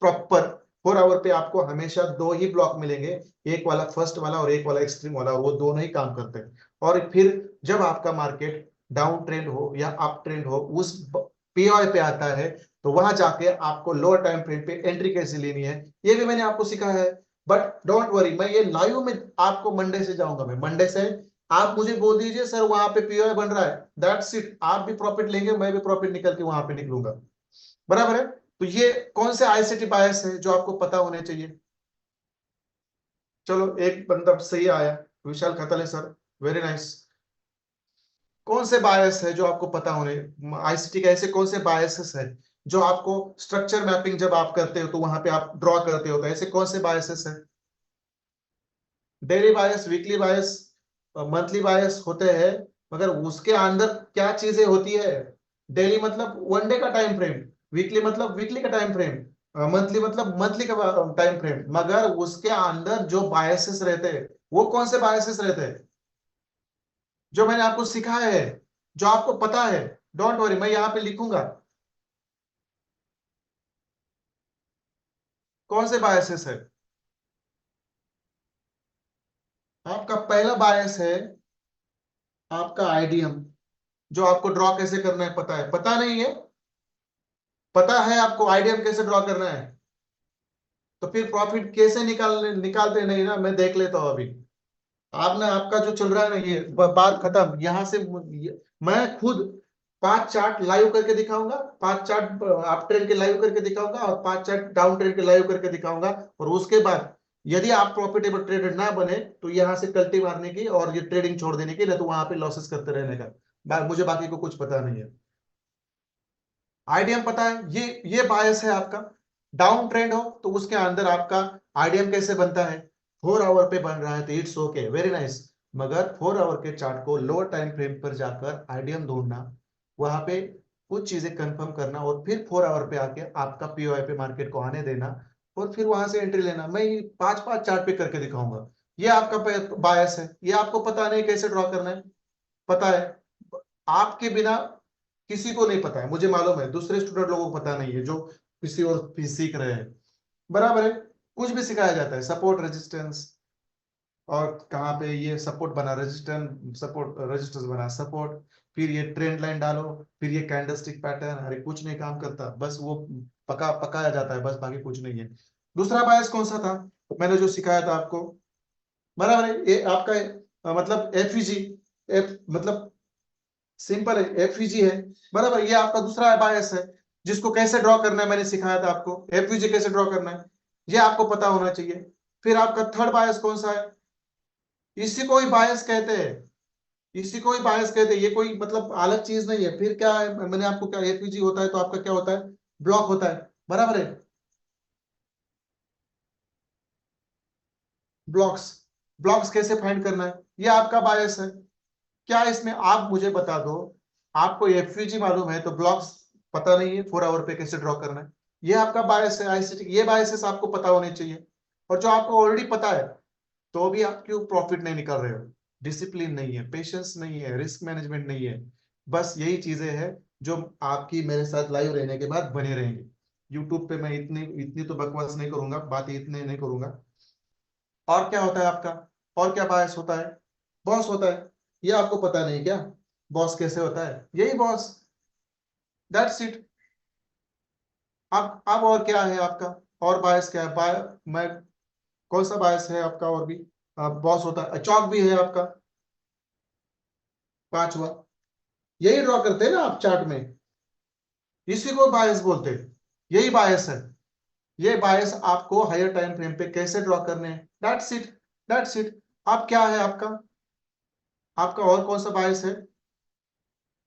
प्रॉपर। 4 आवर पे आपको हमेशा दो ही ब्लॉक मिलेंगे, एक वाला फर्स्ट वाला और एक वाला एक्सट्रीम वाला, वो दोनों ही काम करते हैं। और फिर जब आपका मार्केट डाउन ट्रेंड हो या अप ट्रेंड हो, उस पीओआई पे आता है, तो वहां जाके आपको लोअर टाइम फ्रेम पे एंट्री कैसे लेनी है ये भी मैंने आपको सिखाया है। बट डोंट वरी, मैं ये लाइव में आपको मंडे से जाऊंगा, मैं मंडे से आप मुझे बोल दीजिए सर वहां पे पीओआई बन रहा है, दैट्स इट, आप भी प्रॉफिट लेंगे, मैं भी प्रॉफिट निकल के वहां पे निकलूंगा। बराबर है? तो ये कौन से आईसीटी बायस है जो आपको पता होने चाहिए। चलो एक बंदा सही आया, विशाल खतले सर, वेरी नाइस। कौन से बायस है जो आपको पता होने, आईसीटी के ऐसे कौन से बायसेस है जो आपको स्ट्रक्चर मैपिंग जब आप करते हो तो वहां पे आप ड्रॉ करते हो, तो ऐसे कौन से बायसेस है। डेली बायस, वीकली बायस, मंथली बायस होते हैं, मगर उसके अंदर क्या चीजें होती है। डेली मतलब 1 डे का टाइम फ्रेम, वीकली मतलब वीकली का टाइम फ्रेम, मंथली मतलब मंथली का टाइम फ्रेम, मगर उसके अंदर जो बायसेस रहते हैं वो कौन से बायसेस रहते हैं जो मैंने आपको सिखाया है, जो आपको पता है। डोंट वरी, मैं यहाँ पे लिखूंगा कौन से बायसेस है। आपका पहला बायस है आपका आईडीएम, जो आपको ड्रॉ कैसे करना है पता है, पता नहीं है, पता है आपको आईडीएम कैसे ड्रॉ करना है, तो फिर प्रॉफिट कैसे निकालते नहीं ना, मैं देख लेता हूं अभी। आप ना आपका जो चल रहा है ना ये बात खत्म यहाँ से, मैं खुद 5 चार्ट लाइव करके दिखाऊंगा, 5 चार्ट अप ट्रेंड के लाइव करके दिखाऊंगा, और 5 चार्ट डाउन ट्रेंड के लाइव करके दिखाऊंगा, और उसके बाद यदि आप प्रॉफिटेबल ट्रेडर ना बने तो यहाँ से कल्टी मारने की और ये ट्रेडिंग छोड़ देने की, नहीं तो वहां पे लॉसेस करते रहने का। मुझे बाकी को कुछ पता नहीं है। आईडीएम पता है, ये बायस है आपका। डाउन ट्रेंड हो तो उसके अंदर आपका आईडीएम कैसे बनता है, 4 आवर पे बन रहा है तो इट्स ओके, वेरी नाइस। मगर 4 आवर के चार्ट को लोअर टाइम फ्रेम पर जाकर आईडीएम ढूंढना, वहां पे कुछ चीजें कंफर्म करना और फिर 4 आवर पे आके आपका पीओआई पे मार्केट को आने देना और फिर वहां से एंट्री लेना। मैं 5-5 चार्ट पे करके दिखाऊंगा। ये आपका बायस है, ये आपको पता नहीं कैसे ड्रॉ करना है। पता है आपके बिना किसी को नहीं पता है, मुझे मालूम है दूसरे स्टूडेंट लोगों को पता नहीं है जो किसी और भी सीख रहे हैं। बराबर है, कुछ भी सिखाया जाता है, सपोर्ट रेजिस्टेंस, और कहाँ पे ये सपोर्ट बना रेजिस्टेंस, सपोर्ट रेजिस्टेंस बना सपोर्ट, फिर ये ट्रेंड लाइन डालो, फिर ये कैंडलस्टिक पैटर्न। अरे कुछ नहीं काम करता, बस वो पकाया जाता है, बस बाकी कुछ नहीं है। दूसरा बायस कौन सा था मैंने जो सिखाया था आपको? बराबर है, ये आपका मतलब एफईजी, एफ मतलब सिंपल है, एफईजी है। बराबर, ये आपका दूसरा बायस है जिसको कैसे ड्रॉ करना है मैंने सिखाया था आपको। एफईजी कैसे ड्रॉ करना है ये आपको पता होना चाहिए। फिर आपका थर्ड बायस कौन सा है? इसी को ही बायस कहते हैं, इसी को ही बायस कहते हैं। ये कोई मतलब अलग चीज नहीं है। फिर क्या है, मैंने आपको क्या, एफईजी होता है तो आपका क्या होता है, ब्लॉक होता है। बराबर है, ब्लॉक्स, ब्लॉक्स कैसे फाइंड करना है ये आपका बायस है। क्या इसमें आप मुझे बता दो, आपको एफयूजी मालूम है तो ब्लॉक्स पता नहीं है, 4 आवर पे कैसे ड्रॉ करना है, ये आपका बायस है आईसीटी। ये बायसेस आपको पता होने चाहिए। और जो आपको ऑलरेडी पता है तो भी आप क्यों प्रॉफिट नहीं निकाल रहे हो? डिसिप्लिन नहीं है, पेशेंस नहीं है, रिस्क मैनेजमेंट नहीं है। बस यही चीजें हैं जो आपकी मेरे साथ लाइव रहने के बाद बने रहेंगे। यूट्यूब पे मैं इतनी इतनी तो बकवास नहीं करूंगा, बातें इतने नहीं करूंगा। और क्या होता है आपका, और क्या बायस होता है? बॉस होता है। ये आपको पता नहीं क्या, बॉस कैसे होता है? यही बॉस, दैट्स इट। अब और क्या है आपका, और बायस क्या है? मैं कौन सा बायस है आपका और भी? बॉस होता है, चौक भी है आपका, पांचवा। यही ड्रॉ करते हैं ना आप चार्ट में, इसी को बायस बोलते हैं। यही बायस है। ये बायस आपको हायर टाइम फ्रेम पे कैसे ड्रॉ करने हैं, दैट्स इट, दैट्स इट। अब क्या है आपका, आपका और कौन सा बायस है?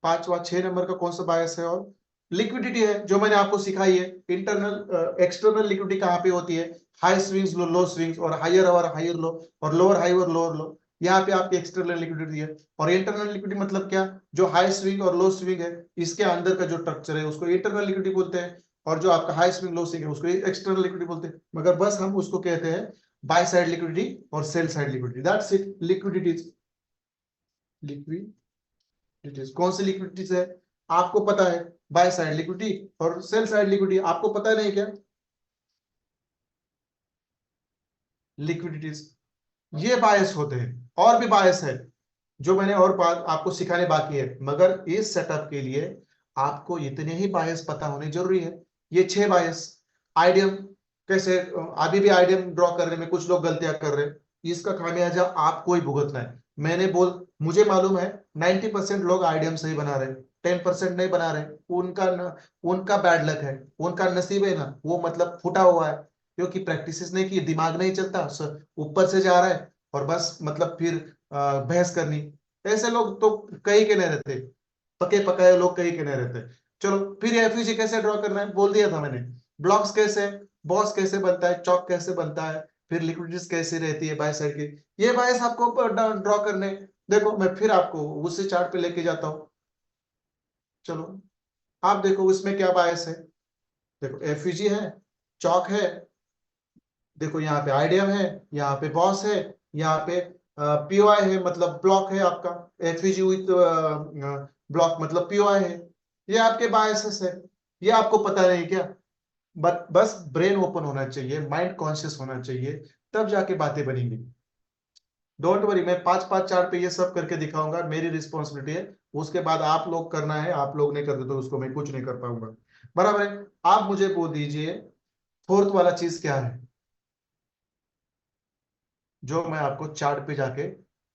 पांचवा, 6 नंबर का कौन सा बायस है? और लिक्विडिटी है जो मैंने आपको सिखाई है। इंटरनल एक्सटर्नल लिक्विडिटी कहाँ पे होती है? हाई स्विंग्स, लो स्विंग्स, और हायर और हायर लो, और लोअर हाई और लोअर लो। यहाँ पे आपकी एक्सटर्नल लिक्विडिटी है। और इंटरनल लिक्विडिटी मतलब क्या? जो हाई स्विंग और लो स्विंग है इसके अंदर का जो स्ट्रक्चर है उसको इंटरनल लिक्विडिटी बोलते हैं। और जो आपका हाई स्विंग लो स्विंग है उसको एक्सटर्नल लिक्विडिटी बोलते हैं। मगर बस हम उसको कहते हैं बाय साइड लिक्विडिटी और sell side liquidity, that's it. Liquidities, liquidities कौन सी लिक्विडिटीज है आपको पता है? बाय साइड लिक्विडिटी और सेल साइड लिक्विडिटी आपको पता नहीं क्या? लिक्विडिटीज, ये बायस होते हैं। और भी बायस है जो मैंने और बात आपको सिखाने बाकी है, मगर इस सेटअप के लिए आपको इतने ही बायस पता होने जरूरी है। ये 6 बायस। आइडियम कैसे, अभी भी आइडियम ड्रॉ करने में कुछ लोग गलतियां कर रहे हैं, इसका खामियाजा आपको ही भुगतना है। मैंने बोल मुझे मालूम है 90% लोग आइडियम सही बना रहे, 10% नहीं बना रहे। उनका बैड लक है, उनका नसीब है ना, वो मतलब फूटा हुआ है, क्योंकि प्रैक्टिस नहीं की, दिमाग नहीं चलता, ऊपर से जा रहा है और बस मतलब फिर बहस करनी। ऐसे लोग तो कहीं के नहीं रहते, पके पकाए लोग कहीं के नहीं रहते। चलो फिर एफयूजी कैसे ड्रॉ करना है बोल दिया था मैंने। ब्लॉक्स कैसे, बॉस कैसे बनता है, चौक कैसे बनता है, फिर लिक्विडिटीज कैसी रहती है बाय साइड की, ये बायस आपको ड्रॉ करने। देखो मैं फिर आपको उसी चार्ट पे लेके जाता हूँ। चलो आप देखो उसमें क्या बायस है। देखो एफयूजी है, चौक है, देखो यहाँ पे आईडीएम है, यहाँ पे बॉस है, यहाँ पे पीओआई है मतलब ब्लॉक है आपका। एफईजी विथ ब्लॉक मतलब पीओआई है। ये आपके बायसेस है, ये आपको पता नहीं क्या? बट बस ब्रेन ओपन होना चाहिए, माइंड कॉन्शियस होना चाहिए, तब जाके बातें बनेंगी। डोंट वरी, मैं 5-5 चार्ट पे ये सब करके दिखाऊंगा, मेरी रिस्पॉन्सिबिलिटी है। उसके बाद आप लोग करना है, आप लोग नहीं करते तो उसको मैं कुछ नहीं कर पाऊंगा। बराबर है। आप मुझे बोल दीजिए फोर्थ वाला चीज क्या है जो मैं आपको चार्ट पे जाके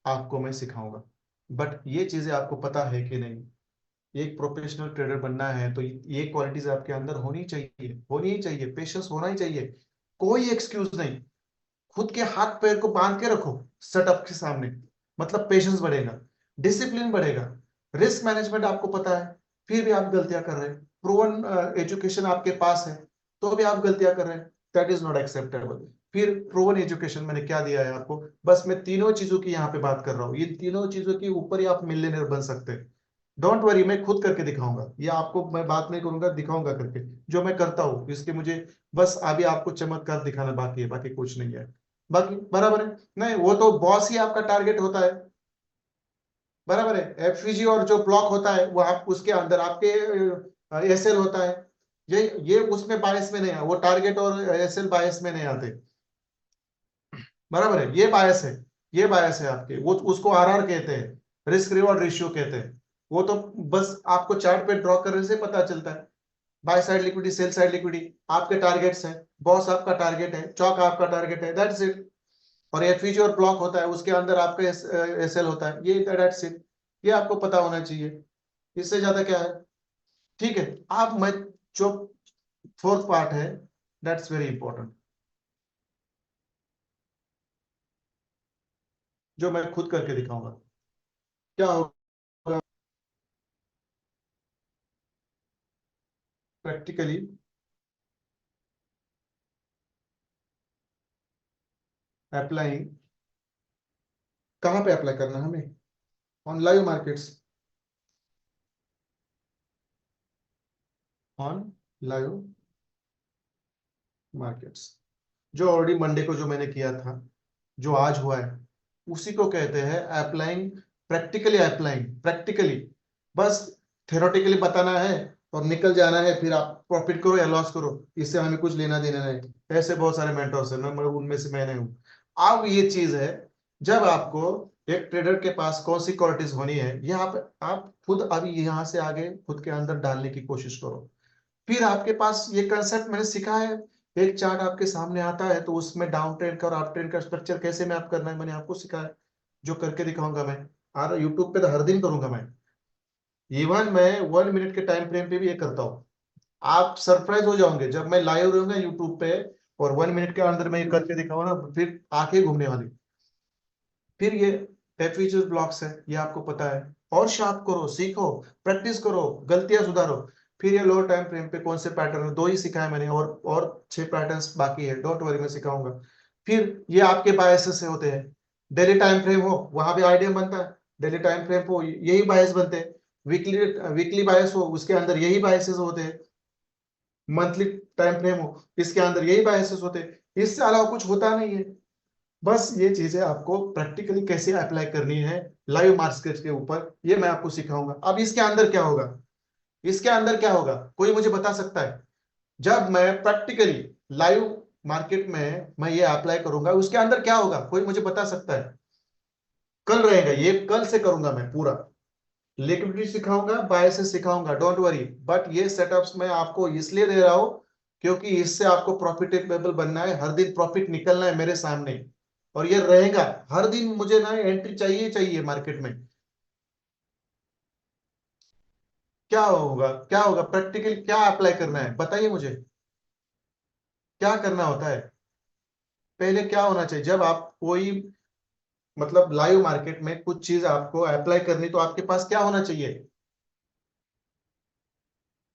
आपको मैं सिखाऊंगा। बट ये चीजें आपको पता है कि नहीं? एक प्रोफेशनल ट्रेडर बनना है तो ये क्वालिटीज आपके अंदर होनी चाहिए, होनी ही चाहिए, पेशेंस होना ही चाहिए। कोई एक्सक्यूज नहीं, खुद के हाथ पैर को बांध के रखो सेटअप के सामने, मतलब पेशेंस बढ़ेगा, डिसिप्लिन बढ़ेगा, रिस्क मैनेजमेंट आपको पता है, फिर भी आप गलतियां कर रहे हैं। प्रूवन एजुकेशन आपके पास है तो भी आप गलतियां कर रहे हैं, दैट इज नॉट एक्सेप्टेबल। फिर प्रोवन एजुकेशन मैंने क्या दिया है आपको, बस मैं तीनों चीजों की यहाँ पे बात कर रहा हूँ, ये तीनों चीजों के ऊपर ही आप मिलियनेयर बन सकते हैं। डोंट वरी, मैं खुद करके दिखाऊंगा, ये आपको मैं बात नहीं करूंगा, दिखाऊंगा करके जो मैं करता हूँ, इसके मुझे बस अभी आपको चमत्कार दिखाना बाकी है, बाकी कुछ नहीं है। बाकी बराबर है, नहीं वो तो बॉस ही आपका टारगेट होता है, बराबर है। एफवीजी और जो ब्लॉक होता है वो आप उसके अंदर आपके एसएल होता है, ये उसमें बायस में नहीं है, वो टारगेट और एसएल बायस में नहीं आते, बराबर है। ये बायस है, ये बायस है आपके, वो उसको आरआर कहते हैं, रिस्क रिवॉर्ड रेशियो कहते हैं। वो तो बस आपको चार्ट पे ड्रॉ करने से पता चलता है। Buy side liquidity, cell side liquidity आपके टारगेट्स हैं, बॉस आपका टारगेट है, चौक आपका टारगेट है, दैट्स इट। और एफईजी और ब्लॉक होता है, उसके अंदर आपका एसएल होता है, ये दैट्स इट। ये आपको पता होना चाहिए, इससे ज्यादा क्या है। ठीक है, आप मैं जो फोर्थ पार्ट है, दैट्स वेरी इंपॉर्टेंट, जो मैं खुद करके दिखाऊंगा। क्या होगा प्रैक्टिकली अप्लाइंग, कहाँ पे अप्लाई करना है हमें, on live markets, on live markets, जो ऑलरेडी मंडे को जो मैंने किया था, जो आज हुआ है, उसी को कहते हैं अप्लाइंग, प्रैक्टिकली अप्लाइंग, प्रैक्टिकली। बस थ्योरेटिकली बताना है और निकल जाना है, फिर आप प्रॉफिट करो या लॉस करो, इससे हमें कुछ लेना देना नहीं। ऐसे बहुत सारे मेंटर्स हैं, मैं उनमें से मैंने हूँ। अब ये चीज है, जब आपको एक ट्रेडर के पास कौन सी क्वालिटीज होनी है, ये आप खुद अभी यहाँ से आगे खुद के अंदर डालने की कोशिश करो। फिर आपके पास ये कंसेप्ट मैंने सीखा है, एक चार्ट आपके सामने आता है तो उसमें डाउन ट्रेंड का और अप ट्रेंड का स्ट्रक्चर कैसे मैप करना है, मैंने आपको सिखाया, जो करके दिखाऊंगा मैं। और यूट्यूब पे तो हर दिन करूंगा मैं, इवन मैं 1 मिनट के टाइम फ्रेम पे भी ये करता हूँ। आप सरप्राइज हो जाओगे जब मैं लाइव रहूंगा यूट्यूब पे, और 1 मिनट के अंदर मैं ये करके दिखाऊंगा ना, फिर आंखें घूमने वाली। फिर ये फीचर ब्लॉक्स है, ये आपको पता है, और शार्प करो, सीखो, प्रैक्टिस करो, गलतियां सुधारो। फिर ये लोअर टाइम फ्रेम पे कौन से पैटर्न, दो ही सिखाए मैंने, और 6 पैटर्न्स बाकी है, डोंट वरी मैं सिखाऊंगा। फिर ये आपके बायसेस से होते हैं, डेली टाइम फ्रेम हो वहां भी आइडिया बनता है, डेली टाइम फ्रेम हो यही बायस बनते हैं, वीकली वीकली बायस हो उसके अंदर यही बायसेस होते हैं, मंथली टाइम फ्रेम हो इसके अंदर यही बायसेस होते हैं, इससे अलावा कुछ होता नहीं है। बस ये चीजें आपको प्रैक्टिकली कैसे अप्लाई करनी है लाइव मार्केट के ऊपर, ये मैं आपको सिखाऊंगा। अब इसके अंदर क्या होगा, इसके अंदर क्या होगा, कोई मुझे बता सकता है। जब मैं प्रैक्टिकली लाइव मार्केट में मैं ये अप्लाई करूंगा, उसके अंदर क्या होगा, कोई मुझे बता सकता है। कल रहेगा, ये कल से करूंगा मैं पूरा, लिक्विडिटी सिखाऊंगा, बायसेस सिखाऊंगा, डोंट वरी। बट ये सेटअप्स मैं आपको इसलिए दे रहा हूं क्योंकि इससे आपको प्रॉफिटेबल बनना है, हर दिन प्रॉफिट निकलना है मेरे सामने, और ये रहेगा हर दिन, मुझे ना एंट्री चाहिए चाहिए मार्केट में। क्या होगा, क्या होगा प्रैक्टिकल, क्या अप्लाई करना है बताइए मुझे, क्या करना होता है। पहले क्या होना चाहिए जब आप कोई मतलब लाइव मार्केट में कुछ चीज आपको अप्लाई करनी, तो आपके पास क्या होना चाहिए,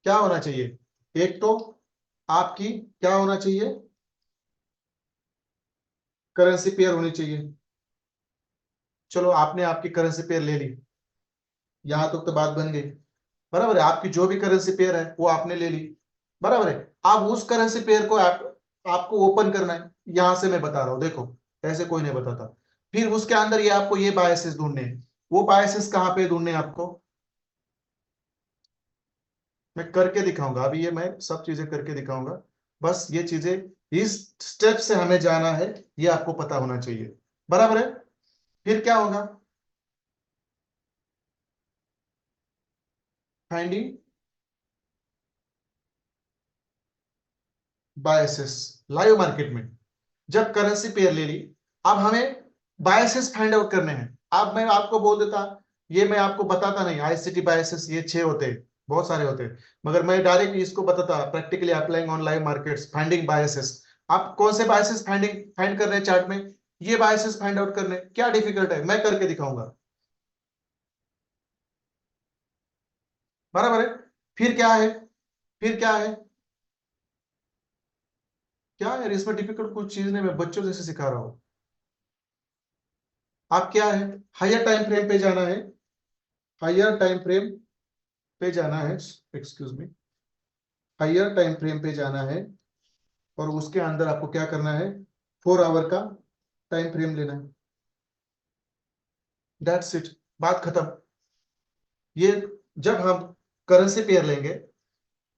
क्या होना चाहिए। एक तो आपकी क्या होना चाहिए, करेंसी पेयर होनी चाहिए। चलो आपने आपकी करेंसी पेयर ले ली, यहां तक तो बात बन गई, बराबर है। आपकी जो भी करेंसी पेयर है वो आपने ले ली, बराबर है। अब उस करेंसी पेयर को आपको ओपन करना है, यहां से मैं बता रहा हूं देखो, ऐसे कोई नहीं बताता। फिर उसके अंदर ये आपको ये बायसेस ढूंढने हैं, वो बायसेस कहाँ पे ढूंढने हैं आपको, मैं करके दिखाऊंगा, अभी ये मैं सब चीजें करके दिखाऊंगा। बस ये चीजें, इस स्टेप से हमें जाना है, ये आपको पता होना चाहिए, बराबर है। फिर क्या होगा, फाइंडिंग बायसेस लाइव मार्केट में, जब करेंसी पेयर ले ली, अब हमें बायसेस फाइंड आउट करने हैं। अब मैं आपको बोल देता, ये मैं आपको बताता नहीं, आईसीटी बायसेस ये 6 होते हैं, बहुत सारे होते हैं, मगर मैं डायरेक्ट इसको बताता, practically applying on live markets, finding biases. आप कौन से बायसेस फाइंड कर रहे हैं चार्ट में, ये बायसेस फाइंड आउट करने, क्या डिफिकल्ट है, मैं करके दिखाऊंगा, बराबर है। फिर क्या है, फिर क्या है, क्या यार, इसमें डिफिकल्ट कुछ चीज नहीं, मैं बच्चों जैसे सिखा रहा हूँ। आप क्या है, हायर टाइम फ्रेम पे जाना है, हायर टाइम फ्रेम पे जाना है, excuse me, higher time frame पे जाना है, और उसके अंदर आपको क्या करना है, 4 आवर का टाइम फ्रेम लेना है। दैट्स इट, बात खत्म। ये जब हम करेंसी पेयर लेंगे,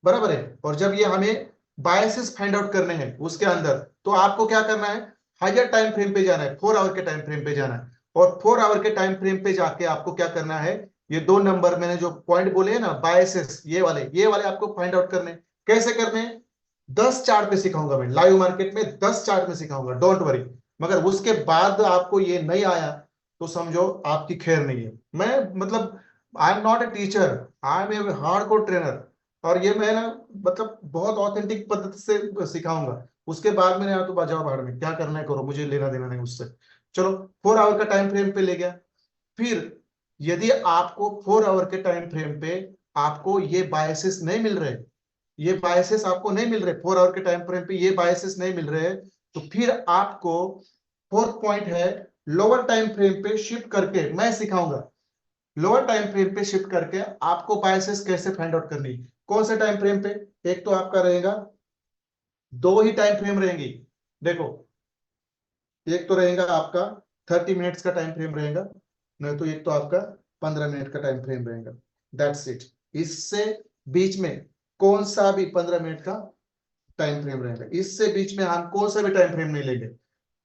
बराबर है, और जब ये हमें बायसेस फाइंड आउट करने हैं उसके अंदर, तो आपको क्या करना है, हायर टाइम फ्रेम पे जाना है, 4 आवर के टाइम फ्रेम पे जाना है, और 4 आवर के टाइम फ्रेम पे जाके आपको क्या करना है, ये 2 नंबर मैंने जो पॉइंट बोले हैं ना, बायसेस, ये वाले आपको फाइंड आउट करने हैं। कैसे करने हैं, 10 चार्ट पे सिखाऊंगा मैं, लाइव मार्केट में 10 चार्ट में सिखाऊंगा, डोंट वरी। मगर उसके बाद आपको ये नहीं आया तो समझो आपकी खैर नहीं है। मैं मतलब I am not a teacher, I am a hardcore trainer, और ये मैं ना मतलब बहुत ऑथेंटिक पद्धति से सिखाऊंगा। उसके बाद मैंने तो जाओ भाड़ में, क्या करना है करो, मुझे लेना देना नहीं उससे। चलो, 4 आवर का टाइम फ्रेम पे ले गया। फिर यदि आपको 4 आवर के टाइम फ्रेम पे आपको ये बायसेस नहीं मिल रहे, ये बायसेस आपको नहीं मिल रहे, 4 आवर के टाइम फ्रेम पे ये बायसेस नहीं मिल रहे, तो फिर आपको फोर्थ पॉइंट है, लोअर टाइम फ्रेम पे शिफ्ट करके मैं सिखाऊंगा। लोअर टाइम फ्रेम पे शिफ्ट करके आपको बायसेस कैसे फाइंड आउट करनी है। कौन से टाइम फ्रेम पे, एक तो आपका रहेगा, दो ही टाइम फ्रेम रहेंगी, देखो, एक तो रहेगा आपका 30 मिनट्स का टाइम फ्रेम रहेगा, नहीं तो एक तो आपका 15 मिनट का टाइम फ्रेम रहेगा। That's it. इससे बीच में कौन सा भी 15 मिनट का टाइम फ्रेम रहेगा, इससे बीच में हम कौन सा भी टाइम फ्रेम नहीं लेंगे।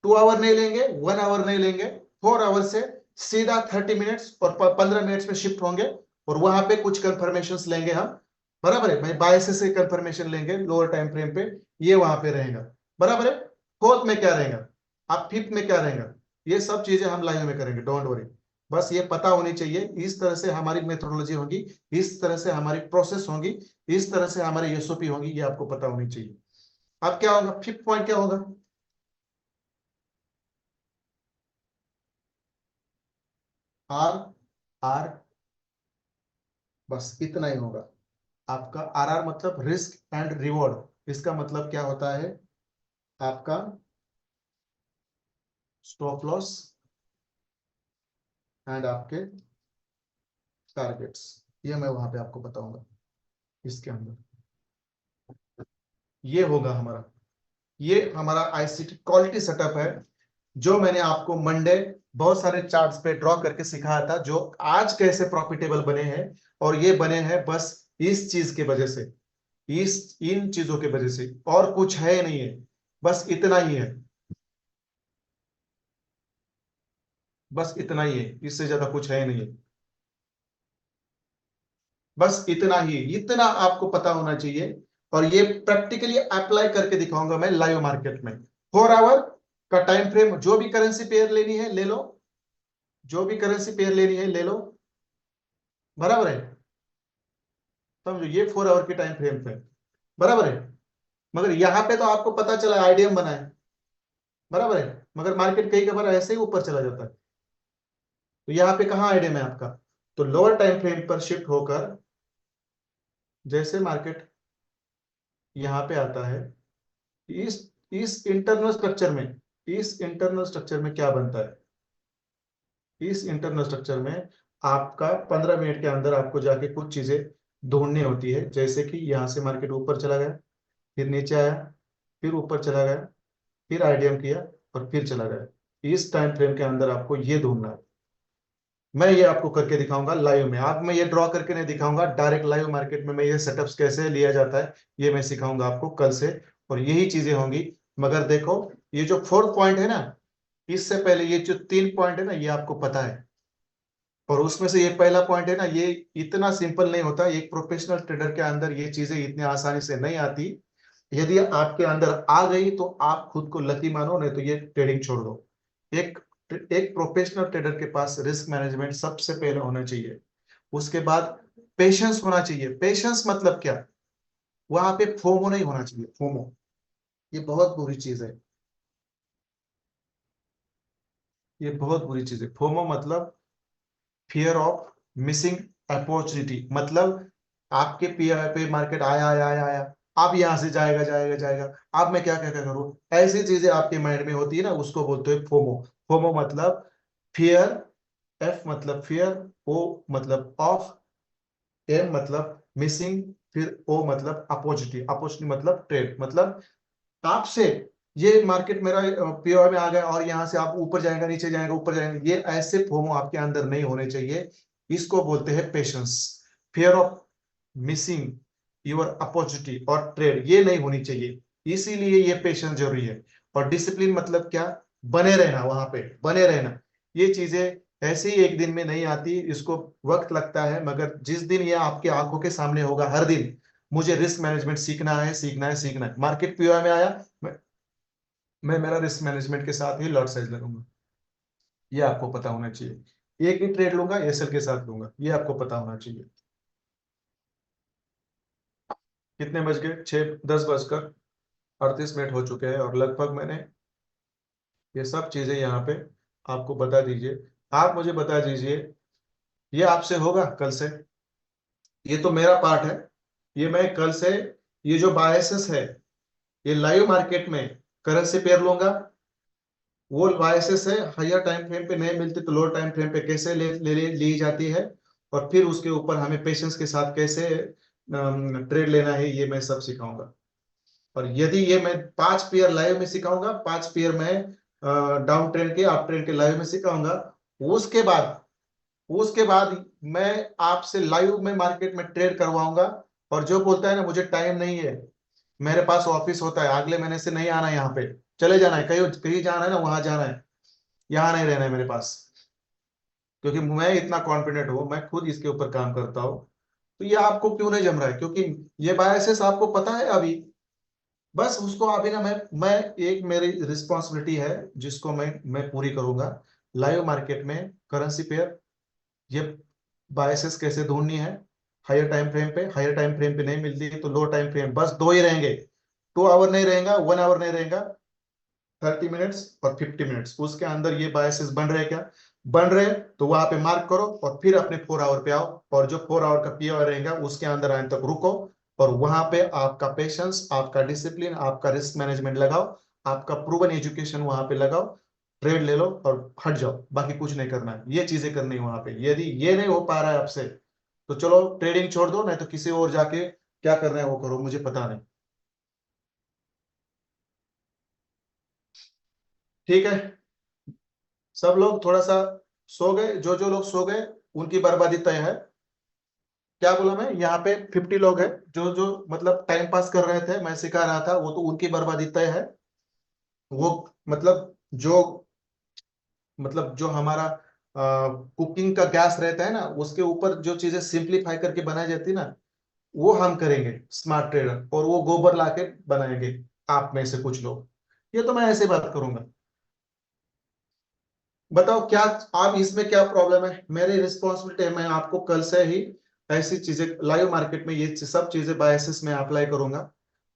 2 आवर नहीं लेंगे, 1 आवर नहीं लेंगे, 4 आवर से सीधा 30 मिनट्स और 15 मिनट्स में शिफ्ट होंगे, और वहां पे कुछ कंफर्मेशन लेंगे हम, बराबर है, मैं बायस से कंफर्मेशन लेंगे लोअर टाइम फ्रेम पे, ये वहां पे रहेगा, बराबर है। फोर्थ में क्या रहेगा, अब फिफ्थ में क्या रहेगा, ये सब चीजें हम लाइव में करेंगे, डोंट वरी। बस ये पता होनी चाहिए, इस तरह से हमारी मेथोडोलॉजी होगी, इस तरह से हमारी प्रोसेस होगी, इस तरह से हमारी एसओपी होगी, ये आपको पता होनी चाहिए। अब क्या होगा, फिफ्थ पॉइंट क्या होगा, आर आर, बस इतना ही होगा आपका। आरआर मतलब रिस्क एंड रिवॉर्ड, इसका मतलब क्या होता है, आपका स्टॉप लॉस एंड आपके टारगेट्स, ये मैं वहां पे आपको बताऊंगा इसके अंदर। ये होगा हमारा, ये हमारा आईसीटी क्वालिटी सेटअप है, जो मैंने आपको मंडे बहुत सारे चार्ट्स पे ड्रॉ करके सिखाया था, जो आज कैसे प्रॉफिटेबल बने हैं, और ये बने हैं बस इस चीज की वजह से, इस इन चीजों की वजह से, और कुछ है नहीं है, बस इतना ही है, बस इतना ही है, इससे ज्यादा कुछ है नहीं है, बस इतना ही, इतना आपको पता होना चाहिए। और ये प्रैक्टिकली अप्लाई करके दिखाऊंगा मैं लाइव मार्केट में। 4 आवर का टाइम फ्रेम, जो भी करेंसी पेयर लेनी है ले लो, जो भी करेंसी पेयर लेनी है ले लो, बराबर है, समझो, ये 4 आवर के टाइम फ्रेम पे, बराबर है। मगर यहां पे तो आपको पता चला आईडीएम बना है, बराबर है, मगर मार्केट कई बार ऐसे ही ऊपर चला जाता है, तो यहाँ पे कहाँ आईडीएम है आपका, तो लोअर टाइम फ्रेम पर शिफ्ट होकर जैसे मार्केट यहाँ पे आता है, इस इस इंटरनल स्ट्रक्चर में, इस इंटरनल स्ट्रक्चर में क्या बनता है, इस इंटरनल स्ट्रक्चर में आपका 15 मिनट के अंदर आपको जाके कुछ चीजें ढूंढनी होती है, जैसे कि यहाँ से मार्केट ऊपर चला गया, फिर नीचे आया, फिर ऊपर चला गया, फिर आईडीएम किया, और फिर चला गया। इस टाइम फ्रेम के अंदर आपको ये ढूंढना है। मैं ये आपको करके दिखाऊंगा लाइव में, आप मैं ये ड्रॉ करके नहीं दिखाऊंगा, डायरेक्ट लाइव मार्केट में मैं ये सेटअप्स कैसे लिया जाता है, ये मैं सिखाऊंगा आपको कल से, और यही चीजें होंगी। मगर देखो, ये जो फोर्थ पॉइंट है ना, इससे पहले ये जो 3 पॉइंट है ना, ये आपको पता है, और उसमें से ये पहला पॉइंट है ना, ये इतना सिंपल नहीं होता, एक प्रोफेशनल ट्रेडर के अंदर ये चीजें इतनी आसानी से नहीं आती। यदि आपके अंदर आ गई तो आप खुद को लकी मानो, नहीं तो ये ट्रेडिंग छोड़ दो। एक एक प्रोफेशनल ट्रेडर के पास रिस्क मैनेजमेंट सबसे पहले होना चाहिए, उसके बाद पेशेंस होना चाहिए। पेशेंस मतलब क्या, वहां पे फोमो नहीं होना चाहिए, फोमो, ये बहुत बुरी चीज है, ये बहुत बुरी चीज है। फोमो मतलब फियर ऑफ मिसिंग अपॉर्चुनिटी, मतलब आपके पे मार्केट आया आया आया आया, आप यहां से जाएगा जाएगा जाएगा, अब मैं क्या क्या क्या करूं, ऐसी चीजें आपके माइंड में होती है ना, उसको बोलते हैं फोमो। फोमो मतलब फियर, एफ मतलब फियर, ओ मतलब ऑफ, एम मतलब मिसिंग, फिर ओ मतलब अपोजिटी, अपोजिटी मतलब ट्रेड, मतलब आपसे ये मार्केट मेरा पीओ में आ गया और यहां से आप ऊपर जाएगा नीचे जाएगा ऊपर जाएगा, ये ऐसे फोमो आपके अंदर नहीं होने चाहिए। इसको बोलते हैं patience. Fear of missing your opportunity और ट्रेड, ये नहीं होनी चाहिए, इसीलिए ये पेशेंस जरूरी है। और डिसिप्लिन मतलब क्या, बने रहना, वहां पे बने रहना। ये चीजें ऐसे ही एक दिन में नहीं आती, इसको वक्त लगता है, मगर जिस दिन ये आपके आंखों के सामने होगा, हर दिन मुझे रिस्क मैनेजमेंट सीखना है सीखना है सीखना है, मार्केट पीओआई में आया, मैं मेरा रिस्क मैनेजमेंट के साथ ही लॉट साइज लगूंगा, ये आपको पता होना चाहिए। एक ही ट्रेड लूंगा, एसएल के साथ लूंगा, ये आपको पता होना चाहिए। कितने बज गए, 6:10 बजकर 38 मिनट हो चुके हैं, और लगभग मैंने ये सब चीजें यहाँ पे आपको बता दीजिए। आप मुझे बता दीजिए, ये आपसे होगा कल से, ये तो मेरा पार्ट है, ये मैं कल से, ये जो बायसेस है, ये लाइव मार्केट में करेंसी पेयर लूंगा, वो बायसेस है, हायर टाइम फ्रेम पे नहीं मिलती तो लोअर टाइम फ्रेम पे कैसे ली जाती है, और फिर उसके ऊपर हमें पेशेंस के साथ कैसे ट्रेड लेना है, ये मैं सब सिखाऊंगा। और यदि ये मैं 5 पेयर लाइव में सिखाऊंगा, 5 पेयर में डाउन ट्रेंड के अप ट्रेंड के लाइव में सिखाऊंगा, उसके बाद उसके बाद मैं आपसे लाइव में मार्केट में ट्रेड करवाऊंगा। और जो बोलता है ना मुझे टाइम नहीं है, मेरे पास ऑफिस होता है, अगले महीने से नहीं आना है, यहाँ पे चले जाना है, कहीं कहीं जाना है ना, वहां जाना है, यहाँ नहीं रहना है मेरे पास, क्योंकि मैं इतना कॉन्फिडेंट हूँ, मैं खुद इसके ऊपर काम करता हूँ। तो ये आपको क्यों नहीं जम रहा है, क्योंकि ये बायसेस आपको पता है अभी, बस उसको अभी ना मैं एक मेरी रिस्पॉन्सिबिलिटी है, जिसको मैं पूरी करूंगा। लाइव मार्केट में करेंसी पेयर, ये बायसेस कैसे ढूंढनी है, हायर टाइम फ्रेम पे, हायर टाइम फ्रेम पे नहीं मिलती तो लो टाइम फ्रेम, बस दो ही रहेंगे, 2 आवर नहीं रहेगा, 1 आवर नहीं रहेगा, 30 मिनट्स और 50 मिनट्स, उसके अंदर ये बायसेस बन रहे क्या, बन रहे, तो वहां पे मार्क करो और फिर अपने 4 आवर पे आओ, और जो 4 आवर का पीओ रहेगा उसके अंदर आने तक रुको, और वहां पे आपका पेशेंस, आपका डिसिप्लिन, आपका रिस्क मैनेजमेंट लगाओ, आपका प्रूवन एजुकेशन वहां पे लगाओ, ट्रेड ले लो और हट जाओ, बाकी कुछ नहीं करना है, ये चीजें करनी है वहां पे। यदि ये नहीं हो पा रहा है आपसे, तो चलो ट्रेडिंग छोड़ दो, नहीं तो किसी और जाके क्या करना है वो करो, मुझे पता नहीं। ठीक है, सब लोग थोड़ा सा सो गए, जो जो लोग सो गए उनकी बर्बादी तय है। क्या बोला मैं, यहाँ पे 50 लोग हैं, जो जो मतलब टाइम पास कर रहे थे, मैं सिखा रहा था, वो तो उनकी बर्बादी तय है। वो मतलब जो जो हमारा कुकिंग का गैस रहता है ना, उसके ऊपर जो चीजें सिंप्लीफाई करके बनाई जाती है ना, वो हम करेंगे स्मार्ट ट्रेडर, और वो गोबर लाके बनाएंगे, आप में से कुछ लोग। ये तो मैं ऐसे बात करूंगा। बताओ क्या, आप इसमें क्या प्रॉब्लम है, मेरी रिस्पॉन्सिबिलिटी है, मैं आपको कल से ही ऐसी चीजें लाइव मार्केट में, ये सब चीजें बायसेस में अप्लाई करूंगा।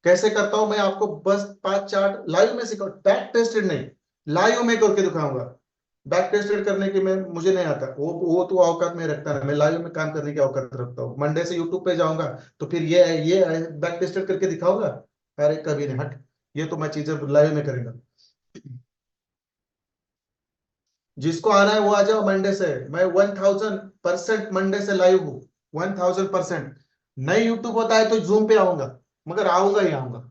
कैसे करता हूं मैं आपको बस 5 चार्ट लाइव में सिखाऊं, बैक टेस्टेड नहीं, लाइव में करके दिखाऊंगा। बैक टेस्टेड करने की मैं मुझे नहीं आता, वो तो औकात में रखता है, मैं लाइव में काम करने की औकात रखता हूँ। मंडे से यूट्यूब पे जाऊंगा तो फिर ये बैक टेस्टेड करके दिखाऊंगा, अरे कभी नहीं, हट, ये तो मैं चीजें लाइव में करेंगे। जिसको आना है वो आ जाओ मंडे से, मैं 1000% मंडे से लाइव हूँ, 1000%। नहीं यूट्यूब होता है तो जूम पे आऊंगा, मगर आऊंगा ही आऊंगा।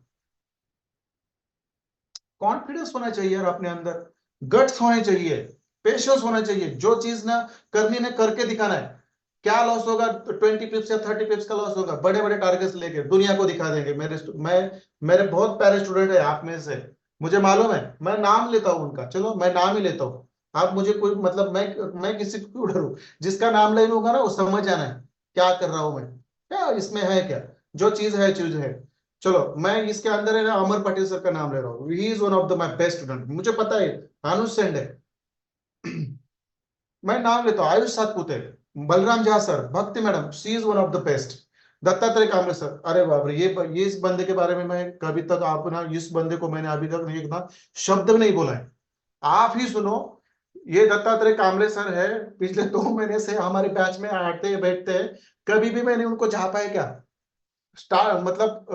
कॉन्फिडेंस होना चाहिए यार अपने अंदर, गट्स होने चाहिए, पेशेंस होना चाहिए, जो चीज ना करनी ना करके दिखाना है। क्या लॉस होगा, 20 पिप्स या 30 पिप्स का लॉस होगा, बड़े बड़े टारगेट्स लेके दुनिया को दिखा देंगे। मेरे बहुत प्यारे स्टूडेंट है आप में से, मुझे मालूम है, मैं नाम लेता हूँ उनका, चलो मैं नाम ही लेता हूँ। आप मुझे कोई मतलब, मैं किसी को क्यों डरूं, जिसका नाम ले लूंगा ना वो समझ जाना है क्या कर रहा हूं मैं, क्या इसमें है क्या, जो चीज है। चलो मैं इसके अंदर है ना अमर पटेल सर का नाम ले रहा हूँ, he is one of the my best student, मुझे पता है अनुज सेंड है। मैं नाम लेता हूँ, आयुष सातपुते, बलराम झा सर, भक्ति madam, she is one of the best, Dattatreya Kamre sir, अरे बाप रे, ये इस बंदे के बारे में मैं कभी तक, आप ना, इस बंदे को मैंने अभी तक नहीं, एक ना शब्द भी नहीं बोला है। आप ही सुनो, ये दत्तात्रेय कामरे सर है, पिछले 2 महीने से हमारे बैच में आते बैठते हैं, कभी भी मैंने उनको झापा है क्या, स्टार मतलब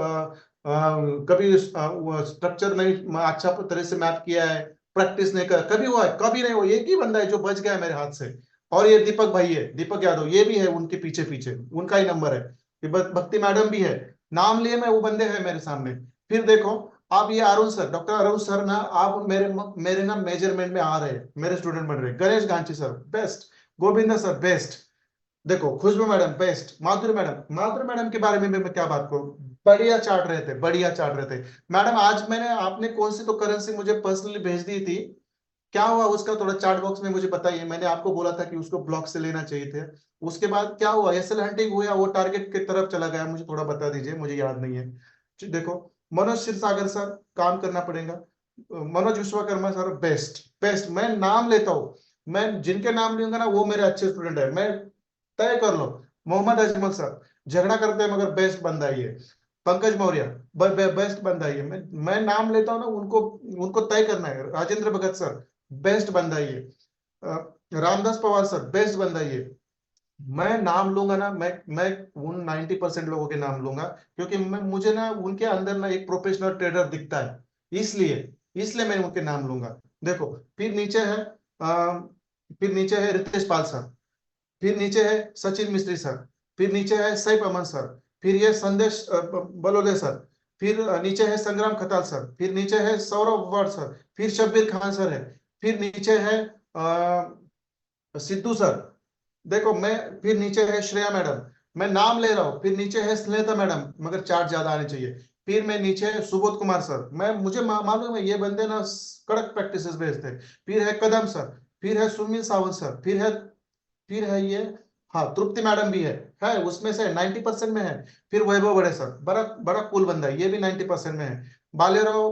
कभी स्ट्रक्चर नहीं अच्छा तरह से मैप किया है, प्रैक्टिस नहीं कर, कभी हुआ है? कभी नहीं हुआ। एक ही बंदा है जो बच गया है मेरे हाथ से, और ये दीपक भाई है, दीपक यादव, ये भी है उनके पीछे पीछे, उनका ही नंबर है। ये भक्ति मैडम भी है, नाम लिए मैं, वो बंदे हैं मेरे सामने। फिर देखो, आप ये Arun sir, doctor Arun sir ना, आप मेरे मेरे ना मेजरमेंट में आ रहे हैं, मेरे स्टूडेंट बन रहे हैं। गणेश गांची sir best, Govinda sir best, देखो खुशबू मैडम बेस्ट, माधुरी मैडम, माधुरी मैडम के बारे में मैं क्या बात करूं, बढ़िया चाट रहे थे, बढ़िया चाट रहे थे। मैडम आज मैंने, आपने कौन सी तो करेंसी मुझे पर्सनली भेज दी थी, क्या हुआ उसका? थोड़ा चार्ट बॉक्स में मुझे बताइए। मैंने आपको बोला था कि उसको ब्लॉक से लेना चाहिए थे, उसके बाद क्या हुआ? एसएल हंटिंग हुआ, वो टारगेट की तरफ चला गया? मुझे थोड़ा बता दीजिए, मुझे याद नहीं है। देखो, मनोज क्षीरसागर सर, काम करना पड़ेगा। Manoj Vishwakarma sir best, best, मैं नाम लेता हूँ, मैं जिनके नाम लूंगा ना वो मेरे अच्छे स्टूडेंट है, मैं तय कर लो। मोहम्मद अजमल सर, झगड़ा करते हैं मगर बेस्ट बंदा ही है। पंकज मौर्य, बेस्ट बंदा ही है। मैं नाम लेता हूँ ना, उनको उनको तय करना है। राजेंद्र भगत सर बेस्ट बंदा ही है। रामदास पवार सर बेस्ट बंदा ही है। मैं नाम लूंगा ना, मैं उन 90% लोगों के नाम लूंगा, क्योंकि मुझे ना उनके अंदर ना एक प्रोफेशनल ट्रेडर दिखता है, इसलिए इसलिए मैं उनके नाम लूंगा। देखो, फिर नीचे है फिर नीचे है रितेश पाल सर, फिर नीचे है सचिन मिस्त्री सर, फिर नीचे है सैफ अमन सर, फिर ये संदेश बलोदे सर, फिर नीचे है संग्राम खताल सर, फिर नीचे है सौरभ वर्ड सर, फिर शब्बीर खान सर है, फिर नीचे है सिद्धू सर। देखो, मैं, फिर नीचे है श्रेया मैडम, मैं नाम ले रहा हूँ। फिर नीचे है स्नेता मैडम, मगर चार्ट ज्यादा आने चाहिए। फिर मैं नीचे है सुबोध कुमार सर, मैं मुझे मालूम है ये बंदे ना कड़क प्रैक्टिस भेजते हैं। फिर है कदम सर, फिर है सुनील सावंत सर, फिर है ये, हाँ तृप्ति मैडम भी है उसमें से 90% में है। फिर वैभव बड़े सर, बड़ा बड़ा कूल बंदा है, ये भी 90% में है। बालेराव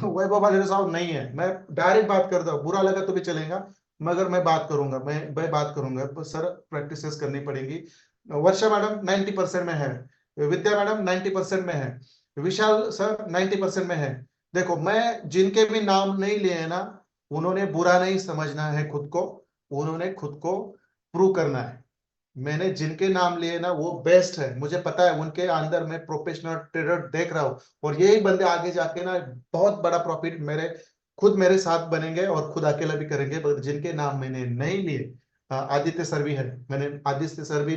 वैभव बालेराव साहब नहीं है, मैं डायरेक्ट बात करता हूँ, बुरा लगा तो भी चलेगा, मगर मैं बात करूंगा, मैं बात करूंगा, तो सर प्रैक्टिसेस करनी पड़ेगी। वर्षा मैडम 90% में है, विद्या मैडम 90% में है, विशाल सर 90% में है। देखो, मैं जिनके भी नाम नहीं लिए हैं ना, उन्होंने बुरा नहीं समझना है खुद को, उन्होंने खुद को प्रूव करना है। मैंने जिनके नाम लिए ना वो बेस्ट है, मुझे पता है उनके अंदर मैं प्रोफेशनल ट्रेडर देख रहा हूँ, और यही बंदे आगे जाके ना बहुत बड़ा प्रॉफिट मेरे, खुद मेरे साथ बनेंगे और खुद अकेला भी करेंगे। पर जिनके नाम मैंने नहीं लिए, आदित्य सर भी है, मैंने आदित्य सर भी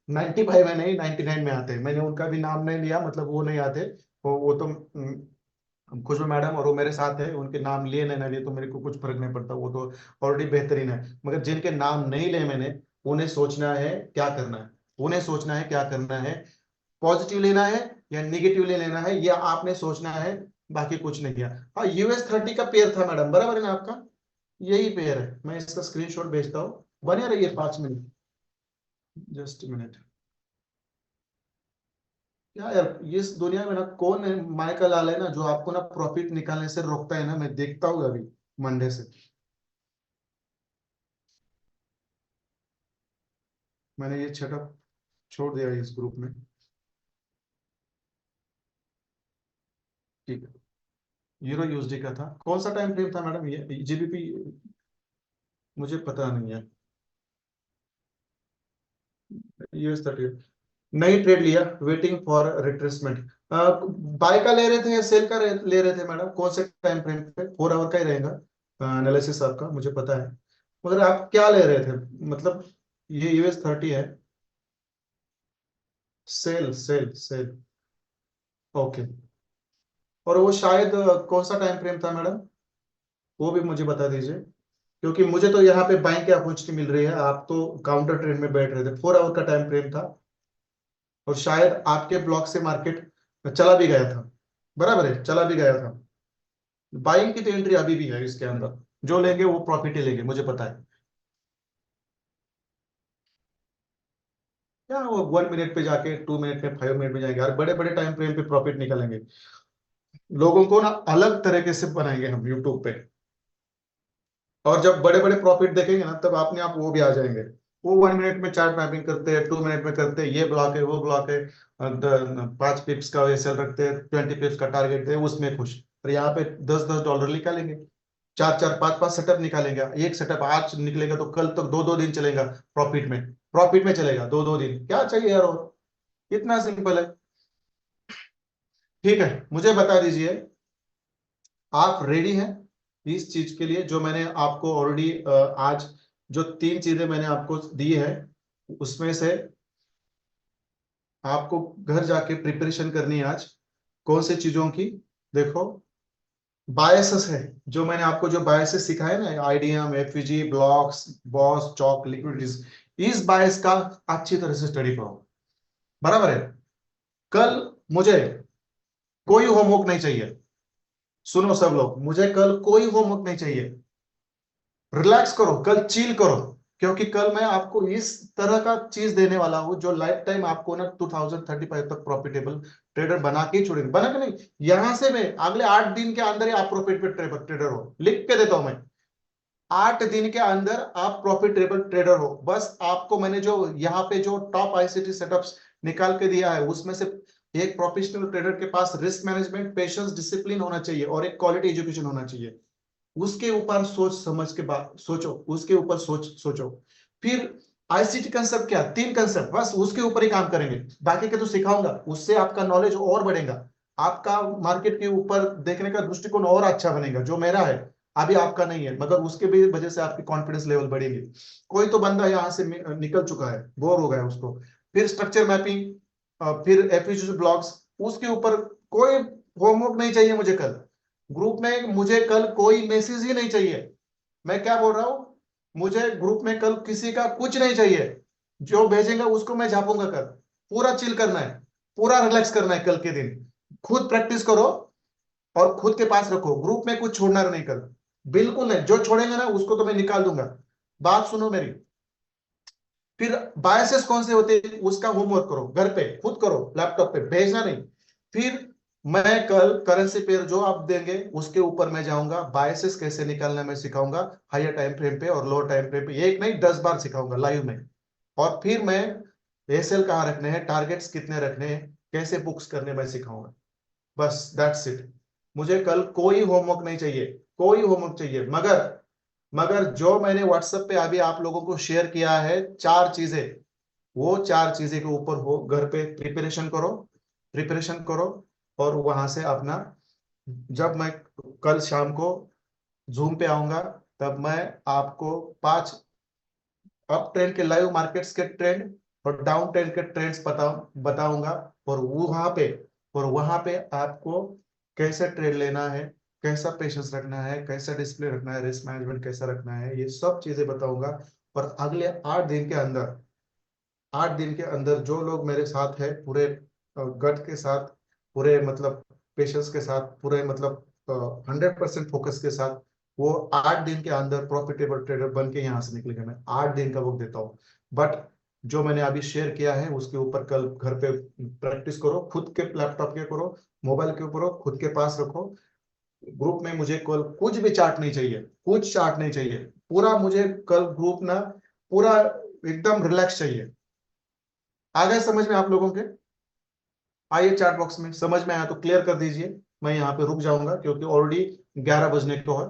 95 में नहीं 99 में आते हैं, मैंने उनका भी नाम नहीं लिया, मतलब वो नहीं आते। वो तो खुशबू मैडम और वो मेरे साथ है, उनके नाम लिए नहीं ना लिए तो मेरे को कुछ फर्क नहीं पड़ता, वो तो ऑलरेडी बेहतरीन है। मगर जिनके नाम नहीं लिए मैंने, उन्हें सोचना है क्या करना है, उन्हें सोचना है क्या करना है, पॉजिटिव लेना है या निगेटिव ले लेना है, या आपने सोचना है, बाकी कुछ नहीं किया। हाँ, US 30 का पेयर था मैडम, बराबर है ना आपका? यही पेयर है, मैं इसका स्क्रीनशॉट भेजता हूँ, बने रहिए 5 मिनट, जस्ट मिनट। क्या यार, इस दुनिया में ना कौन है माइकल लाल है ना, जो आपको ना प्रॉफिट निकालने से रोकता है ना, मैं देखता हूँ अभी मंडे से। मैंने ये सेटअप छोड़ दिया इस ग्रुप में, ठीक है। यूरो यूएसडी का था, कौन सा टाइम फ्रेम था मैडम ये जीबीपी? मुझे पता नहीं है। US 30 नई ट्रेड लिया, वेटिंग फॉर रिट्रेसमेंट। बाय का ले रहे थे या सेल का ले रहे थे मैडम? कौन से टाइम फ्रेम पे? 4 आवर का ही रहेगा एनालिसिस आपका, मुझे पता है, मगर आप क्या ले रहे थे मतलब? ये US 30 है, सेल सेल सेल, ओके। और वो शायद कौन सा टाइम फ्रेम था मैडम, वो भी मुझे बता दीजिए, क्योंकि मुझे तो यहाँ पे बाइंग की अपॉर्चुनिटी मिल रही है, आप तो काउंटर ट्रेड में बैठ रहे थे। 4 आवर का टाइम फ्रेम था, और शायद आपके ब्लॉक से मार्केट चला भी गया था, बराबर है, चला भी गया था। बाइंग की तो एंट्री अभी भी है इसके अंदर, जो लेंगे वो प्रॉफिट ही लेंगे, मुझे पता है। क्या वो 1 मिनट पे जाके, 2 मिनट में, 5 मिनट में जाएंगे, और बड़े बड़े टाइम फ्रेम पे प्रॉफिट निकालेंगे। लोगों को ना अलग तरीके से बनाएंगे हम यूट्यूब पे, और जब बड़े बड़े प्रॉफिट देखेंगे ना, तब अपने आप वो भी आ जाएंगे। वो 1 मिनट में चार्ट मैपिंग करते हैं, 2 मिनट में करते हैं, ये ब्लॉक है वो ब्लॉक है, 5 पिप्स का वेसल रखते हैं, 20 पिप्स का टारगेट है, उसमें खुश। और यहाँ पे $10-10 निकालेंगे, चार चार पांच पांच सेटअप निकालेंगे। एक सेटअप आज निकलेगा तो कल तक 2-2 दिन चलेगा, प्रॉफिट में चलेगा 2-2 दिन, क्या चाहिए यार और? इतना सिंपल है। ठीक है, मुझे बता दीजिए आप रेडी हैं इस चीज के लिए जो मैंने आपको ऑलरेडी आज जो 3 चीजें मैंने आपको दी है उसमें से आपको घर जाके प्रिपरेशन करनी है आज। कौन सी चीजों की? देखो, बायसेस है, जो मैंने आपको जो बायसेस सिखाए ना, IDM, FVG, blocks, BOS, choch, liquidities, इस बायस का अच्छी तरह से स्टडी करो। बराबर है? कल मुझे कोई होमवर्क नहीं चाहिए। सुनो सब लोग, मुझे कल कोई होमवर्क नहीं चाहिए। रिलैक्स करो, कल चिल करो, क्योंकि कल मैं आपको इस तरह का चीज देने वाला हूं जो लाइफ टाइम आपको ना 2035 तक प्रॉफिटेबल ट्रेडर बना के ही छोड़ेंगे। बना के नहीं, यहां से मैं अगले 8 दिन के अंदर ही आप प्रॉफिटेबल ट्रेडर हो, लिख के देता हूं मैं। 8 दिन के अंदर आप प्रॉफिटेबल ट्रेडर हो। बस आपको मैंने जो यहाँ पे जो टॉप आईसीटी सेटअप्स निकाल के दिया है उसमें से एक प्रोफेशनल ट्रेडर के पास रिस्क मैनेजमेंट, पेशेंस, डिसिप्लिन होना चाहिए और एक क्वालिटी एजुकेशन होना चाहिए। उसके ऊपर सोच समझ के बाद सोचो, उसके ऊपर सोचो। फिर आईसीटी कंसेप्ट क्या, 3 कंसेप्ट, बस उसके ऊपर ही काम करेंगे। बाकी के तो सिखाऊंगा, उससे आपका नॉलेज और बढ़ेगा, आपका मार्केट के ऊपर देखने का दृष्टिकोण और अच्छा बनेगा, जो मेरा है अभी आपका नहीं है, मगर उसके भी वजह से आपकी कॉन्फिडेंस लेवल बढ़ेगी। कोई तो बंदा यहाँ से निकल चुका है, बोर हो गया उसको। फिर स्ट्रक्चर मैपिंग, फिर एफएक्यू ब्लॉग्स, उसके ऊपर कोई होमवर्क नहीं चाहिए मुझे कल। ग्रुप में मुझे कल कोई मैसेज ही नहीं चाहिए। मैं क्या बोल रहा हूं, मुझे ग्रुप में कल किसी का कुछ नहीं चाहिए। जो भेजेंगे उसको मैं झापूंगा कल। पूरा चिल करना है, पूरा रिलैक्स करना है कल के दिन। खुद प्रैक्टिस करो और खुद के पास रखो, ग्रुप में कुछ छोड़ना नहीं कल, बिल्कुल नहीं। जो छोड़ेंगे ना उसको तो मैं निकाल दूंगा। बात सुनो मेरी। फिर बायसेस कौन से होते हैं उसका होमवर्क करो, घर पे खुद करो, लैपटॉप पे भेजना नहीं। फिर मैं कल करेंसी पेयर जो आप देंगे उसके ऊपर मैं जाऊंगा, बायसेस कैसे निकालना मैं सिखाऊंगा, हायर टाइम फ्रेम पे और लोअर टाइम फ्रेम पे, एक नहीं 10 बार सिखाऊंगा लाइव में। और फिर मैं एसएल कहाँ रखने हैं, टारगेट्स कितने रखने हैं, कैसे बुक्स करने मैं सिखाऊंगा। बस दैट्स इट। मुझे कल कोई होमवर्क नहीं चाहिए, कोई होमवर्क चाहिए, मगर मगर जो मैंने व्हाट्सएप पे अभी आप लोगों को शेयर किया है 4 चीजें, वो 4 चीजें के ऊपर हो घर पे प्रिपरेशन करो, प्रिपरेशन करो। और वहां से अपना, जब मैं कल शाम को जूम पे आऊंगा तब मैं आपको 5 अप ट्रेंड के लाइव मार्केट्स के ट्रेंड और डाउन ट्रेंड के ट्रेंड्स बताऊंगा। और वहां पे आपको कैसे ट्रेड लेना है, कैसा पेशेंस रखना है, कैसा डिस्प्ले रखना है, रिस्क मैनेजमेंट कैसा रखना है, ये सब चीजें बताऊंगा। और अगले 8 दिन के अंदर, 8 दिन के अंदर जो लोग मेरे साथ है, पूरे गट के साथ, पूरे मतलब पेशेंस के साथ, पूरे मतलब 100% फोकस के साथ, वो 8 दिन के अंदर प्रॉफिटेबल ट्रेडर बन के यहाँ से निकलेंगे। मैं 8 दिन का वक्त देता हूँ। बट जो मैंने अभी शेयर किया है उसके ऊपर कल घर पे प्रैक्टिस करो, खुद के लैपटॉप के करो, मोबाइल के ऊपर हो, खुद के पास रखो। ग्रुप में मुझे कल कुछ भी चार्ट नहीं चाहिए, कुछ चार्ट नहीं चाहिए। पूरा मुझे कल ग्रुप ना, पूरा एकदम रिलैक्स चाहिए। आ गए समझ में आप लोगों के? आइए चैट बॉक्स में, समझ में आया तो क्लियर कर दीजिए। मैं यहाँ पे रुक जाऊंगा क्योंकि ऑलरेडी 11 बजने को है।